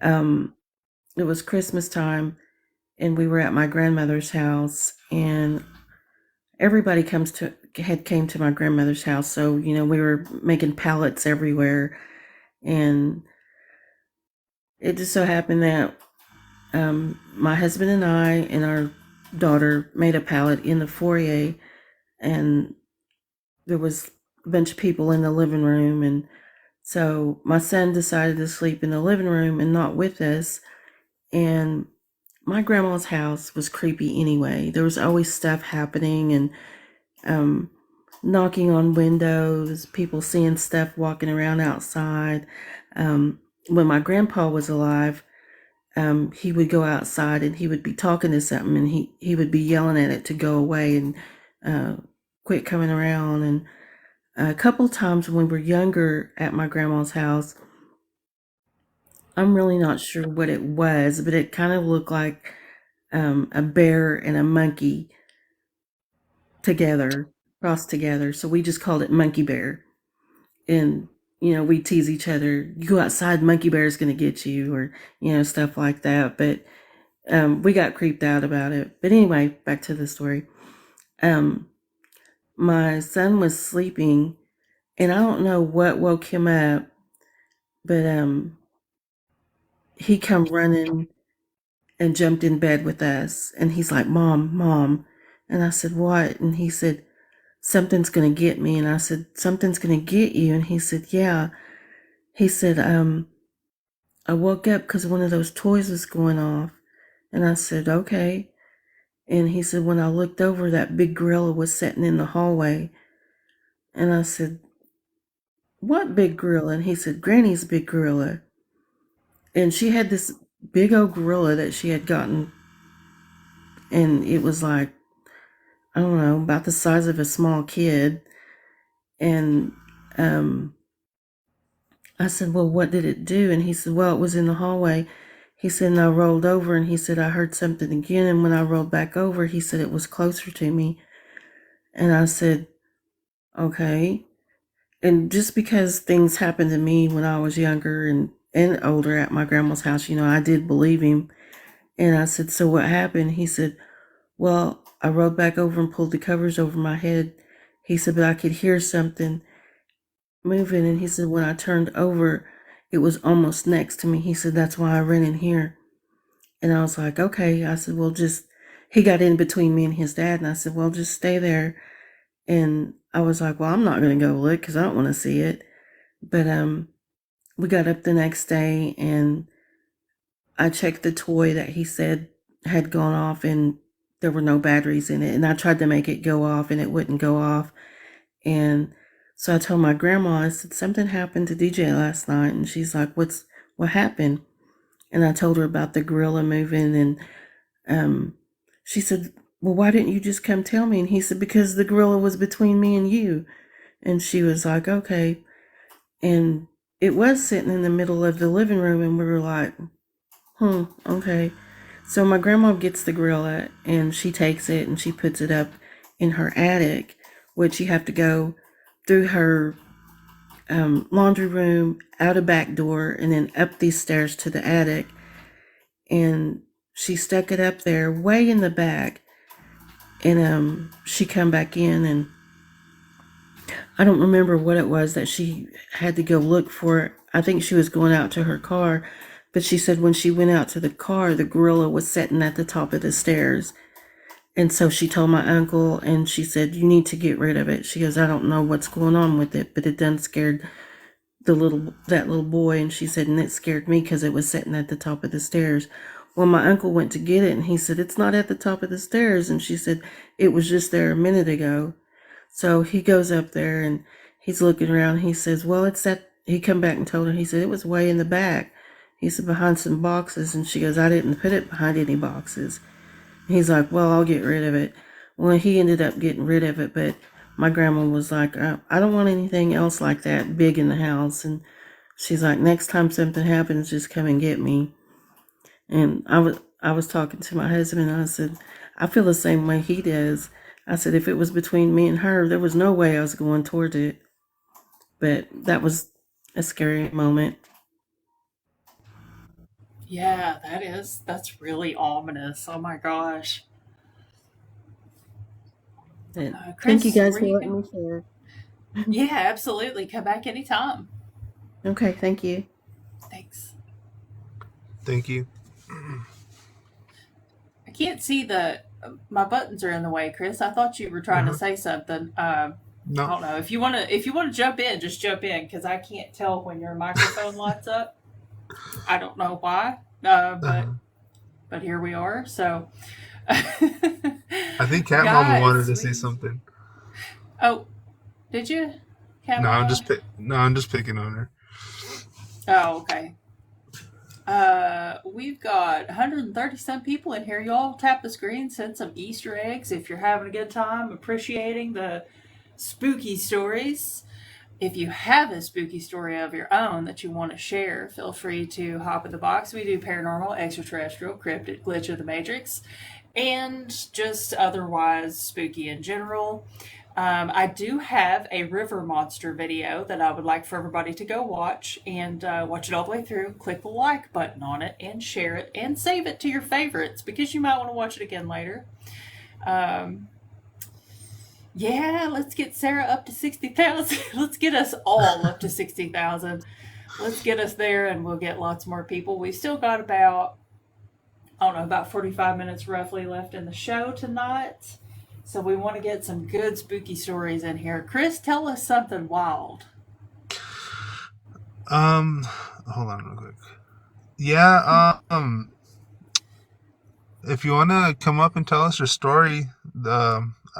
It was Christmas time and we were at my grandmother's house and everybody came to my grandmother's house. So, we were making pallets everywhere. And it just so happened that my husband and I and our daughter made a pallet in the foyer, and there was a bunch of people in the living room. And so my son decided to sleep in the living room and not with us. And my grandma's house was creepy anyway. There was always stuff happening and knocking on windows, people seeing stuff walking around outside. When my grandpa was alive, he would go outside and he would be talking to something and he would be yelling at it to go away and quit coming around. And a couple of times when we were younger at my grandma's house, I'm really not sure what it was, but it kind of looked like a bear and a monkey together, crossed together. So we just called it Monkey Bear. And, we tease each other, you go outside, Monkey Bear's going to get you, or, stuff like that. But we got creeped out about it. But anyway, back to the story. My son was sleeping, and I don't know what woke him up, but he come running and jumped in bed with us, and he's like, Mom, Mom. And I said, what? And he said, something's going to get me. And I said, something's going to get you? And he said, yeah. He said, I woke up because one of those toys was going off. And I said, okay. And he said, when I looked over, that big gorilla was sitting in the hallway. And I said, what big gorilla? And he said, Granny's big gorilla. And she had this big old gorilla that she had gotten. And it was like, I don't know, about the size of a small kid. And I said, well, what did it do? And he said, well, it was in the hallway. He said, and I rolled over, and he said, I heard something again. And when I rolled back over, he said, it was closer to me. And I said, okay. And just because things happened to me when I was younger and older at my grandma's house, I did believe him. And I said, so what happened? He said, well, I rolled back over and pulled the covers over my head. He said, but I could hear something moving. And he said, when I turned over, it was almost next to me. He said, that's why I ran in here. And I was like, okay. I said, well, he got in between me and his dad. And I said, well, just stay there. And I was like, well, I'm not going to go look because I don't want to see it. But we got up the next day and I checked the toy that he said had gone off and there were no batteries in it. And I tried to make it go off and it wouldn't go off. And so I told my grandma, I said, something happened to DJ last night. And she's like, what happened? And I told her about the gorilla moving. And she said, well, why didn't you just come tell me? And he said, because the gorilla was between me and you. And she was like, okay. And it was sitting in the middle of the living room. And we were like, okay. So my grandma gets the gorilla and she takes it and she puts it up in her attic, which you have to go through her laundry room, out a back door, and then up these stairs to the attic. And she stuck it up there way in the back. And she come back in and I don't remember what it was that she had to go look for. I think she was going out to her car, But she said when she went out to the car, the gorilla was sitting at the top of the stairs. And so she told my uncle, and she said, you need to get rid of it. She goes, I don't know what's going on with it, but it done scared that little boy. And she said, and it scared me because it was sitting at the top of the stairs. Well, my uncle went to get it, and he said, it's not at the top of the stairs. And she said, it was just there a minute ago. So he goes up there, and he's looking around. He says, well, it's that. He come back and told her, he said, it was way in the back. He said, behind some boxes. And she goes, I didn't put it behind any boxes. He's like, well, I'll get rid of it. Well, he ended up getting rid of it, but my grandma was like, I don't want anything else like that big in the house. And she's like, next time something happens, just come and get me. And I was talking to my husband, and I said, I feel the same way he does. I said, if it was between me and her, there was no way I was going toward it. But that was a scary moment. Yeah, that's really ominous. Oh my gosh. Thank you Chris, guys were for you letting going? me share. Yeah, absolutely. Come back anytime. Okay, thank you. Thanks. Thank you. I can't see my buttons are in the way, Chris. I thought you were trying to say something. I No. don't know. If you want to jump in, just jump in, because I can't tell when your microphone lights up. I don't know why, but here we are. So I think Cat Mama wanted to say something. Oh, did you? Cat No, Mama? I'm just picking on her. Oh, okay. We've got 130 some people in here. Y'all tap the screen, send some Easter eggs if you're having a good time, appreciating the spooky stories. If you have a spooky story of your own that you want to share, feel free to hop in the box. We do paranormal, extraterrestrial, cryptid, glitch of the matrix, and just otherwise spooky in general. I do have a river monster video that I would like for everybody to go watch, and watch it all the way through. Click the like button on it and share it and save it to your favorites, because you might want to watch it again later. Yeah, let's get Sarah up to 60,000. Let's get us all up to 60,000. Let's get us there, and we'll get lots more people. We've still got about 45 minutes roughly left in the show tonight. So we want to get some good spooky stories in here. Chris, tell us something wild. Hold on real quick. Yeah, if you want to come up and tell us your story,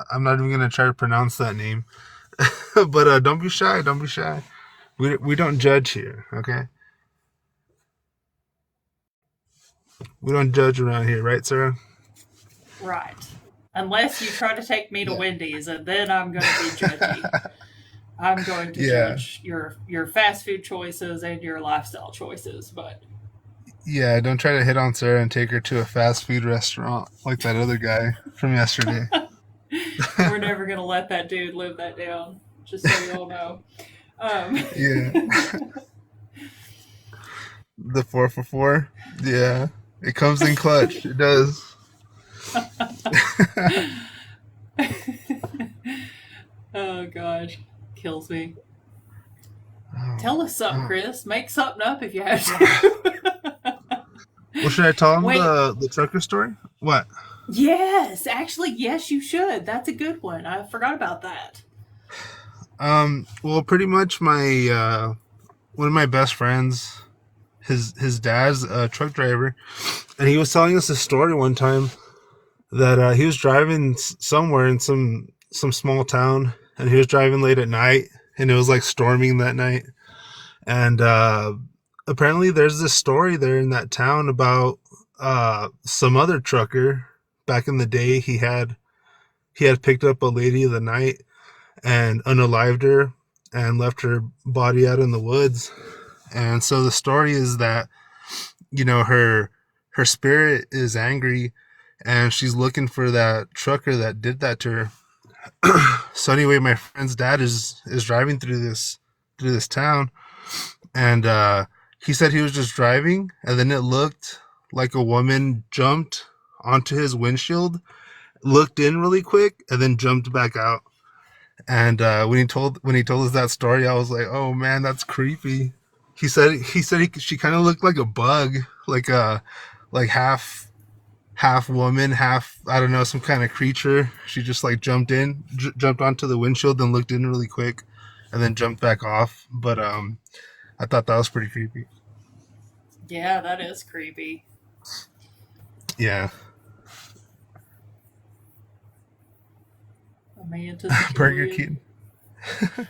I'm not even going to try to pronounce that name. But don't be shy. Don't be shy. We don't judge here, okay? We don't judge around here, right, Sarah? Right. Unless you try to take me to Wendy's, and then I'm going to be judgy. I'm going to judge your fast food choices and your lifestyle choices, but... Yeah, don't try to hit on Sarah and take her to a fast food restaurant like that other guy from yesterday. We're never going to let that dude live that down, just so you all know. Yeah. The 4 for 4? Yeah. It comes in clutch. It does. Oh, gosh. Kills me. Tell us something, Chris. Make something up if you have to. Well, should I tell him the trucker story? What? Yes, actually, yes, you should. That's a good one. I forgot about that. Well, pretty much my one of my best friends, his dad's a truck driver, and he was telling us a story one time that he was driving somewhere in some small town, and he was driving late at night, and it was like storming that night, and apparently there's this story there in that town about some other trucker back in the day. He had picked up a lady of the night and unalived her and left her body out in the woods. And so the story is that, you know, her spirit is angry and she's looking for that trucker that did that to her. So anyway, my friend's dad is driving through this town, and he said he was just driving, and then it looked like a woman jumped onto his windshield, looked in really quick, and then jumped back out. And when he told us that story, I was like, oh man, that's creepy. she kind of looked like a bug, like half woman, half, I don't know, some kind of creature. She just like jumped onto the windshield, then looked in really quick, and then jumped back off. But I thought that was pretty creepy. Yeah, that is creepy. Yeah. A man to the Burger Julian. King.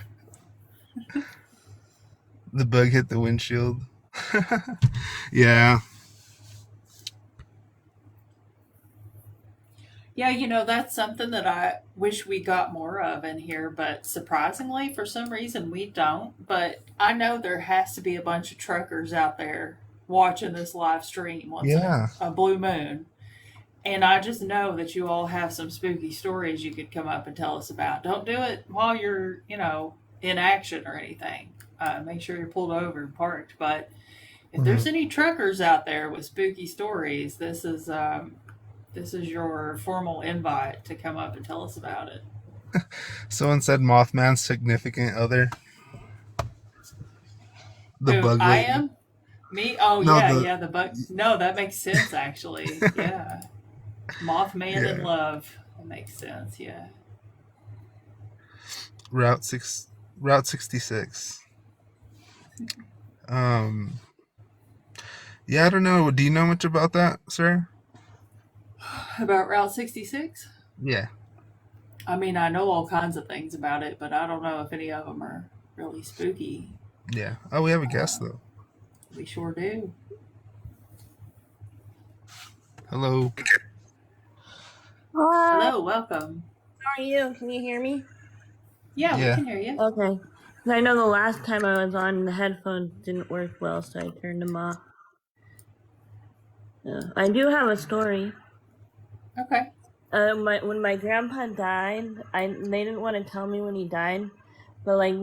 The bug hit the windshield. Yeah. Yeah, that's something that I wish we got more of in here, but surprisingly, for some reason, we don't. But I know there has to be a bunch of truckers out there watching this live stream once in Yeah. a blue moon. And I just know that you all have some spooky stories you could come up and tell us about. Don't do it while you're, in action or anything. Make sure you're pulled over and parked. But if there's any truckers out there with spooky stories, this is your formal invite to come up and tell us about it. Someone said Mothman's significant other. The Who, bug I lady. am? Me? Oh, No, yeah, the bug. No, that makes sense, actually. Yeah. Mothman in love. That makes sense, yeah. Route 66. Yeah, I don't know. Do you know much about that, sir? About Route 66? Yeah. I mean, I know all kinds of things about it, but I don't know if any of them are really spooky. Yeah. Oh, we have a guest, though. We sure do. Hello. Hi. Hello, welcome. How are you? Can you hear me? Yeah, Yeah. we can hear you. Okay. 'Cause I know the last time I was on, the headphones didn't work well, so I turned them off. Yeah. I do have a story. Okay. When my grandpa died, they didn't want to tell me when he died, but like,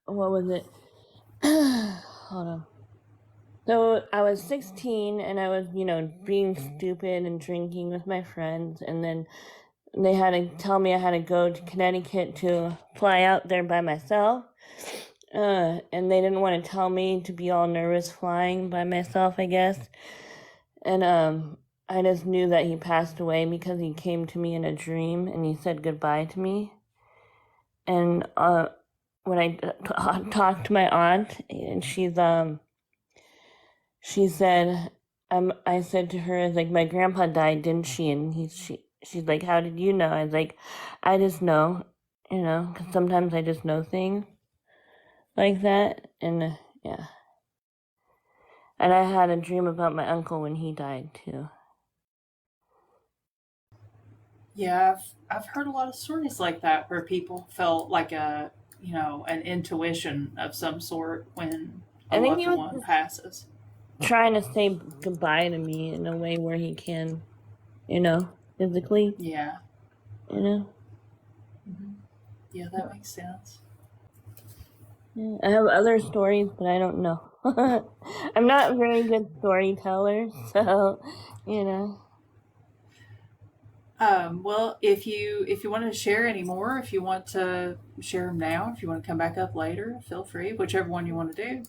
what was it? Hold on. So I was 16 and I was, being stupid and drinking with my friends, and then they had to tell me I had to go to Connecticut to fly out there by myself. And they didn't want to tell me to be all nervous flying by myself, I guess. And I just knew that he passed away because he came to me in a dream and he said goodbye to me. And when I talked to my aunt, and she said, I said to her, I was like, my grandpa died, didn't she? And she's like, how did you know? I was like, I just know, because sometimes I just know things like that. And yeah. And I had a dream about my uncle when he died too. Yeah, I've heard a lot of stories like that where people felt like an intuition of some sort when a I think loved he was one just passes. trying to say goodbye to me in a way where he can, physically, Yeah. Mhm. Yeah, that makes sense. Yeah, I have other stories, but I don't know. I'm not a very good storyteller, so, Well, if you want to share any more, if you want to share them now, if you want to come back up later, feel free, whichever one you want to do.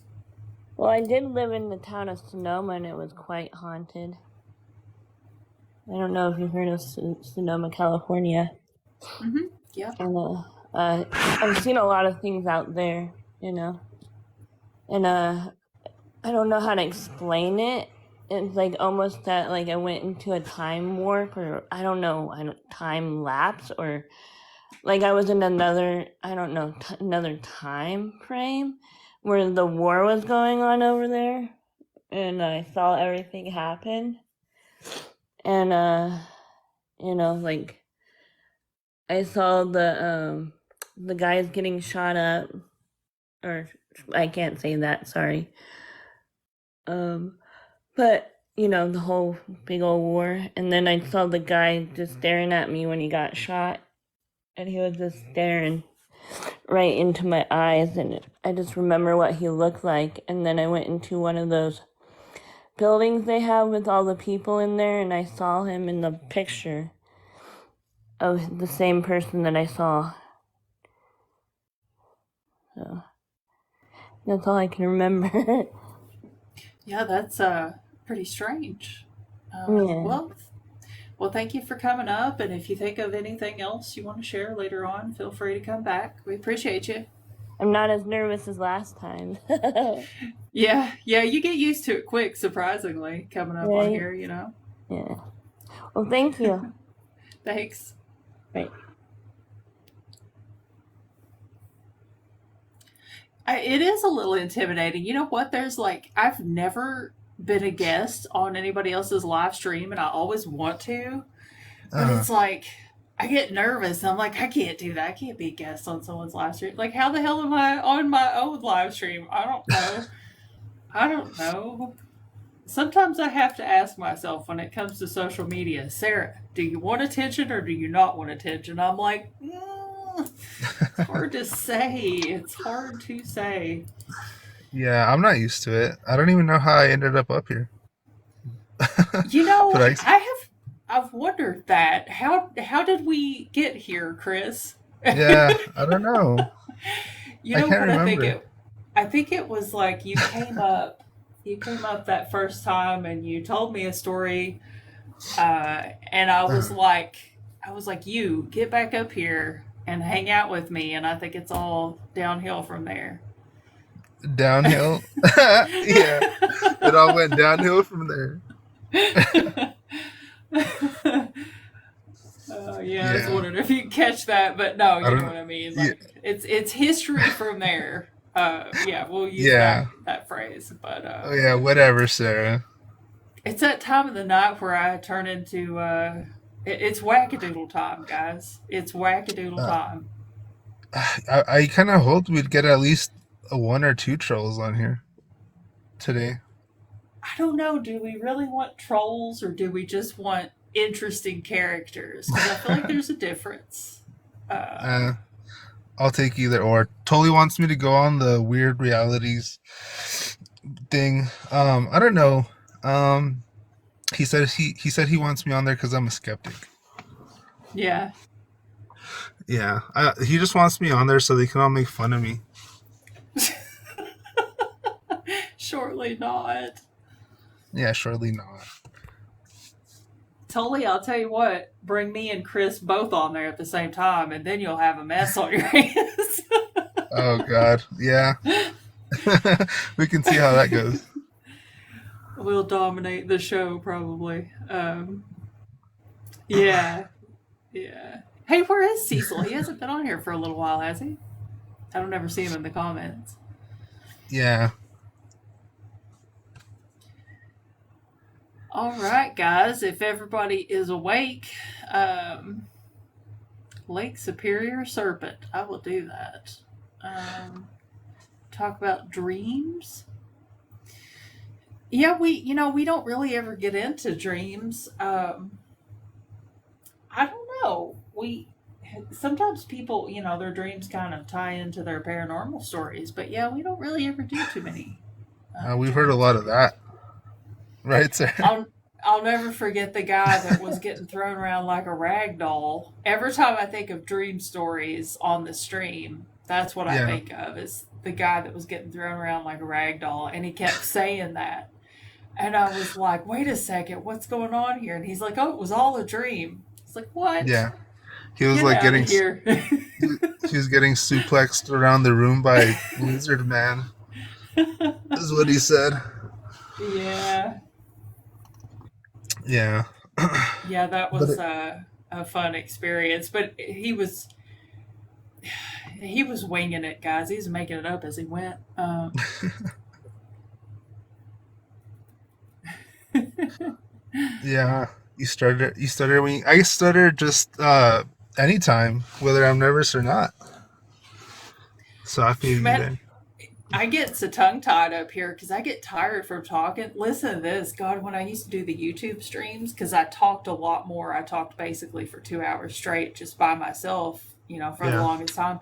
Well, I did live in the town of Sonoma, and it was quite haunted. I don't know if you've heard of Sonoma, California. Mm-hmm. Yeah. And I've seen a lot of things out there, and I don't know how to explain it. It's like almost that like I went into a time warp, or I don't know, time lapse, or like I was in another, I don't know, another time frame where the war was going on over there, and I saw everything happen, and like I saw the guys getting shot up, or I can't say that, sorry. But the whole big old war, and then I saw the guy just staring at me when he got shot, and he was just staring right into my eyes, and I just remember what he looked like. And then I went into one of those buildings they have with all the people in there, and I saw him in the picture of the same person that I saw. So That's all I can remember. Yeah, that's pretty strange. Yeah. Well, thank you for coming up. And if you think of anything else you want to share later on, feel free to come back. We appreciate you. I'm not as nervous as last time. Yeah, you get used to it quick, surprisingly, coming up on Right? here, you know. Yeah. Well, thank you. Thanks. Right. It is a little intimidating. You know what? I've never been a guest on anybody else's live stream, and I always want to, but Uh, it's like I get nervous. I'm like, I can't do that. I can't be a guest on someone's live stream. Like, how the hell am I on my own live stream? I don't know. I don't know. Sometimes I have to ask myself when it comes to social media, Sarah, do you want attention or do you not want attention? I'm like, it's hard to say. It's hard to say. yeah, I'm not used to it. I don't even know how I ended up here. You know, But I've wondered that. How did we get here, Chris? yeah, I don't know. You I know can't what remember. I think it was like you came up that first time and you told me a story, and I was like, you get back up here and hang out with me, and I think it's all downhill from there. Downhill. Yeah, it all went downhill from there. Yeah, I was Yeah, wondering if you catch that, but no, I you know don't. what I mean. Yeah, Like it's history from there. Yeah, we'll use yeah. that phrase, but Oh yeah, whatever, Sarah. it's that time of the night where I turn into it's wackadoodle time, guys. It's wackadoodle Uh, time. I kind of hoped we'd get at least one or two trolls on here today. I don't know. Do we really want trolls or do we just want interesting characters? Because I feel like there's a difference. Uh, Uh, I'll take either or. Totally wants me to go on the weird realities thing. I don't know. Um, he said he wants me on there because I'm a skeptic. yeah. Yeah, he just wants me on there so they can all make fun of me. Shortly not. Yeah, surely not. Totally, I'll tell you what, bring me and Chris both on there at the same time, and then you'll have a mess on your hands. Oh God, yeah. We can see how that goes. We'll dominate the show, probably. Yeah, yeah. Hey, where is Cecil? He hasn't been on here for a little while, has he? I don't ever see him in the comments. Yeah. All right, guys, if everybody is awake, Lake Superior Serpent, I will do that. Talk about dreams. Yeah, we don't really ever get into dreams. I don't know. We sometimes people, their dreams kind of tie into their paranormal stories, but yeah, we don't really ever do too many We've heard a dreams. lot of that, right, sir? I'll never forget the guy that was getting thrown around like a rag doll. Every time I think of dream stories on the stream, that's what I Yeah. think of is the guy that was getting thrown around like a rag doll, and he kept saying that. And I was like, wait a second, what's going on here? And he's like, oh, it was all a dream. It's like, what? Yeah. He was Get like out of getting here. he was getting suplexed around the room by Lizard Man. Is what he said. Yeah. Yeah. Yeah, that But was it, a fun experience. But he was winging it, guys. He was making it up as he went. yeah. You started when I stutter just anytime, whether I'm nervous or not. So I feel you Man, there. I get so tongue tied up here because I get tired from talking. Listen to this, God. When I used to do the YouTube streams, because I talked a lot more. I talked basically for 2 hours straight, just by myself. For the Yeah. longest time.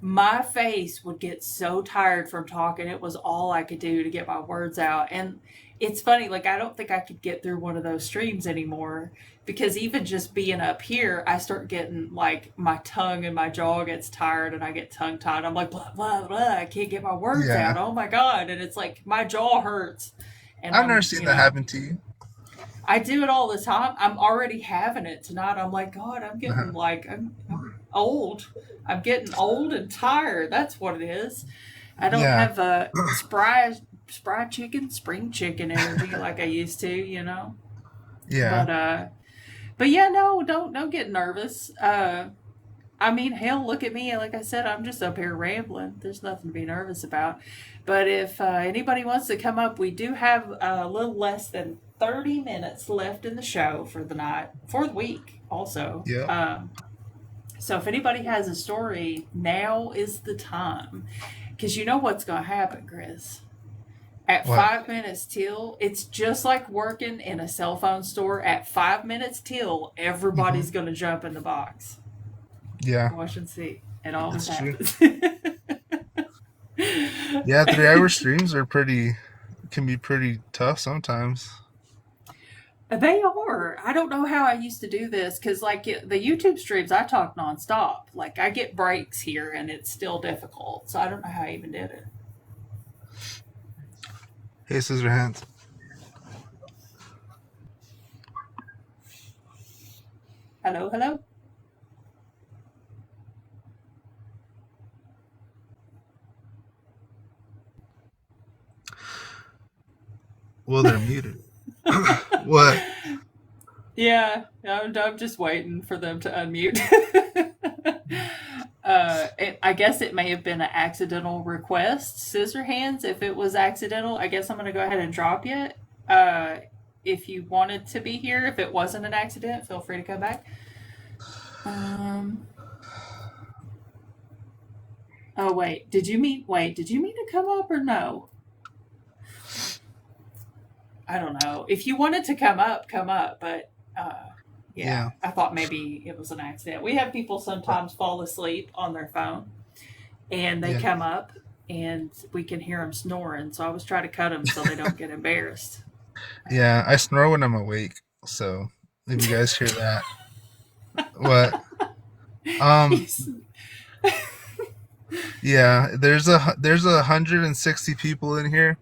My face would get so tired from talking. It was all I could do to get my words out, and it's funny, like I don't think I could get through one of those streams anymore because even just being up here, I start getting like my tongue and my jaw gets tired and I get tongue tied. I'm like blah blah blah. I can't get my words Yeah. out. Oh my god! And it's like my jaw hurts, and I've never I'm seen that happen to you. I do it all the time. I'm already having it tonight. I'm like, God, I'm getting like I'm old. I'm getting old and tired. That's what it is. I don't Yeah. have a spry chicken, spring chicken energy like I used to, you know. Yeah. But yeah, no, don't get nervous. I mean, hell, look at me. Like I said, I'm just up here rambling. There's nothing to be nervous about. But if anybody wants to come up, we do have a little less than 30 minutes left in the show for the night, for the week also. Yeah. So if anybody has a story, now is the time. Because you know what's going to happen, Chris. At What? 5 minutes till, it's just like working in a cell phone store. At 5 minutes till, everybody's going to jump in the box. Yeah. Watch and see. It always That's true. happens. Yeah, 3 hour streams can be pretty tough sometimes. They are. I don't know how I used to do this because, like, the YouTube streams, I talk nonstop. Like, I get breaks here and it's still difficult. So I don't know how I even did it. Hey, Scissor Hands. Hello, hello. Well, they're muted. What? Yeah, I'm just waiting for them to unmute. I guess it may have been an accidental request. Scissor Hands, if it was accidental, I guess I'm going to go ahead and drop you. If you wanted to be here, if it wasn't an accident, feel free to come back. Oh, wait. Did you mean to come up or no? I don't know. If you wanted to come up, but yeah, I thought maybe it was an accident. We have people sometimes fall asleep on their phone and they come up and we can hear them snoring. So I was trying to cut them so they don't get embarrassed. Yeah, I snore when I'm awake. So if you guys hear that, what? Yeah, there's 160 people in here.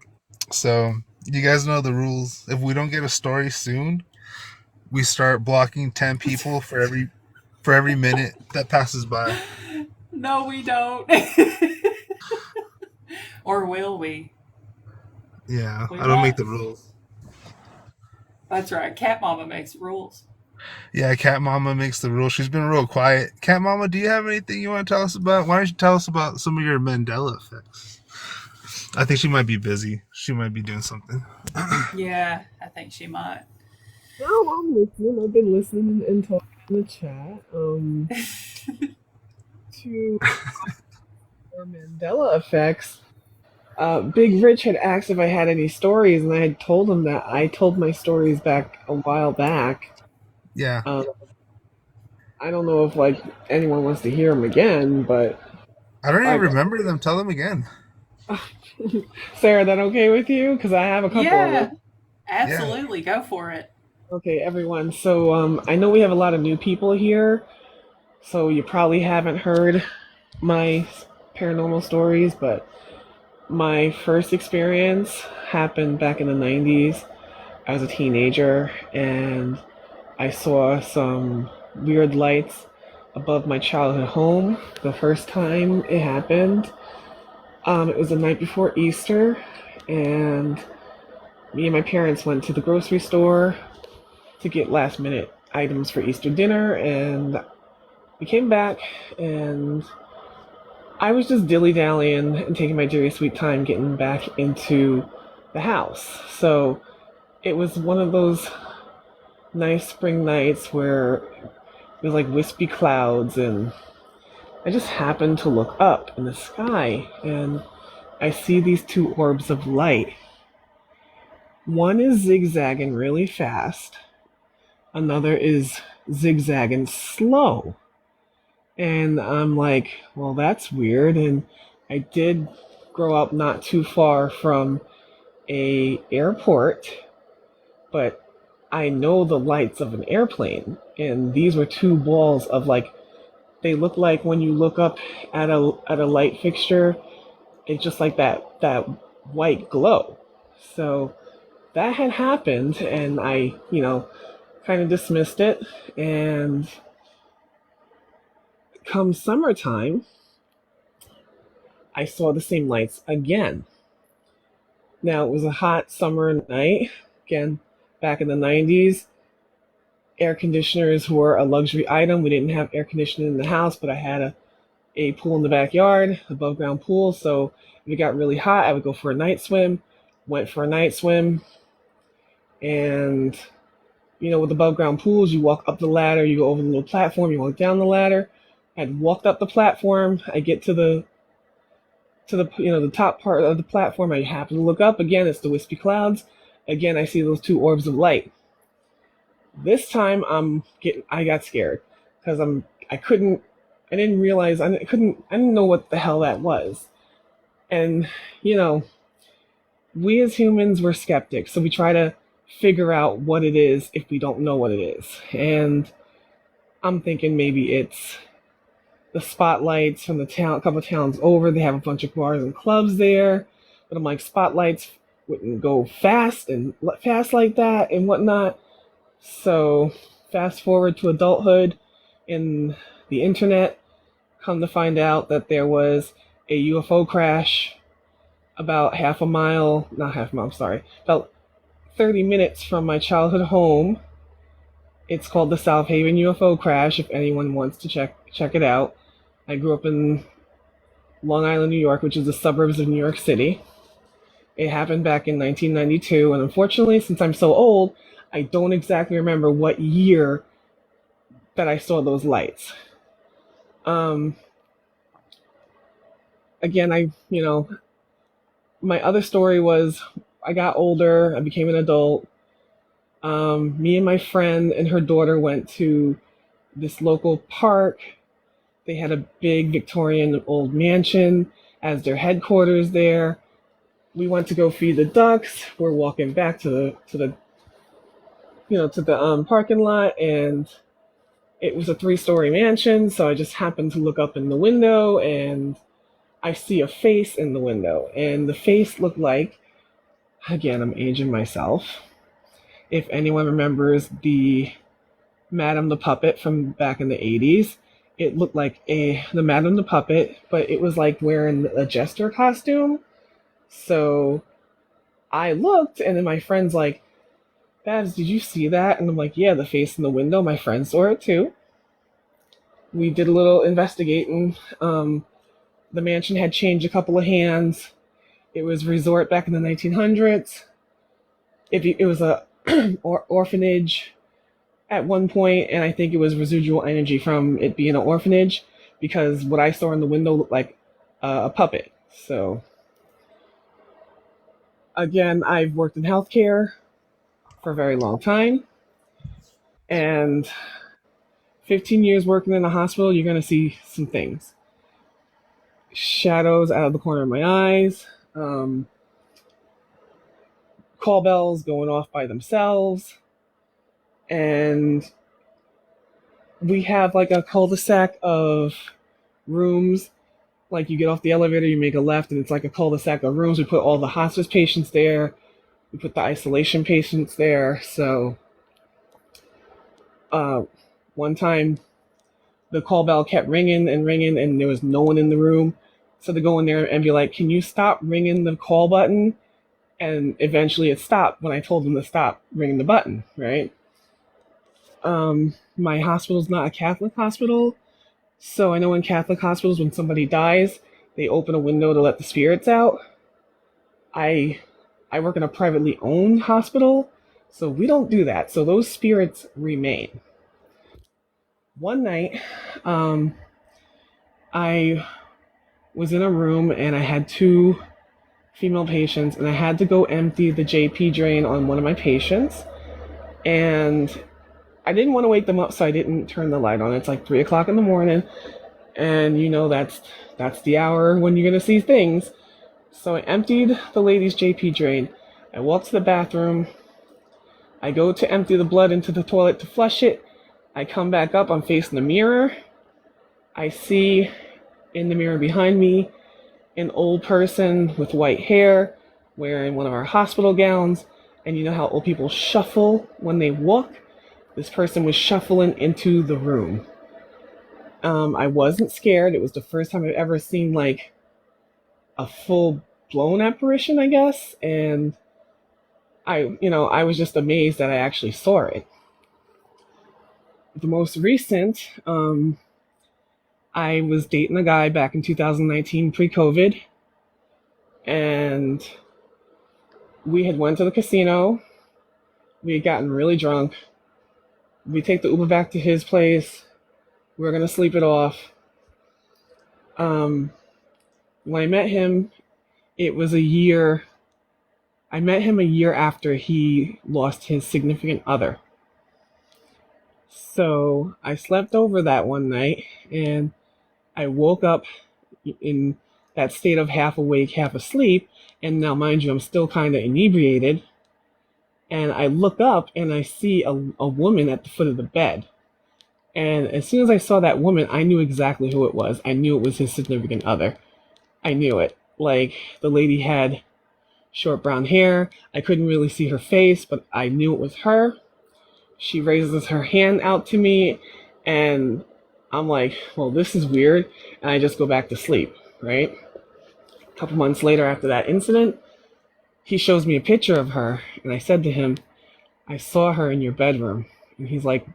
So you guys know the rules. If we don't get a story soon, we start blocking 10 people for every minute that passes by. No, we don't. Or will we? Yeah, I don't make the rules. That's right. Cat Mama makes rules. Yeah, Cat Mama makes the rules. She's been real quiet. Cat Mama, do you have anything you want to tell us about? Why don't you tell us about some of your Mandela effects? I think she might be busy. She might be doing something. Yeah, I think she might. No, I'm listening. I've been listening and talking in the chat. To our Mandela effects. Big Rich had asked if I had any stories, and I had told him that I told my stories back a while back. Yeah. I don't know if like anyone wants to hear them again, but I don't even remember them. Tell them again. Sarah, that okay with you? Because I have a couple of them. Absolutely. Go for it. Okay, everyone. So I know we have a lot of new people here, so you probably haven't heard my paranormal stories, but my first experience happened back in the 90s. I was a teenager, and I saw some weird lights above my childhood home the first time it happened. It was the night before Easter, and me and my parents went to the grocery store to get last-minute items for Easter dinner, and we came back, and I was just dilly-dallying and taking my very sweet time getting back into the house. So it was one of those nice spring nights where it was like wispy clouds, and I just happened to look up in the sky, and I see these two orbs of light. One is zigzagging really fast. Another is zigzagging slow. And I'm like, well, that's weird. And I did grow up not too far from a airport, but I know the lights of an airplane, and these were two balls of like, they look like when you look up at a light fixture, it's just like that white glow. So that had happened, and I, kind of dismissed it. And come summertime, I saw the same lights again. Now, it was a hot summer night. Again, back in the 90s, air conditioners were a luxury item. We didn't have air conditioning in the house, but I had a pool in the backyard, above ground pool. So if it got really hot, I would go for a night swim. Went for a night swim. And, with above ground pools, you walk up the ladder, you go over the little platform, you walk down the ladder. I'd walked up the platform. I get to the the top part of the platform. I happen to look up again. It's the wispy clouds. Again, I see those two orbs of light. This time I got scared because I didn't realize, I didn't know what the hell that was. And we as humans, we're skeptics, so we try to figure out what it is if we don't know what it is. And I'm thinking maybe it's the spotlights from the town, a couple of towns over. They have a bunch of bars and clubs there, but I'm like, spotlights wouldn't go fast like that and whatnot. So fast forward to adulthood, in the internet, come to find out that there was a UFO crash about about 30 minutes from my childhood home. It's called the South Haven UFO crash, if anyone wants to check it out. I grew up in Long Island, New York, which is the suburbs of New York City. It happened back in 1992, and unfortunately, since I'm so old, I don't exactly remember what year that I saw those lights. Again, my other story was, I got older, I became an adult. Me and my friend and her daughter went to this local park. They had a big Victorian old mansion as their headquarters there. We went to go feed the ducks. We're walking back to the parking lot, and it was a 3-story mansion. So I just happened to look up in the window, and I see a face in the window, and the face looked like, again, I'm aging myself, if anyone remembers the Madame the Puppet from back in the 80s, it looked like the Madame the Puppet, but it was like wearing a jester costume. So I looked, and then my friend's like, Babs, did you see that? And I'm like, yeah, the face in the window. My friend saw it too. We did a little investigating. The mansion had changed a couple of hands. It was a resort back in the 1900s. It was a orphanage at one point, and I think it was residual energy from it being an orphanage, because what I saw in the window looked like a puppet. So, again, I've worked in healthcare for a very long time, and 15 years working in a hospital, you're going to see some things. Shadows out of the corner of my eyes, call bells going off by themselves, and we have like a cul-de-sac of rooms. Like, you get off the elevator, you make a left, and it's like a cul-de-sac of rooms. We put all the hospice patients there. We put the isolation patients there. So one time the call bell kept ringing and ringing, and there was no one in the room. So they go in there and be like, can you stop ringing the call button? And eventually it stopped when I told them to stop ringing the button, right? My hospital's not a Catholic hospital, so I know in Catholic hospitals, when somebody dies, they open a window to let the spirits out. I work in a privately owned hospital, so we don't do that. So those spirits remain. One night, I was in a room, and I had 2 female patients, and I had to go empty the JP drain on one of my patients, and I didn't want to wake them up, so I didn't turn the light on. It's like 3 o'clock in the morning, and that's the hour when you're gonna see things. So I emptied the lady's JP drain. I walk to the bathroom. I go to empty the blood into the toilet to flush it. I come back up. I'm facing the mirror. I see in the mirror behind me an old person with white hair wearing one of our hospital gowns. And you know how old people shuffle when they walk? This person was shuffling into the room. I wasn't scared. It was the first time I've ever seen like a full blown apparition, I guess. And I was just amazed that I actually saw it. The most recent, I was dating a guy back in 2019 pre-COVID, and we had went to the casino. We had gotten really drunk. We take the Uber back to his place. We were gonna sleep it off. When I met him, it was a year. I met him a year after he lost his significant other. So I slept over that one night, and I woke up in that state of half awake, half asleep. And now, mind you, I'm still kind of inebriated. And I look up and I see a woman at the foot of the bed. And as soon as I saw that woman, I knew exactly who it was. I knew it was his significant other. I knew it. Like, the lady had short brown hair. I couldn't really see her face, but I knew it was her. She raises her hand out to me, and I'm like, well, this is weird. And I just go back to sleep, right? A couple months later after that incident, he shows me a picture of her, and I said to him, I saw her in your bedroom. And he's like,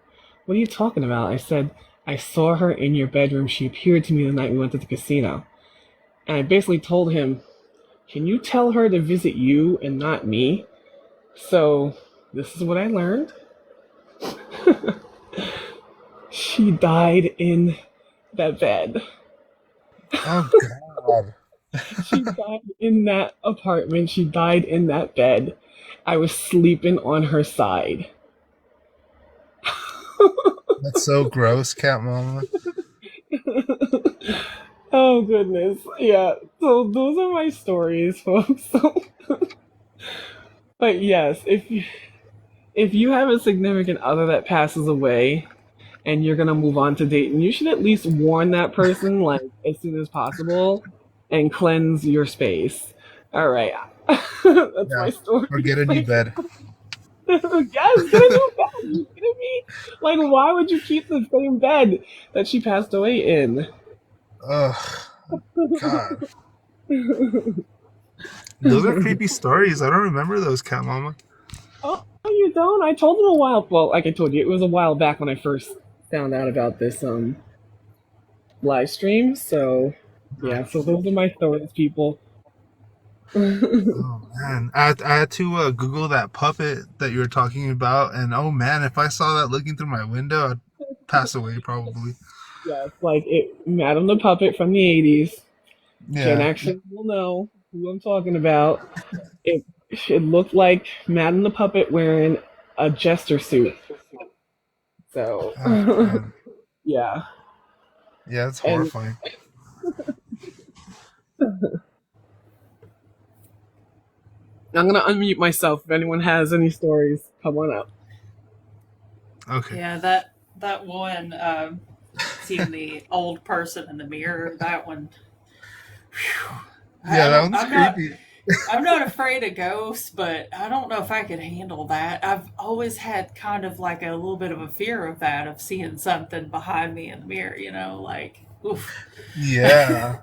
what are you talking about? I said, I saw her in your bedroom. She appeared to me the night we went to the casino. And I basically told him, can you tell her to visit you and not me? So this is what I learned. She died in that bed. Oh, God. She died in that apartment. She died in that bed. I was sleeping on her side. That's so gross, Cat Mama. Oh, goodness. Yeah. So those are my stories, folks. But yes, if you have a significant other that passes away and you're gonna move on to dating, you should at least warn that person like as soon as possible and cleanse your space. All right. That's my story. Or get a new bed. Yes, get a new bed. Are you kidding me? Like, why would you keep the same bed that she passed away in? Ugh. God. Those are creepy stories. I don't remember those, Cat Mama. Oh, you don't? I told them a while. Well, like I told you, it was a while back when I first found out about this live stream. So yeah, so those are my stories, people. Oh man, I had to Google that puppet that you were talking about, and oh man, if I saw that looking through my window, I'd pass away probably. Yes, like Madam the Puppet from the 80s. Gen Yeah. Xers will know who I'm talking about. It looked like Madam the Puppet wearing a jester suit. So, Oh, yeah. Yeah, it's horrifying. I'm gonna unmute myself. If anyone has any stories, come on up. Okay. Yeah, that one, seeing the old person in the mirror, that one. Whew, Yeah, that one's creepy. I'm not afraid of ghosts, but I don't know if I could handle that. I've always had kind of like a little bit of a fear of that, of seeing something behind me in the mirror, like, oof. Yeah.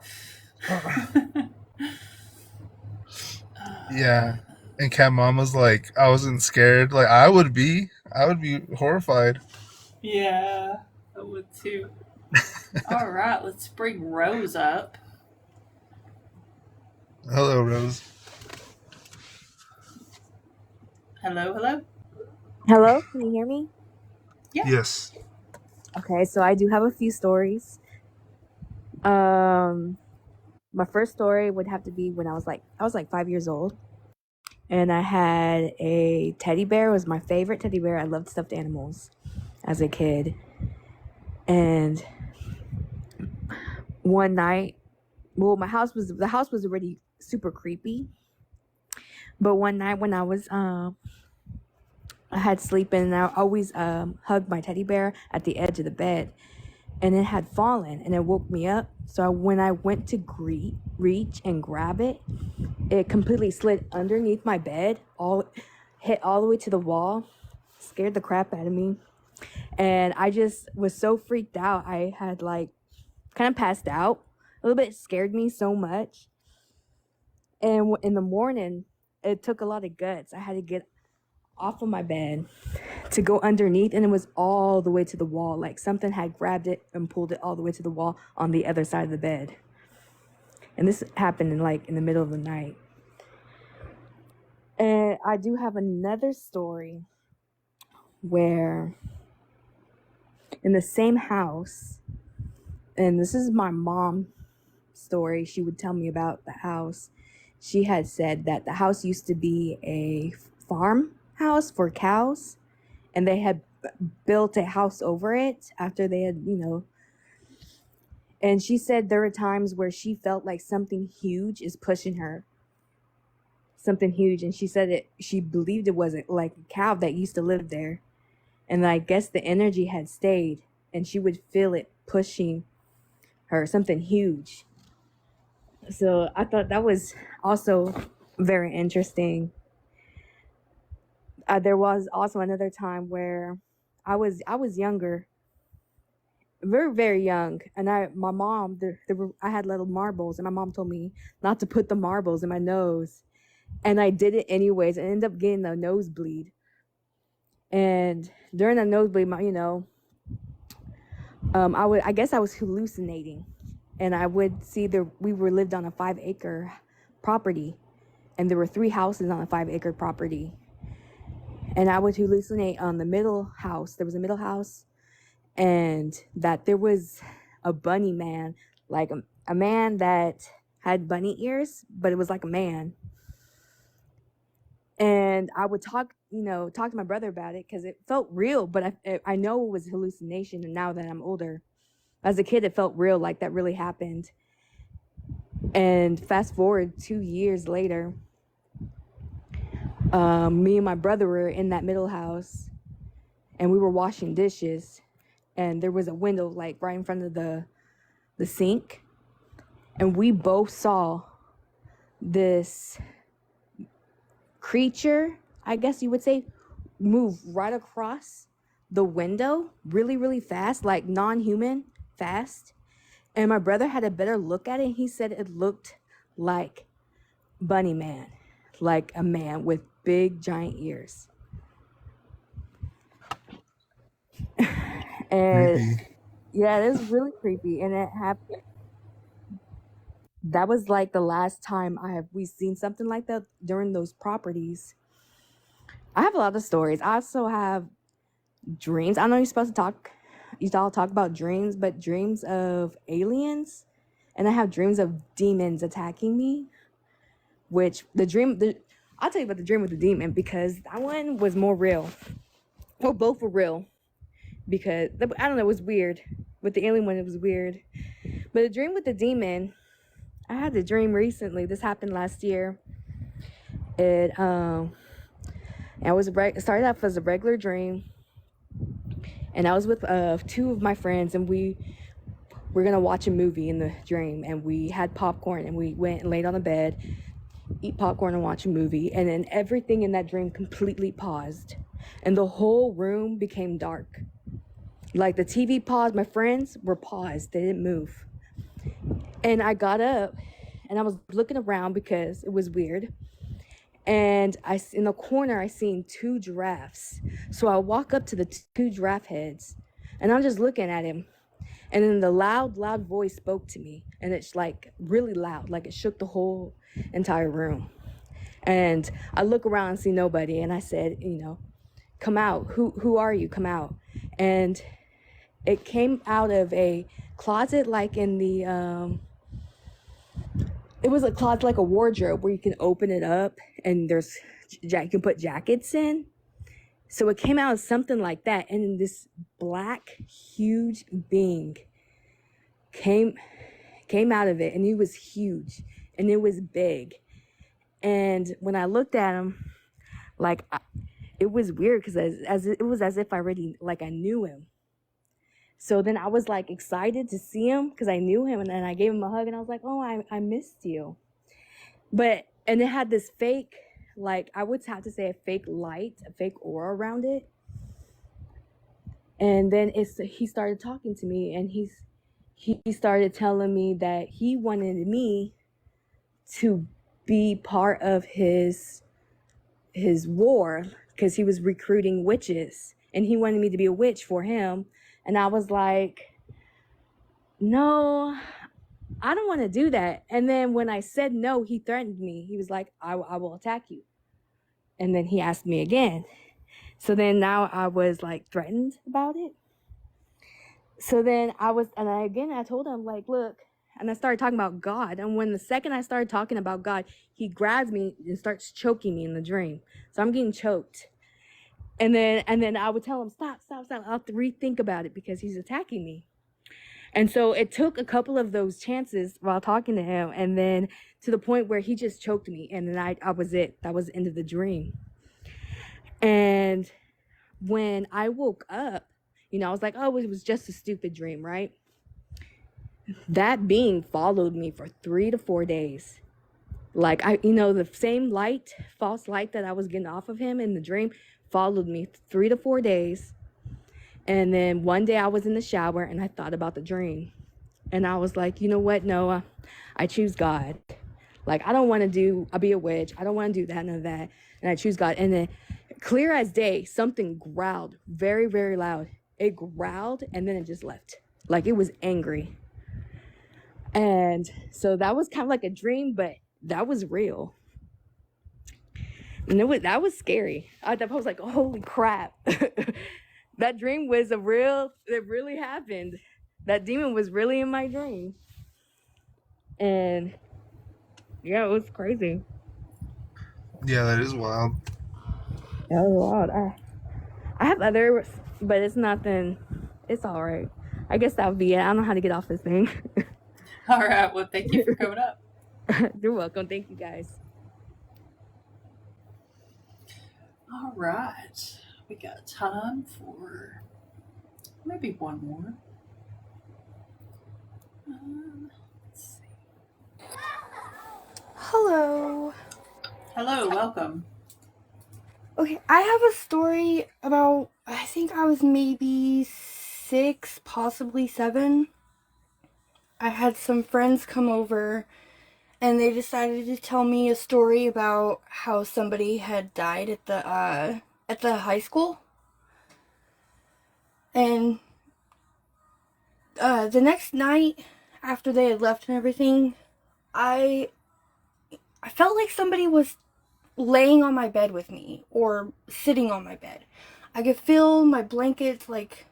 Yeah. And Cat Mama's like, I wasn't scared. Like, I would be horrified. Yeah, I would too. All right, let's bring Rose up. Hello, Rose. Hello, hello. Hello, can you hear me? Yeah. Yes. Okay, so I do have a few stories. My first story would have to be when I was like 5 years old, and I had a teddy bear. It was my favorite teddy bear. I loved stuffed animals as a kid, and one night, well, the house was already super creepy, But one night when I had sleeping, and I always hugged my teddy bear at the edge of the bed, and it had fallen, and it woke me up. So when I went to reach and grab it, it completely slid underneath my bed, hit all the way to the wall, scared the crap out of me. And I just was so freaked out. I had like kind of passed out. A little bit scared me so much. And in the morning, it took a lot of guts. I had to get off of my bed to go underneath, and it was all the way to the wall. Like something had grabbed it and pulled it all the way to the wall on the other side of the bed. And this happened in the middle of the night. And I do have another story where in the same house, and this is my mom's story, she would tell me about the house. She had said that the house used to be a farmhouse for cows, and they had built a house over it after they had, and she said there were times where she felt like something huge is pushing her. Something huge. And she said she believed it was like a cow that used to live there. And I guess the energy had stayed, and she would feel it pushing her, something huge. So I thought that was also very interesting. There was also another time where I was younger, very, very young, and my mom, I had little marbles, and my mom told me not to put the marbles in my nose, and I did it anyways, and ended up getting a nosebleed. And during the nosebleed, I guess I was hallucinating, and I would see we lived on a 5-acre property, and there were 3 houses on a 5-acre property. And I would hallucinate on the middle house. There was a middle house, and that there was a bunny man, like a man that had bunny ears, but it was like a man. And I would talk to my brother about it because it felt real, but I know it was hallucination. And now that I'm older, as a kid, it felt real, like that really happened. And fast forward 2 years later, me and my brother were in that middle house, and we were washing dishes, and there was a window like right in front of the sink, and we both saw this creature, I guess you would say, move right across the window really, really fast, like non-human fast. And my brother had a better look at it, and he said it looked like Bunny Man, like a man with big giant ears. And Creepy. yeah, it was really creepy, and it happened. That was like the last time we seen something like that during those properties. I have a lot of stories. I also have dreams. I know you all talk about dreams, but dreams of aliens, and I have dreams of demons attacking me. Which I'll tell you about the dream with the demon, because that one was more real. Well, both were real, because I don't know, it was weird. With the alien one, it was weird, but the dream with the demon, I had the dream recently. This happened last year. It started off as a regular dream, and I was with 2 of my friends, and we were gonna watch a movie in the dream, and we had popcorn, and we went and laid on the bed, eat popcorn and watch a movie, and then everything in that dream completely paused, and the whole room became dark. Like the TV paused, my friends were paused, they didn't move. And I got up, and I was looking around because it was weird. And in the corner, I seen 2 giraffes. So I walk up to the 2 giraffe heads, and I'm just looking at him. And then the loud voice spoke to me, and it's like really loud, like it shook the whole entire room. And I look around and see nobody, and I said, come out. Who are you? Come out. And it came out of a closet, like in the it was a closet, like a wardrobe, where you can open it up and you can put jackets in. So it came out of something like that, and this black huge being came out of it, and he was huge, and it was big, And when I looked at him, like it was weird because it was as if I knew him. So then I was like excited to see him because I knew him, and then I gave him a hug and I was like, oh, I missed you. And it had this fake, like I would have to say a fake light, a fake aura around it. And then he started talking to me, and he started telling me that he wanted me to be part of his war because he was recruiting witches, and he wanted me to be a witch for him. And I was like, no, I don't want to do that. And then when I said no, he threatened me. He was like, I will attack you. And then he asked me again. So then now I was like threatened about it. So then I told him, like, look, and I started talking about God. And when the second I started talking about God, he grabs me and starts choking me in the dream. So I'm getting choked. And then I would tell him, stop. I'll have to rethink about it because he's attacking me. And so it took a couple of those chances while talking to him, and then to the point where he just choked me. And then I was it. That was the end of the dream. And when I woke up, I was like, oh, it was just a stupid dream, right? That being followed me for 3 to 4 days. Like, the same light, false light that I was getting off of him in the dream followed me 3 to 4 days. And then one day I was in the shower and I thought about the dream. And I was like, you know what, Noah? I choose God. Like, I don't want to be a witch. I don't want to do that, none of that. And I choose God. And then clear as day, something growled very, very loud. It growled and then it just left. Like, it was angry. And so that was kind of like a dream, but that was real. And that was scary. I was like, holy crap. That dream was it really happened. That demon was really in my dream. And yeah, it was crazy. Yeah, that is wild. That was wild. I have others, but it's nothing. It's all right. I guess that would be it. I don't know how to get off this thing. All right. Well, thank you for coming up. You're welcome. Thank you, guys. All right. We got time for maybe one more. Let's see. Hello. Hello, welcome. Okay, I have a story about, I think I was maybe 6, possibly 7. I had some friends come over and they decided to tell me a story about how somebody had died at the high school. And the next night after they had left and everything, I felt like somebody was laying on my bed with me or sitting on my bed. I could feel my blankets like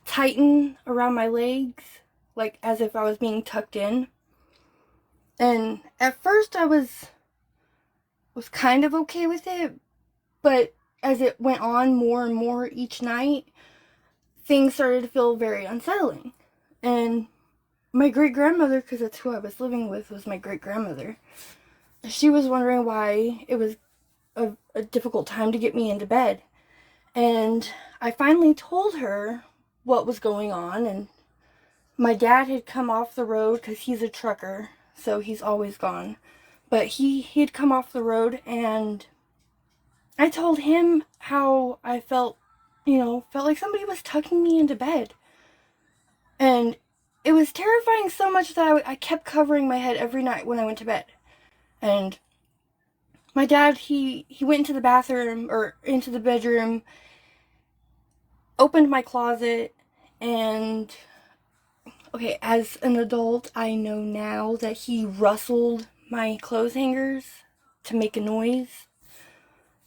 tighten around my legs, like as if I was being tucked in. And at first I was kind of okay with it, but as it went on more and more each night, things started to feel very unsettling. And my great-grandmother, because that's who I was living with, was my great-grandmother. She was wondering why it was a difficult time to get me into bed. And I finally told her what was going on, and my dad had come off the road because he's a trucker, so he's always gone. But he had come off the road, and I told him how I felt like somebody was tucking me into bed. And it was terrifying so much that I kept covering my head every night when I went to bed. And my dad, he went into the bathroom or into the bedroom, opened my closet, and okay, as an adult, I know now that he rustled my clothes hangers to make a noise.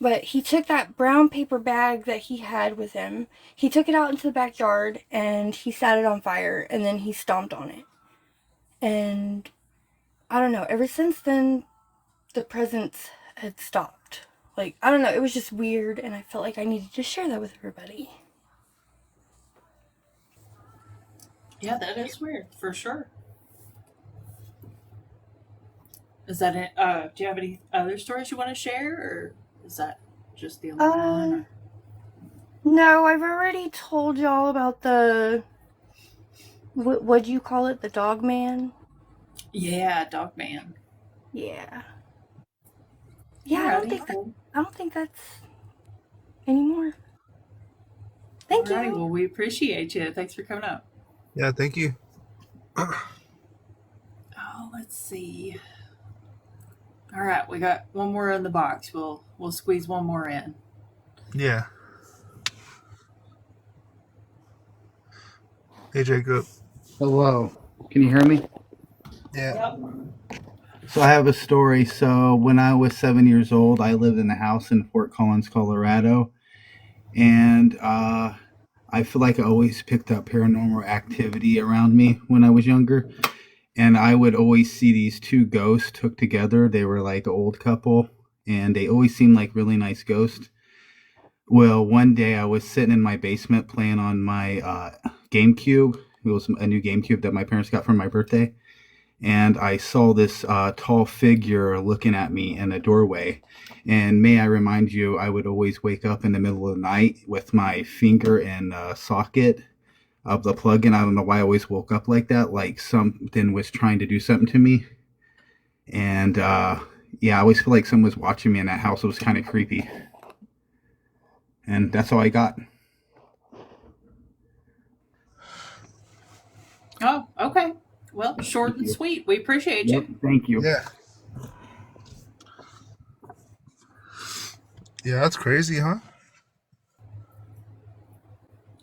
But he took that brown paper bag that he had with him, he took it out into the backyard, and he set it on fire, and then he stomped on it. And I don't know, ever since then, the presence had stopped. Like, I don't know, it was just weird, and I felt like I needed to share that with everybody. Yeah, that is weird, for sure. Is that it? Do you have any other stories you want to share, or is that just the only one? Or? No, I've already told y'all about the what do you call it? The dog man? Yeah, Dog Man. Yeah. Yeah, Alrighty. I don't think that's anymore. Thank Alrighty. you. Well, we appreciate you. Thanks for coming up. Yeah, thank you. Oh, let's see. All right, we got one more in the box. We'll squeeze one more in. Yeah. Hey, Jacob. Hello. Can you hear me? Yeah. So I have a story. So when I was 7 years old, I lived in a house in Fort Collins, Colorado, and I feel like I always picked up paranormal activity around me when I was younger, and I would always see these two ghosts hooked together. They were like an old couple, and they always seemed like really nice ghosts. Well, one day I was sitting in my basement playing on my GameCube. It was a new GameCube that my parents got for my birthday. And I saw this tall figure looking at me in a doorway. And may I remind you, I would always wake up in the middle of the night with my finger in a socket of the plug-in. I don't know why I always woke up like that, like something was trying to do something to me. And yeah, I always feel like someone was watching me in that house. It was kind of creepy. And that's all I got. Oh, okay. Well, short and sweet. We appreciate you. Thank you. Yeah. Yeah, that's crazy, huh?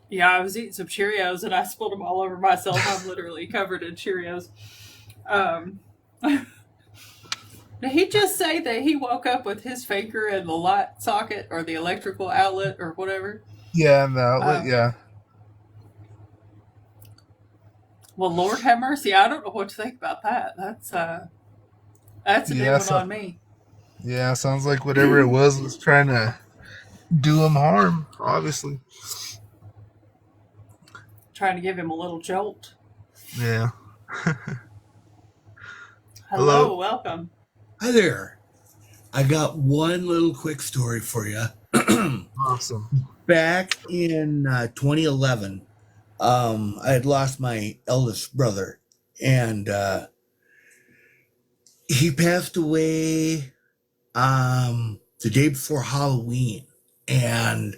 Yeah, I was eating some Cheerios and I spilled them all over myself. I'm literally covered in Cheerios. Did he just say that he woke up with his finger in the light socket or the electrical outlet or whatever? Yeah, and the outlet, yeah. Well, Lord have mercy. I don't know what to think about that. That's a new one on me. Yeah, sounds like whatever it was trying to do him harm, obviously. Trying to give him a little jolt. Yeah. Hello, welcome. Hi there. I got one little quick story for you. Awesome. Back in 2011, I had lost my eldest brother, and he passed away the day before Halloween. And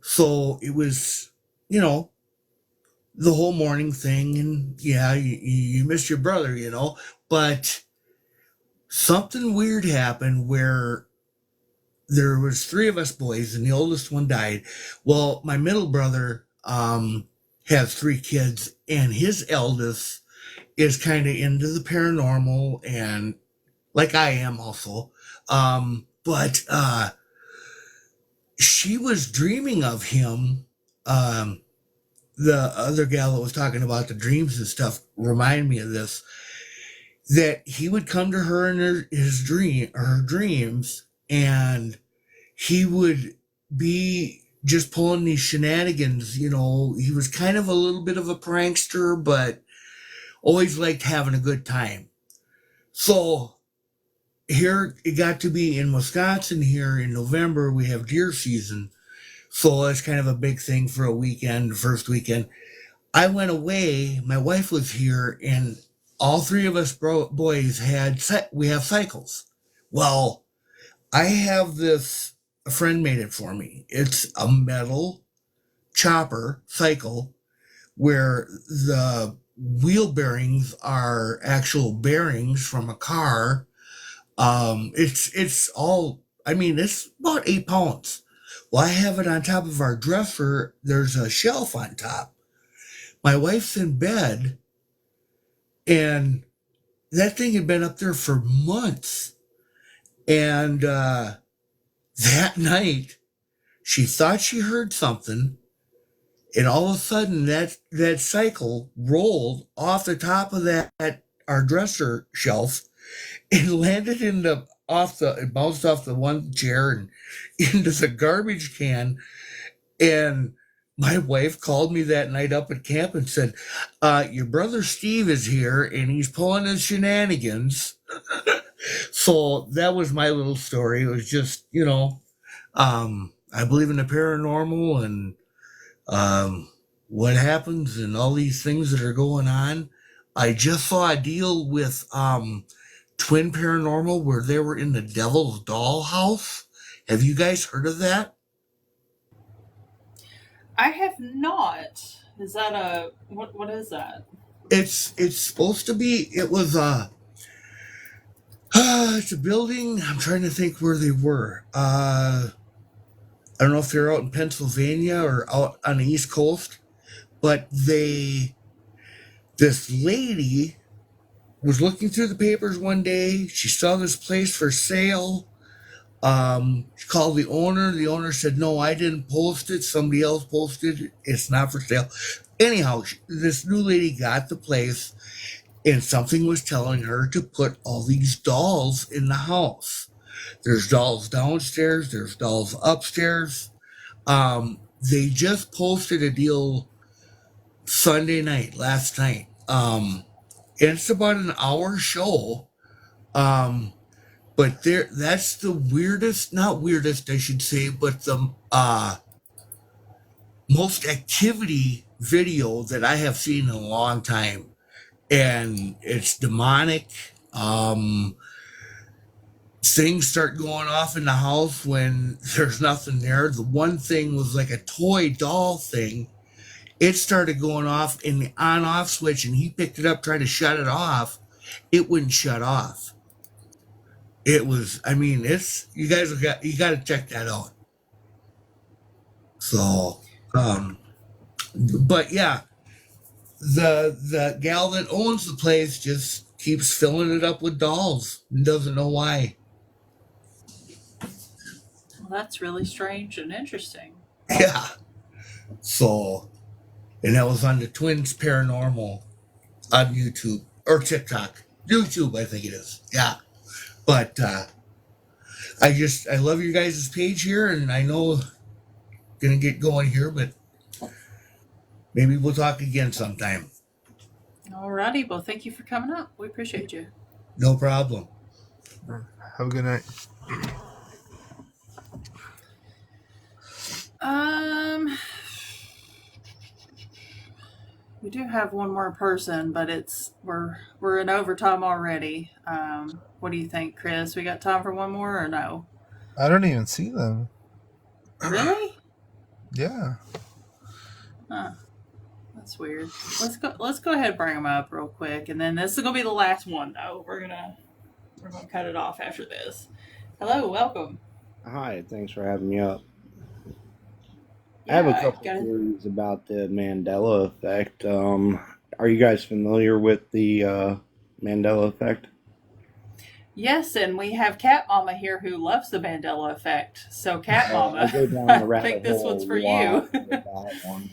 so it was, the whole morning thing, and yeah, you miss your brother, but something weird happened where there was three of us boys and the oldest one died. Well, my middle brother has three kids, and his eldest is kind of into the paranormal, and like I am also. But she was dreaming of him. The other gal that was talking about the dreams and stuff reminded me of this, that he would come to her in her dreams, and he would be just pulling these shenanigans. He was kind of a little bit of a prankster, but always liked having a good time. So here it got to be in Wisconsin. Here in November, we have deer season. So it's kind of a big thing for a weekend, the first weekend. I went away, my wife was here, and all three of us boys we have cycles. Well, I have this, a friend made it for me. It's a metal chopper cycle where the wheel bearings are actual bearings from a car. It's all, it's about 8 pounds. Well, I have it on top of our dresser. There's a shelf on top. My wife's in bed, and that thing had been up there for months. And that night, she thought she heard something, and all of a sudden, that cycle rolled off the top of our dresser shelf and landed it bounced off the one chair and into the garbage can. And my wife called me that night up at camp and said, your brother Steve is here and he's pulling his shenanigans. So that was my little story. It was just, I believe in the paranormal and what happens and all these things that are going on. I just saw a deal with Twin Paranormal where they were in the Devil's Dollhouse. Have you guys heard of that? I have not. Is that a what is that? It's supposed to be. It was it's a building. I'm trying to think where they were. I don't know if they're out in Pennsylvania or out on the East Coast, but this lady was looking through the papers one day. She saw this place for sale. She called the owner. The owner said, "No, I didn't post it. Somebody else posted it. It's not for sale." Anyhow, this new lady got the place, and something was telling her to put all these dolls in the house. There's dolls downstairs. There's dolls upstairs. They just posted a deal Sunday night, last night. It's about an hour show. But that's the weirdest, not weirdest, I should say, but the most activity video that I have seen in a long time. And it's demonic. Things start going off in the house when there's nothing there. The one thing was like a toy doll thing. It started going off in the on-off switch, and he picked it up, tried to shut it off. It wouldn't shut off. It was, I mean, you got to check that out. So, but yeah, the gal that owns the place just keeps filling it up with dolls and doesn't know why. Well, that's really strange and interesting. Yeah. So, and that was on the Twins Paranormal on YouTube or TikTok. YouTube, I think it is. Yeah. But I love your guys' page here, and I know gonna get going here, but maybe we'll talk again sometime. Alrighty, well, thank you for coming up. We appreciate you. No problem. Have a good night. We do have one more person, but we're in overtime already. What do you think, Chris? We got time for one more or no? I don't even see them. Really? Yeah. Huh. That's weird. Let's go ahead and bring them up real quick, and then this is gonna be the last one though. We're gonna cut it off after this. Hello, welcome. Hi, thanks for having me up. I have a couple theories about the Mandela effect. Are you guys familiar with the Mandela effect? Yes, and we have Cat Mama here who loves the Mandela effect. So, Cat Mama, I go down the I rabbit think this hole one's for a you. lot with that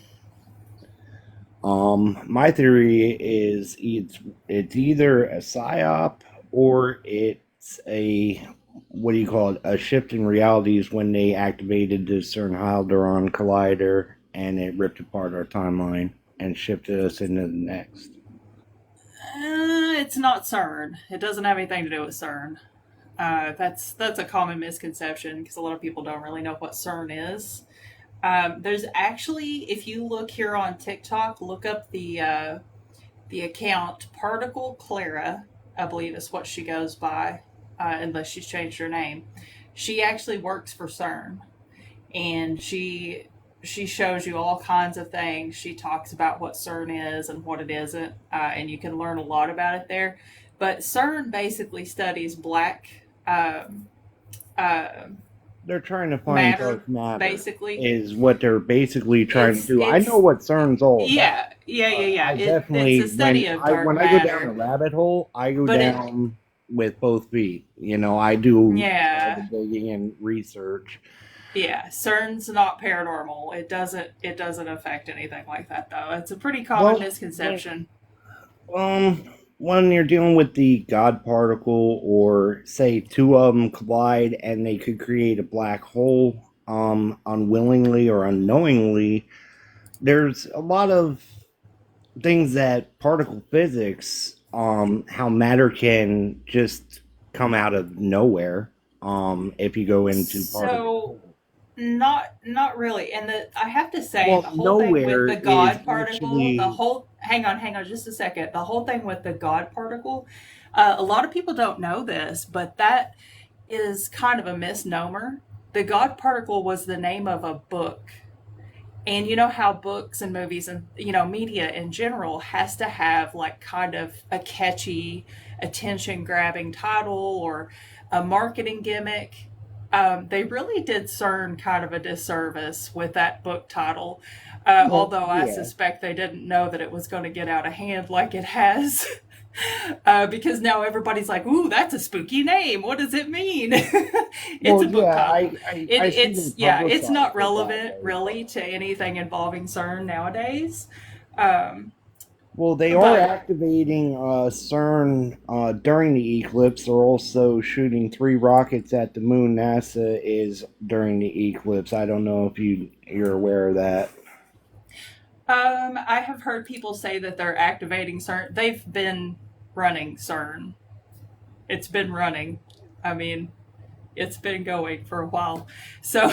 one. My theory is it's either a psyop or it's a a shift in realities when they activated the CERN Hadron Collider and it ripped apart our timeline and shifted us into the next. It's not CERN. It doesn't have anything to do with CERN. That's a common misconception because a lot of people don't really know what CERN is. There's actually, if you look here on TikTok, look up the account Particle Clara, I believe is what she goes by, unless she's changed her name. She actually works for CERN, and she shows you all kinds of things. She talks about what CERN is and what it isn't, and you can learn a lot about it there. But CERN basically studies black they're trying to find matter, dark matter, basically. is what they're basically trying to do. I know what CERN's all about. Yeah. I definitely, it's a study of dark when matter. I go down the rabbit hole, I go down with both feet. I do all the digging and research. Yeah, CERN's not paranormal. It doesn't affect anything like that, though. It's a pretty common misconception. When you're dealing with the God particle, or say two of them collide and they could create a black hole, unwillingly or unknowingly, there's a lot of things that particle physics, how matter can just come out of nowhere. If you go into particle. So not really. And I have to say Well, the whole thing with nowhere the is God particle, actually. hang on just a second. The whole thing with the God particle, a lot of people don't know this, but that is kind of a misnomer. The God particle was the name of a book. And you know how books and movies and media in general has to have like kind of a catchy, attention grabbing title or a marketing gimmick. They really did CERN kind of a disservice with that book title, Well, although I yeah. suspect they didn't know that it was going to get out of hand like it has. Because now everybody's like, "Ooh, that's a spooky name. What does it mean?" It's Well, a book yeah. title. I see them It's publicize not it that relevant way, really but to anything involving CERN nowadays. Um, well, they are but activating CERN during the eclipse. They're also shooting 3 rockets at the moon. NASA is during the eclipse. I don't know if you're aware of that. I have heard people say that they're activating CERN. They've been running CERN. It's been running. I mean, it's been going for a while. So,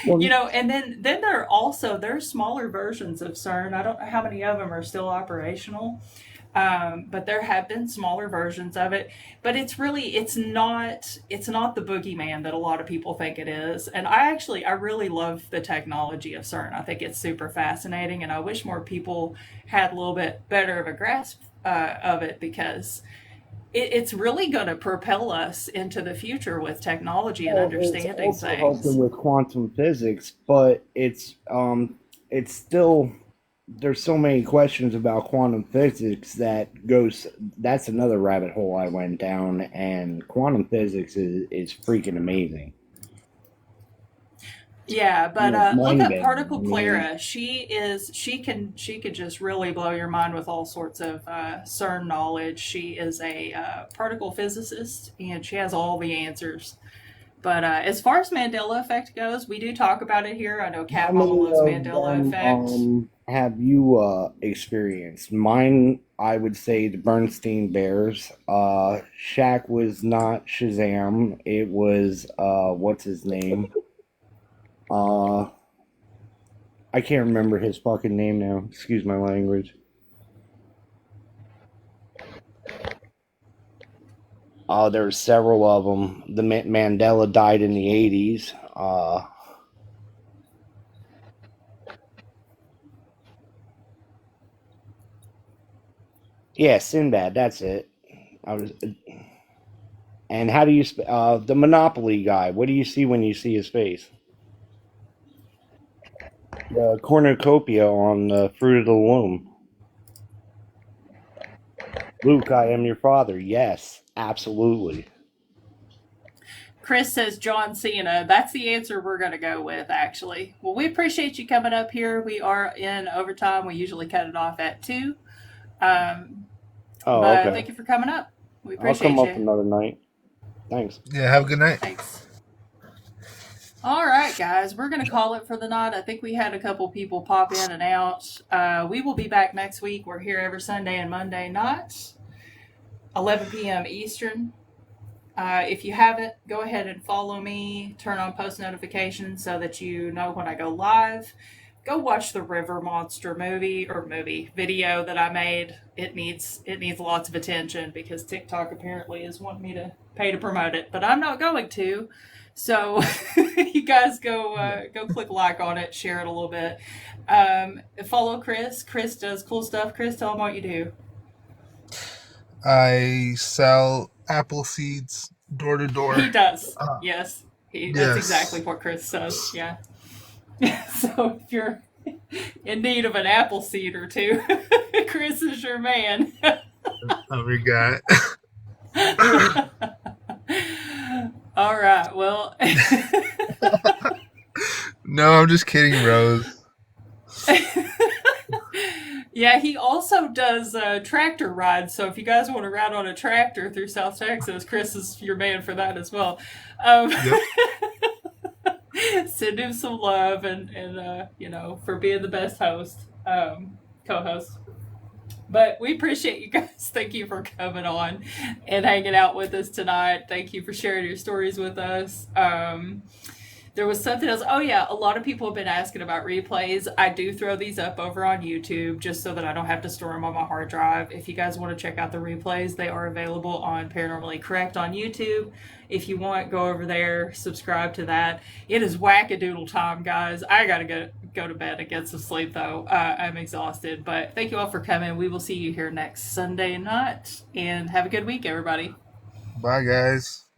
Well, and then there's smaller versions of CERN. I don't know how many of them are still operational. But there have been smaller versions of it, but it's not the boogeyman that a lot of people think it is. And I really love the technology of CERN. I think it's super fascinating, and I wish more people had a little bit better of a grasp of it, because it's really going to propel us into the future with technology and well, it's understanding also helping things. with quantum physics, but it's still there's so many questions about quantum physics that's another rabbit hole I went down, and quantum physics is freaking amazing. Yeah, but It's look mind up bending. Particle I mean, Clara. She could just really blow your mind with all sorts of CERN knowledge. She is a particle physicist, and she has all the answers. But as far as Mandela effect goes, we do talk about it here. I know how Cat Mama many loves of Mandela them effect. have you experienced? Mine, I would say the Bernstein Bears. Shaq was not Shazam. It was what's his name? Uh, I can't remember his fucking name now. Excuse my language. There's several of them. The Mandela died in the 80s. Yeah, Sinbad. That's it. I was. And how do you the Monopoly guy? What do you see when you see his face? The cornucopia on the Fruit of the Loom. Luke, I am your father. Yes, absolutely. Chris says John Cena. That's the answer we're going to go with, actually. Well, we appreciate you coming up here. We are in overtime. We usually cut it off at 2. Um, Oh, but okay. thank you for coming up. We I'll come appreciate up you. another night. Thanks. Yeah, have a good night. Thanks. All right, guys, we're going to call it for the night. I think we had a couple people pop in and out. We will be back next week. We're here every Sunday and Monday nights, 11 p.m. Eastern. If you haven't, go ahead and follow me. Turn on post notifications so that you know when I go live. Go watch the River Monster movie video that I made. It needs lots of attention because TikTok apparently is wanting me to pay to promote it, but I'm not going to. So you guys go click like on it, share it a little bit. Follow Chris. Chris does cool stuff. Chris, tell him what you do. I sell apple seeds door to door. He does. Yes. That's exactly Yes. what Chris does. Yeah. So if you're in need of an apple seed or two, Chris is your man. We got. All right. Well, No, I'm just kidding, Rose. yeah, he also does tractor rides. So if you guys want to ride on a tractor through South Texas, Chris is your man for that as well. Yep. Send him some love and for being the best host, co-host. But we appreciate you guys. Thank you for coming on and hanging out with us tonight. Thank you for sharing your stories with us. There was something else. Oh, yeah. A lot of people have been asking about replays. I do throw these up over on YouTube just so that I don't have to store them on my hard drive. If you guys want to check out the replays, they are available on Paranormally Correct on YouTube. If you want, go over there, subscribe to that. It is wackadoodle time, guys. I got to go to bed and get some sleep, though. I'm exhausted. But thank you all for coming. We will see you here next Sunday night. And have a good week, everybody. Bye, guys.